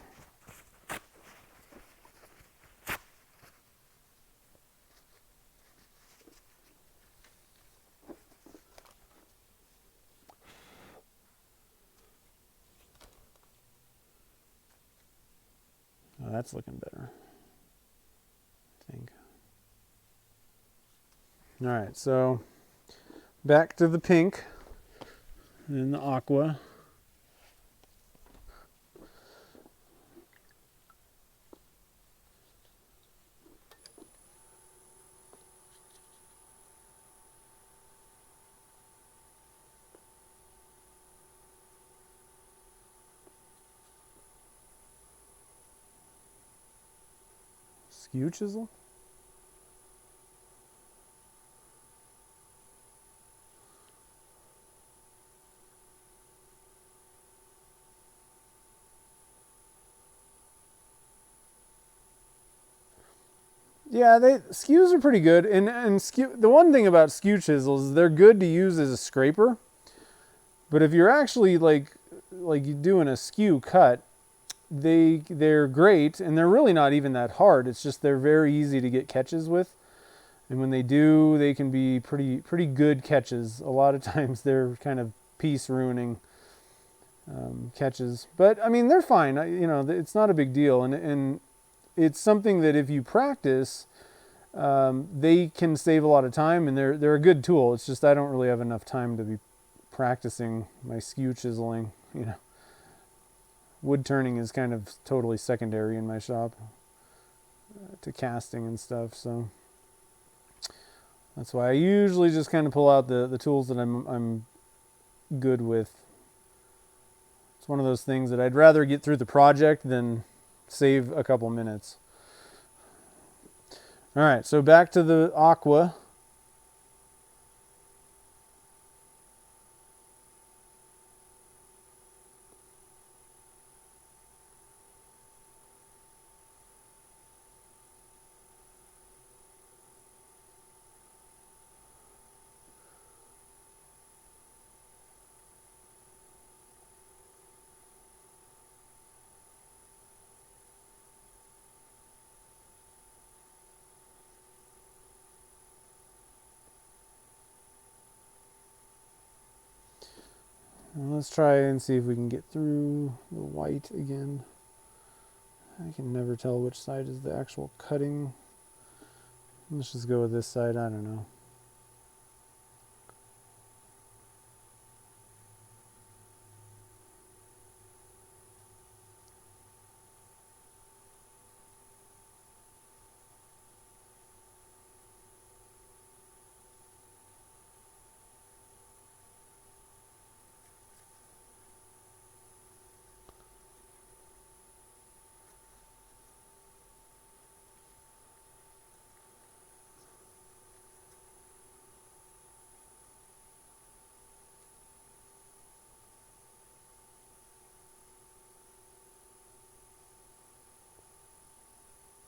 Oh, that's looking better, I think. All right, so back to the pink and the aqua. Skew chisel? Yeah, skews are pretty good, and skew. The one thing about skew chisels is they're good to use as a scraper, but if you're actually like you doing a skew cut, they're great, and they're really not even that hard. It's just they're very easy to get catches with, and when they do, they can be pretty good catches. A lot of times they're kind of piece ruining catches, but I mean they're fine. It's not a big deal, and it's something that if you practice, they can save a lot of time, and they're a good tool. It's just I don't really have enough time to be practicing my skew chiseling. Wood turning is kind of totally secondary in my shop to casting and stuff. So that's why I usually just kind of pull out the tools that I'm good with. It's one of those things that I'd rather get through the project than save a couple minutes. All right, so back to the aqua. Let's try and see if we can get through the white again. I can never tell which side is the actual cutting. Let's just go with this side, I don't know.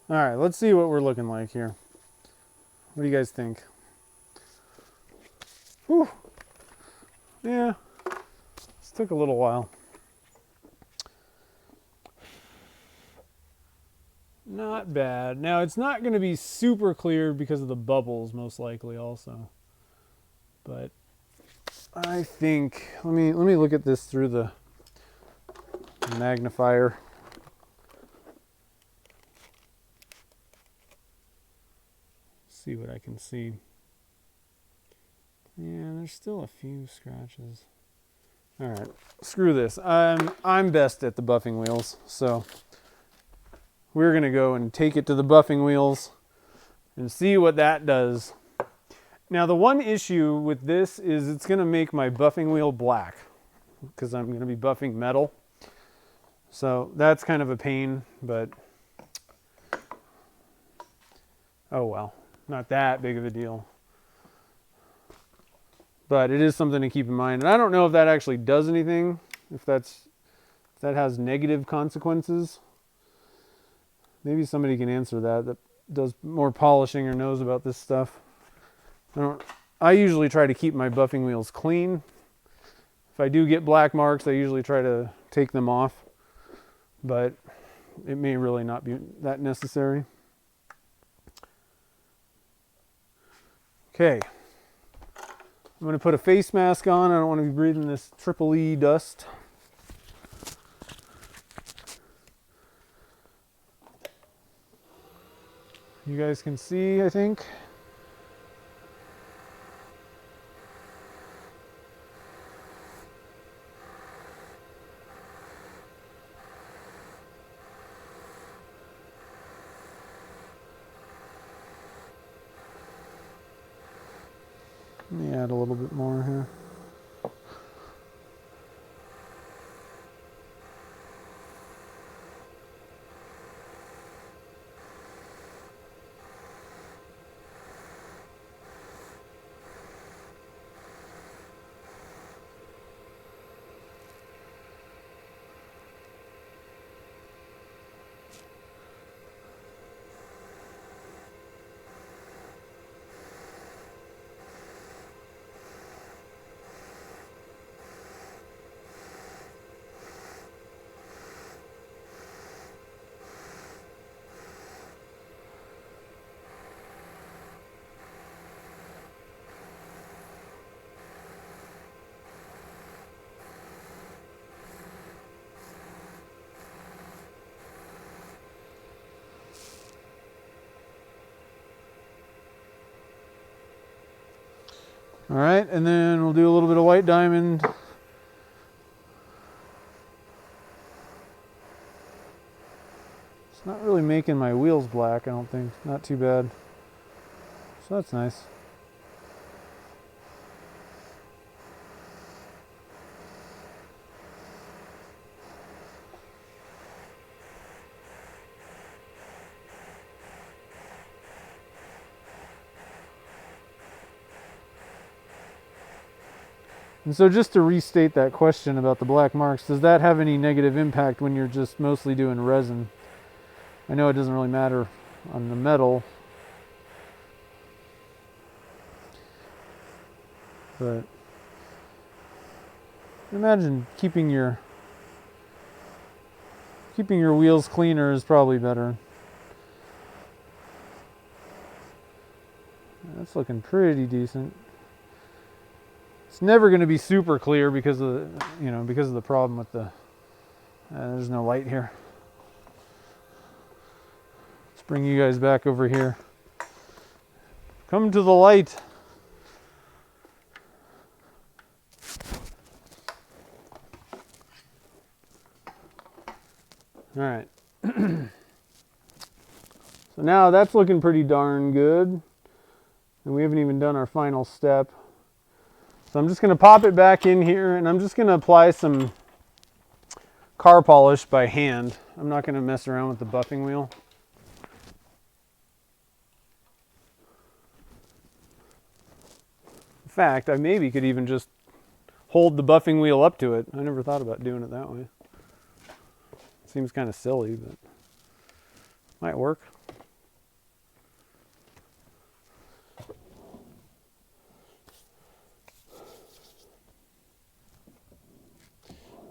All right, let's see what we're looking like here. What do you guys think? Whew. Yeah, this took a little while. Not bad. Now, it's not going to be super clear because of the bubbles, most likely, also. But I think, let me look at this through the magnifier. See what I can see. Yeah, there's still a few scratches. All right, screw this. I'm best at the buffing wheels, so we're gonna go and take it to the buffing wheels and see what that does. Now, the one issue with this is it's gonna make my buffing wheel black because I'm gonna be buffing metal. So that's kind of a pain, but oh well, not that big of a deal. But it is something to keep in mind. And I don't know if that actually does anything, if that has negative consequences. Maybe somebody can answer that does more polishing or knows about this stuff. I usually try to keep my buffing wheels clean. If I do get black marks, I usually try to take them off. But it may really not be that necessary. Okay. I'm going to put a face mask on. I don't want to be breathing this triple E dust. You guys can see, I think. Let me add a little bit more here. All right, and then we'll do a little bit of white diamond. It's not really making my wheels black, I don't think. Not too bad. So that's nice. And so just to restate that question about the black marks, does that have any negative impact when you're just mostly doing resin? I know it doesn't really matter on the metal, but imagine keeping your wheels cleaner is probably better. That's looking pretty decent. It's never going to be super clear because of the, because of the problem with the, there's no light here. Let's bring you guys back over here. Come to the light. All right. So now that's looking pretty darn good. And we haven't even done our final step. So I'm just going to pop it back in here, and I'm just going to apply some car polish by hand. I'm not going to mess around with the buffing wheel. In fact, I maybe could even just hold the buffing wheel up to it. I never thought about doing it that way. Seems kind of silly, but might work.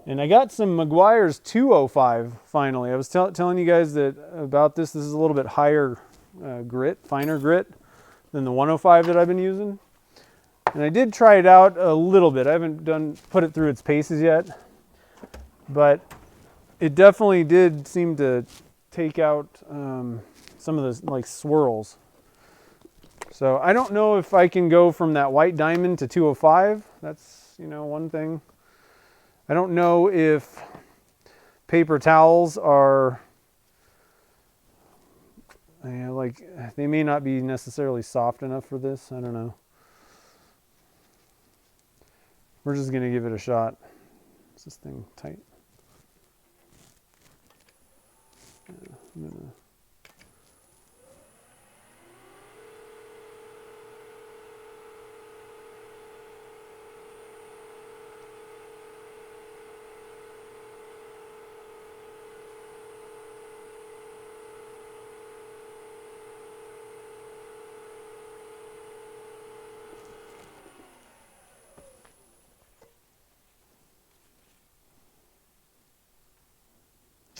And I got some Mcguire's 205 finally. I was telling you guys that about this. This is a little bit higher grit, finer grit than the 105 that I've been using. And I did try it out a little bit. I haven't put it through its paces yet, but it definitely did seem to take out some of the swirls. So I don't know if I can go from that white diamond to 205. That's one thing. I don't know if paper towels are they may not be necessarily soft enough for this. I don't know. We're just going to give it a shot. Is this thing tight? Yeah, I'm gonna...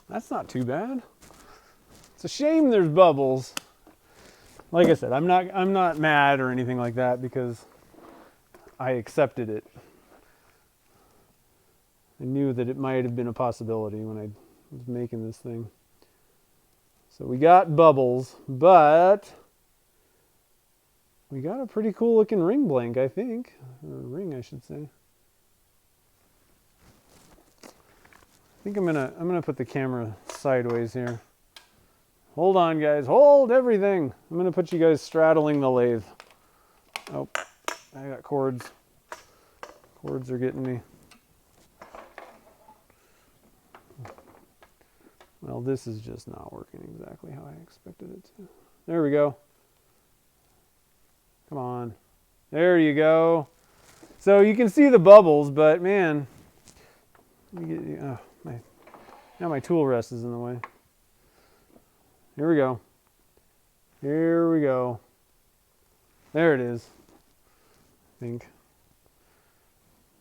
That's not too bad. It's a shame there's bubbles. Like I said, I'm not mad or anything like that because I accepted it. I knew that it might have been a possibility when I was making this thing. So we got bubbles, but we got a pretty cool looking ring blank, I think. Or ring, I should say. I think I'm gonna put the camera sideways here. Hold on, guys. Hold everything. I'm gonna put you guys straddling the lathe. Oh, I got cords. Cords are getting me. Well, this is just not working exactly how I expected it to. There we go. Come on. There you go. So you can see the bubbles, but man, now my tool rest is in the way. Here we go. Here we go. There it is. I think.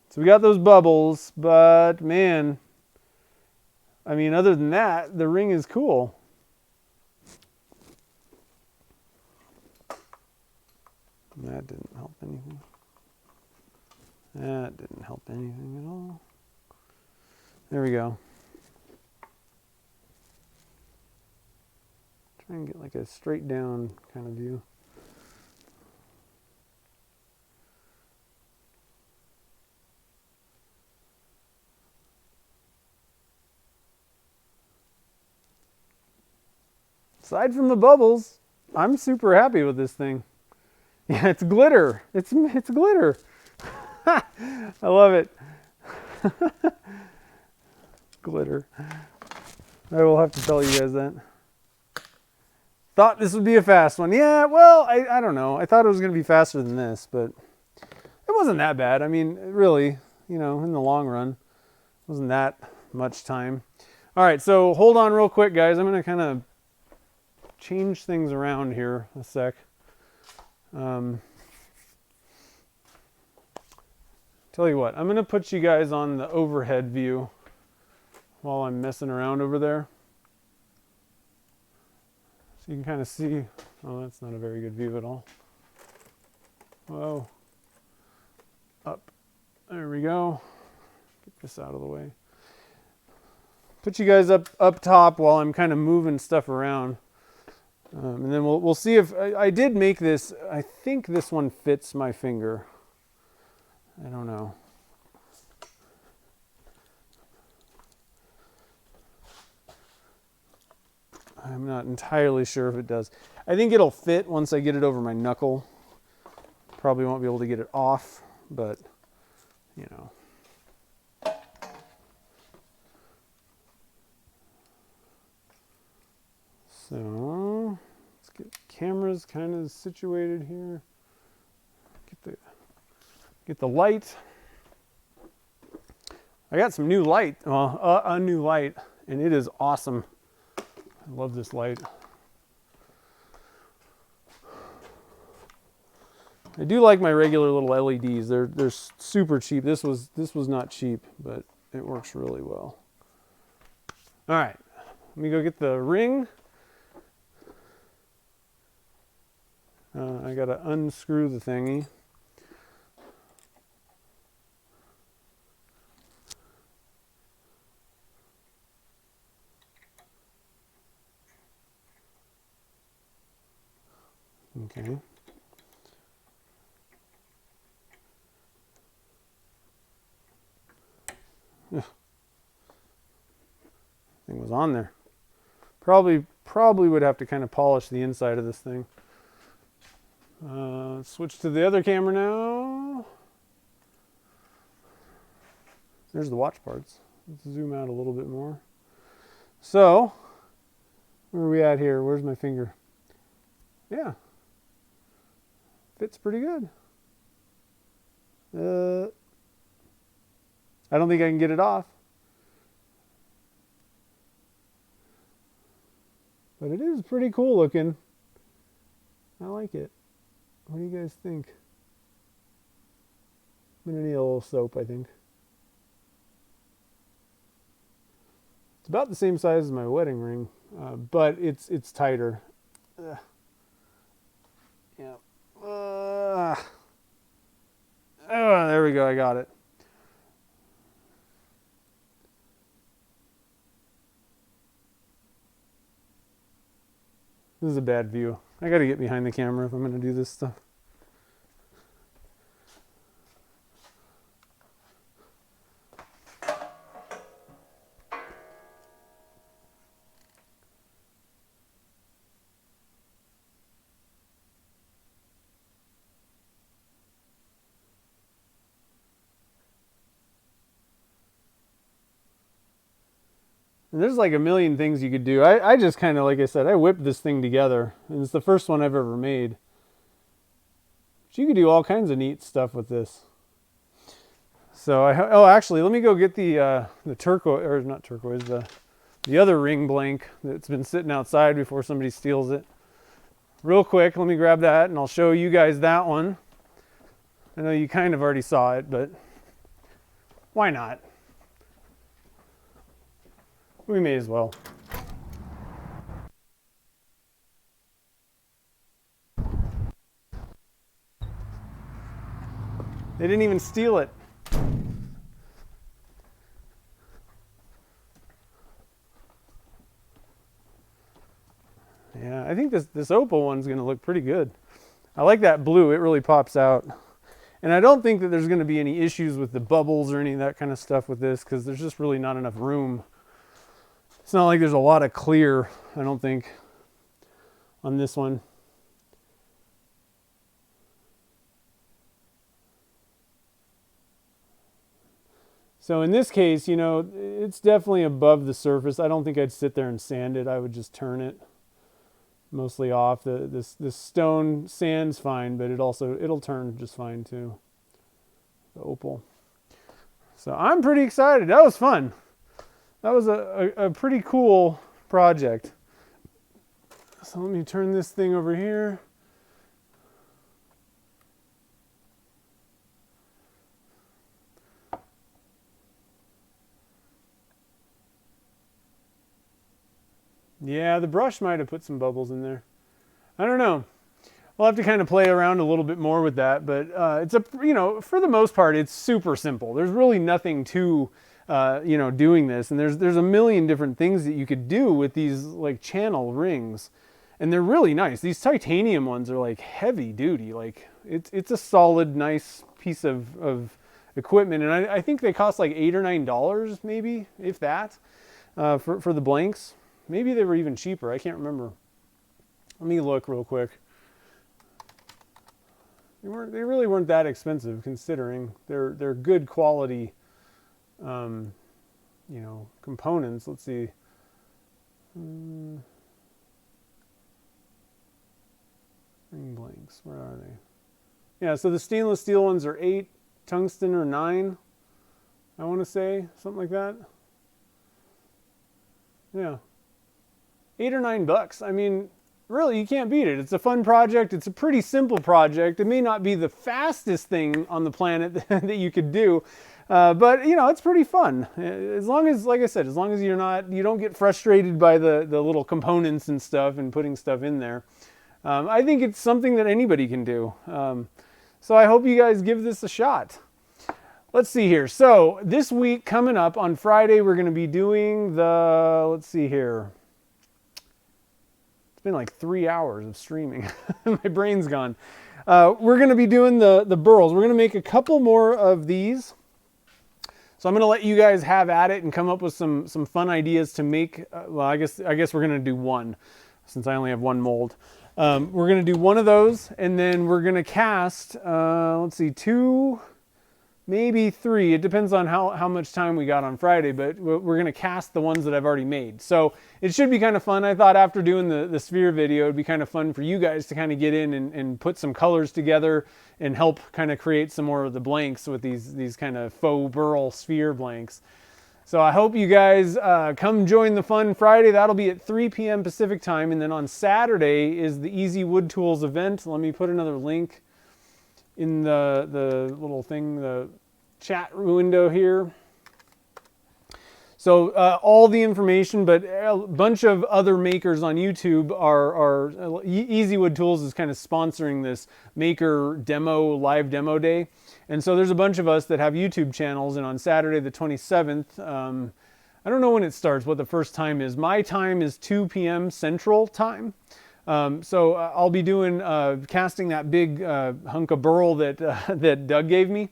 So we got those bubbles, but man, I mean, other than that, the ring is cool. That didn't help anything. That didn't help anything at all. There we go. Try and get like a straight down kind of view. Aside from the bubbles, I'm super happy with this thing. Yeah, it's glitter. It's glitter. I love it. Glitter. I will have to tell you guys that. Thought this would be a fast one. Yeah, well, I don't know. I thought it was going to be faster than this, but it wasn't that bad. I mean, really, in the long run, it wasn't that much time. All right, so hold on real quick, guys. I'm going to kind of change things around here a sec. Tell you what, I'm going to put you guys on the overhead view while I'm messing around over there. So you can kind of see, oh, that's not a very good view at all. Whoa. Up. There we go. Get this out of the way. Put you guys up top while I'm kind of moving stuff around. And then we'll see if I did make this. I think this one fits my finger. I don't know. I'm not entirely sure if it does. I think it'll fit once I get it over my knuckle. Probably won't be able to get it off, but you know. So let's get cameras kind of situated here. Get the light. I got some new light, a new light, and it is awesome. I love this light. I do like my regular little LEDs. They're super cheap. This was not cheap, but it works really well. All right, let me go get the ring. I gotta unscrew the thingy. Okay. Ugh. Thing was on there. Probably would have to kind of polish the inside of this thing. Switch to the other camera now. There's the watch parts. Let's zoom out a little bit more. So, where are we at here? Where's my finger? Yeah. Fits pretty good. I don't think I can get it off. But it is pretty cool looking. I like it. What do you guys think? I'm gonna need a little soap, I think. It's about the same size as my wedding ring, but it's tighter. Yeah. Oh, there we go. I got it. This is a bad view. I gotta get behind the camera if I'm gonna do this stuff. And there's like a million things you could do. I just kind of, like I said, I whipped this thing together. And it's the first one I've ever made. But you could do all kinds of neat stuff with this. So, actually, let me go get the turquoise, or not turquoise, the other ring blank that's been sitting outside before somebody steals it. Real quick, let me grab that and I'll show you guys that one. I know you kind of already saw it, but why not? We may as well. They didn't even steal it. Yeah, I think this opal one's going to look pretty good. I like that blue. It really pops out. And I don't think that there's going to be any issues with the bubbles or any of that kind of stuff with this because there's just really not enough room. It's not like there's a lot of clear, I don't think, on this one. So in this case, you know, it's definitely above the surface. I don't think I'd sit there and sand it. I would just turn it mostly off. This stone sand's fine, but it'll turn just fine too. The opal. So I'm pretty excited. That was fun. That was a pretty cool project. So let me turn this thing over here. Yeah, the brush might have put some bubbles in there. I don't know. we'll have to kind of play around a little bit more with that, but it's a, you know, for the most part, it's super simple. There's really nothing to, you know, doing this, and there's a million different things that you could do with these like channel rings, and they're really nice. These titanium ones are like heavy duty, like it's a solid, nice piece of equipment, and I think they cost like $8 or $9 maybe, if that, for the blanks. Maybe they were even cheaper. I can't remember. Let me look real quick. They really weren't that expensive considering they're good quality, you know, components. Let's see. Ring blanks, where are they? Yeah, so the stainless steel ones are 8, tungsten are 9, I want to say, something like that. Yeah, $8 or $9. I mean, really, you can't beat it. It's a fun project. It's a pretty simple project. It may not be the fastest thing on the planet that you could do, but you know, it's pretty fun. As long as, like I said, as long as you don't get frustrated by the little components and stuff and putting stuff in there. I think it's something that anybody can do. So I hope you guys give this a shot. Let's see here. So this week coming up on Friday, we're going to be doing the, let's see here. It's been like 3 hours of streaming. My brain's gone. We're going to be doing the burls. We're going to make a couple more of these. So I'm going to let you guys have at it and come up with some fun ideas to make. Well, I guess we're going to do one since I only have one mold. We're going to do one of those, and then we're going to cast, let's see, 2, maybe 3. It depends on how much time we got on Friday, but we're going to cast the ones that I've already made. So it should be kind of fun. I thought after doing the sphere video, it'd be kind of fun for you guys to kind of get in and put some colors together and help kind of create some more of the blanks with these kind of faux burl sphere blanks. So I hope you guys come join the fun Friday. That'll be at 3 p.m. Pacific time. And then on Saturday is the Easy Wood Tools event. Let me put another link in the little thing, the chat window here. So all the information, but a bunch of other makers on YouTube are Easy Wood Tools is kind of sponsoring this maker demo, live demo day. And so there's a bunch of us that have YouTube channels, and on Saturday the 27th, I don't know when it starts, what the first time is. My time is 2 p.m. Central time. So I'll be doing, casting that big hunk of burl that Doug gave me.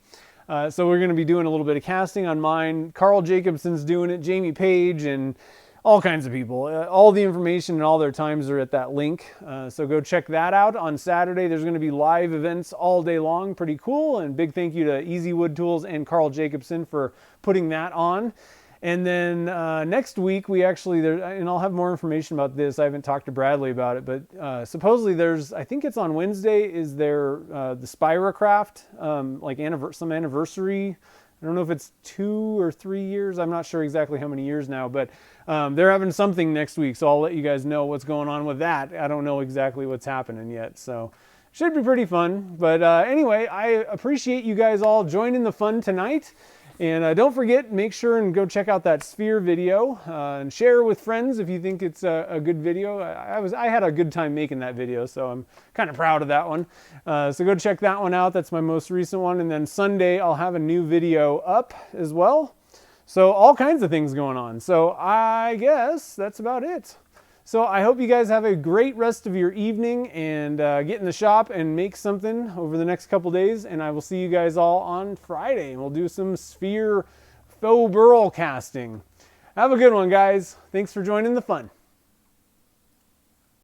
So we're going to be doing a little bit of casting on mine. Carl Jacobson's doing it, Jamie Page, and all kinds of people. All the information and all their times are at that link. So go check that out. On Saturday, there's going to be live events all day long. Pretty cool. And big thank you to Easy Wood Tools and Carl Jacobson for putting that on. And then next week, we actually, and I'll have more information about this. I haven't talked to Bradley about it, but supposedly there's, I think it's on Wednesday, is there the Spiracraft, like some anniversary. I don't know if it's 2 or 3 years. I'm not sure exactly how many years now, but they're having something next week. So I'll let you guys know what's going on with that. I don't know exactly what's happening yet. So should be pretty fun. But anyway, I appreciate you guys all joining the fun tonight. And don't forget, make sure and go check out that sphere video and share with friends if you think it's a good video. I had a good time making that video, so I'm kind of proud of that one. So go check that one out. That's my most recent one. And then Sunday, I'll have a new video up as well. So all kinds of things going on. So I guess that's about it. So I hope you guys have a great rest of your evening and get in the shop and make something over the next couple days. And I will see you guys all on Friday. And we'll do some sphere faux burl casting. Have a good one, guys. Thanks for joining the fun.